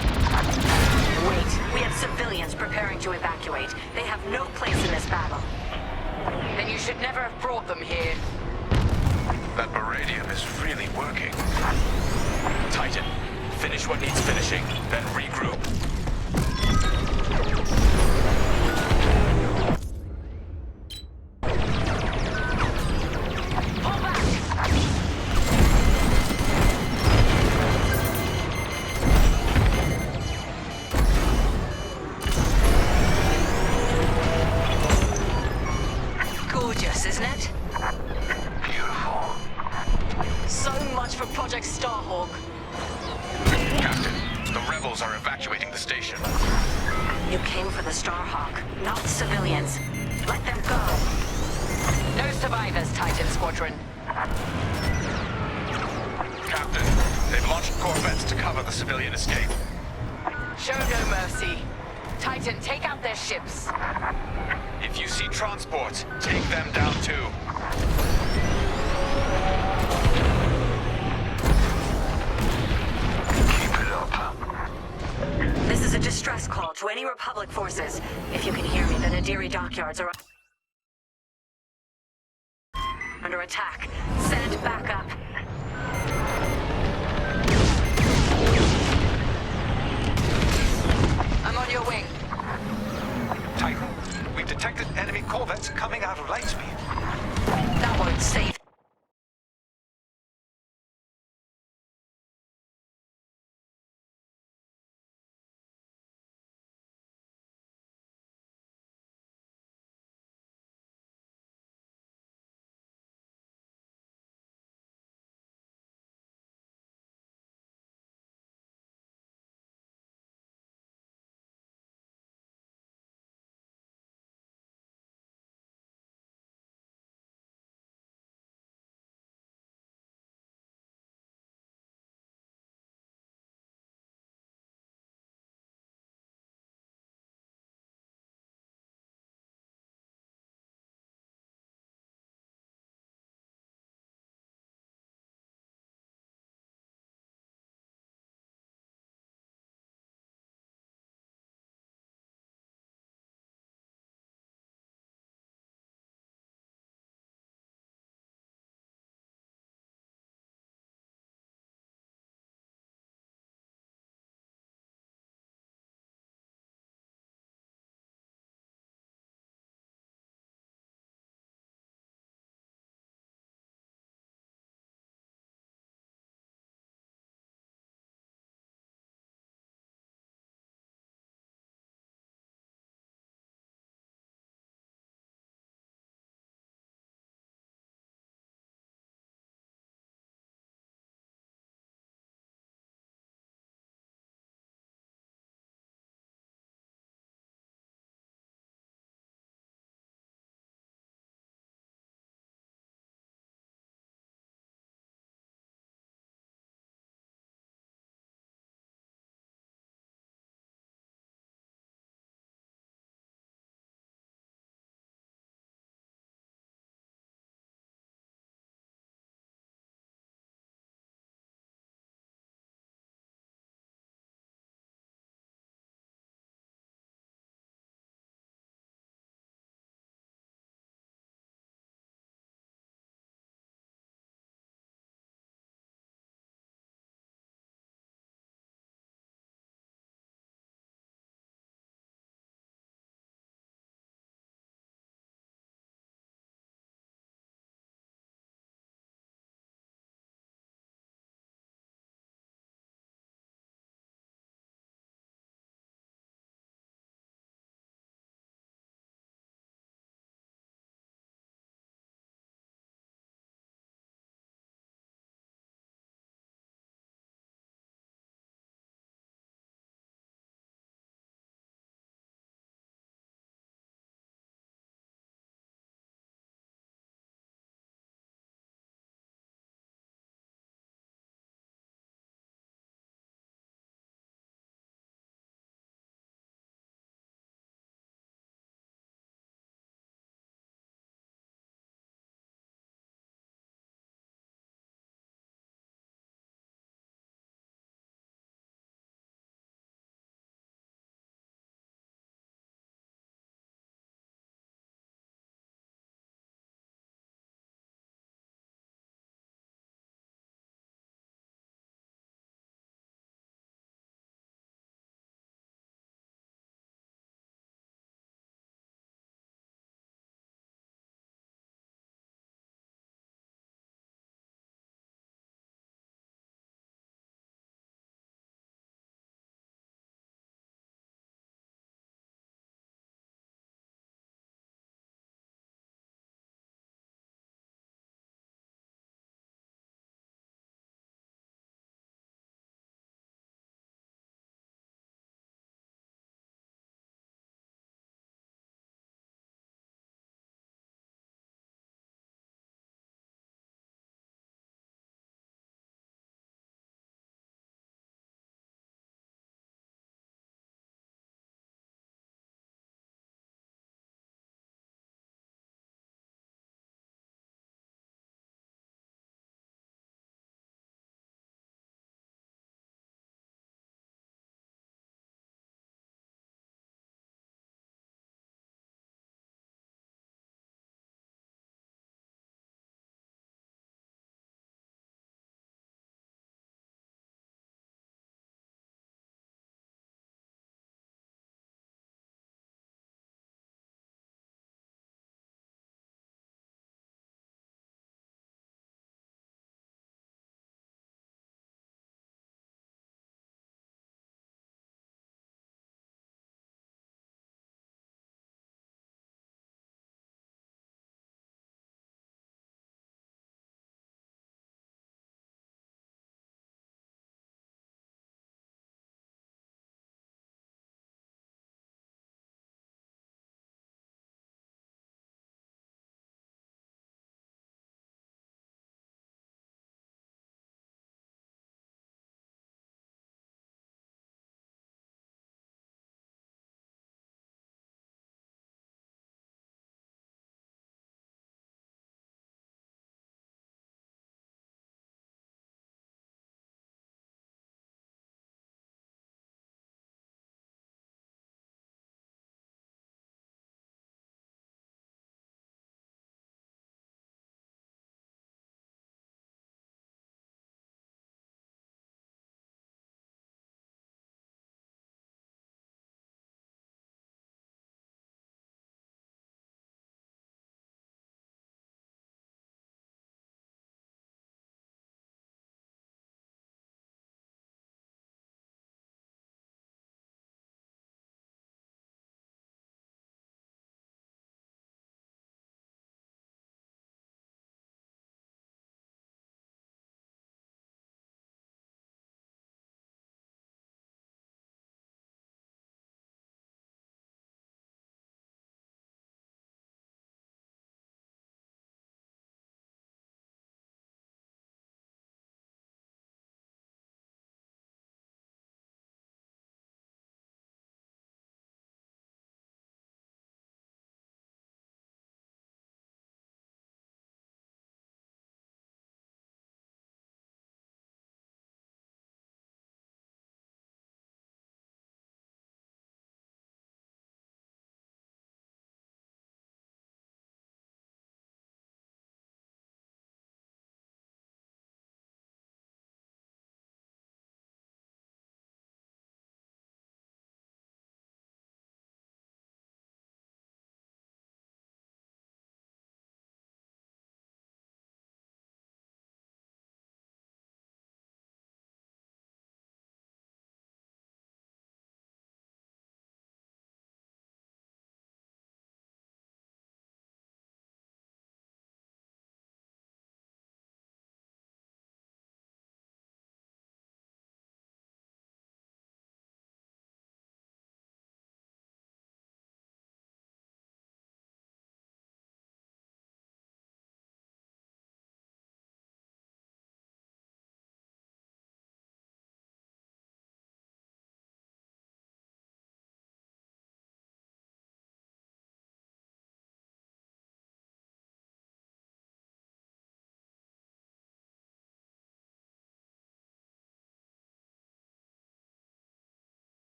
Wait, we have civilians preparing to evacuate. They have no place in this battle. Then you should never have brought them here. That beradium is really working. Titan, finish what needs finishing, then regroup. Pull back! Gorgeous, isn't it? Beautiful. So much for Project Starhawk. Captain, the rebels are evacuating the station. You came for the Starhawk, not civilians. Let them go. No survivors, Titan Squadron. Captain, they've launched corvettes to cover the civilian escape. Show no mercy. Titan, take out their ships. If you see transports, take them down too. Keep it up. This is a distress call to any Republic forces. If you can hear me, the Nadiri dockyards are under attack. Send backup. I'm on your wing. Titan, we've detected enemy corvettes coming out of Lightspeed. That won't save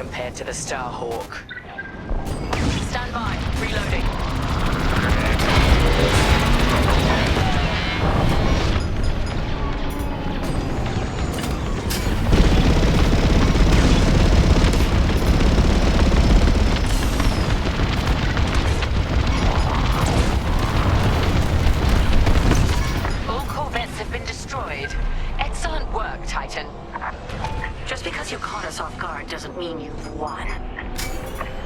compared to the Starhawk. Stand by. Reloading. All corvettes have been destroyed. Excellent work, Titan. Just because you caught us off guard doesn't mean you've won.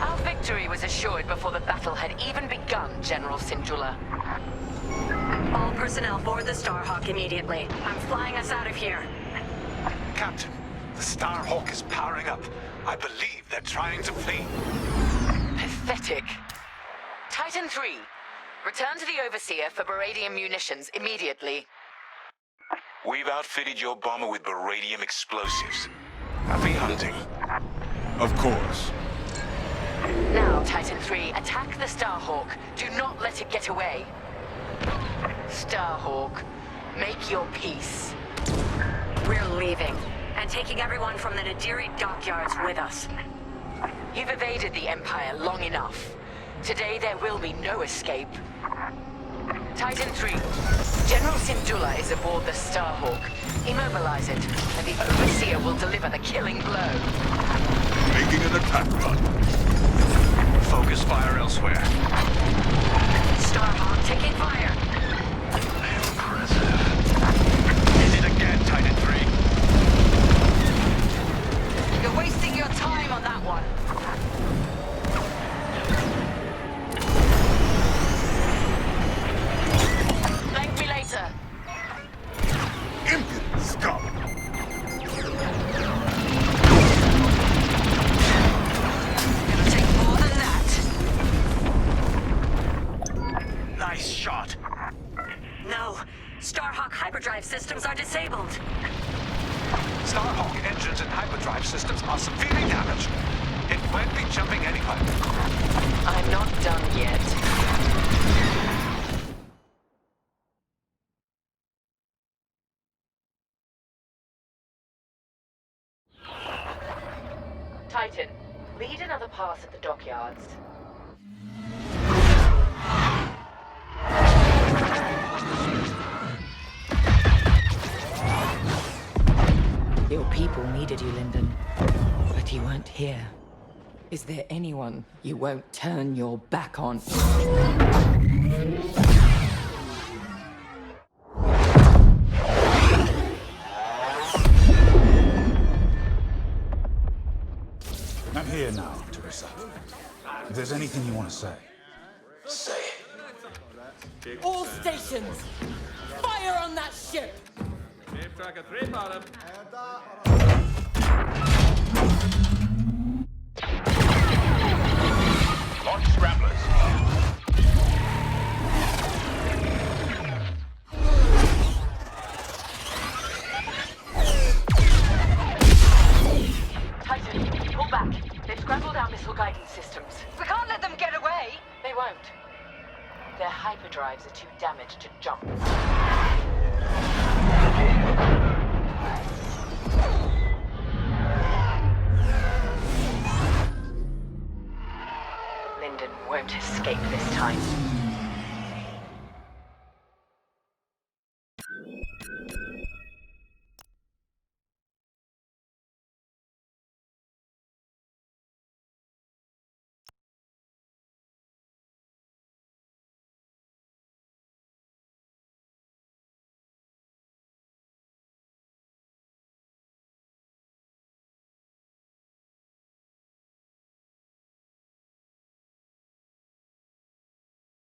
Our victory was assured before the battle had even begun, General Syndulla. All personnel board the Starhawk immediately. I'm flying us out of here. Captain, the Starhawk is powering up. I believe they're trying to flee. Pathetic. Titan 3, return to the Overseer for Baradium munitions immediately. We've outfitted your bomber with baradium explosives. Happy hunting. Of course. Now, Titan 3, attack the Starhawk. Do not let it get away. Starhawk, make your peace. We're leaving, and taking everyone from the Nadiri dockyards with us. You've evaded the Empire long enough. Today there will be no escape. Titan 3, General Syndulla is aboard the Starhawk. Immobilize it, and the Overseer will deliver the killing blow. Making an attack run. Focus fire elsewhere. Starhawk taking fire. Impressive. Hit it again, Titan 3. You're wasting your time on that one. Thank me later. Impudent scum! It'll take more than that. Nice shot. No, Starhawk hyperdrive systems are disabled. Starhawk engines and hyperdrive systems are severely damaged. It won't be jumping anywhere. I'm not done yet. Titan, lead another pass at the dockyards. Your people needed you, Lyndon. But you weren't here. Is there anyone you won't turn your back on? I'm here now, Teresa. If there's anything you want to say, say it. All stations! Fire on that ship! Launch scramblers. Titan, pull back. They've scrambled our missile guidance systems. We can't let them get away! They won't. Their hyperdrives are too damaged to jump. Lyndon won't escape this time.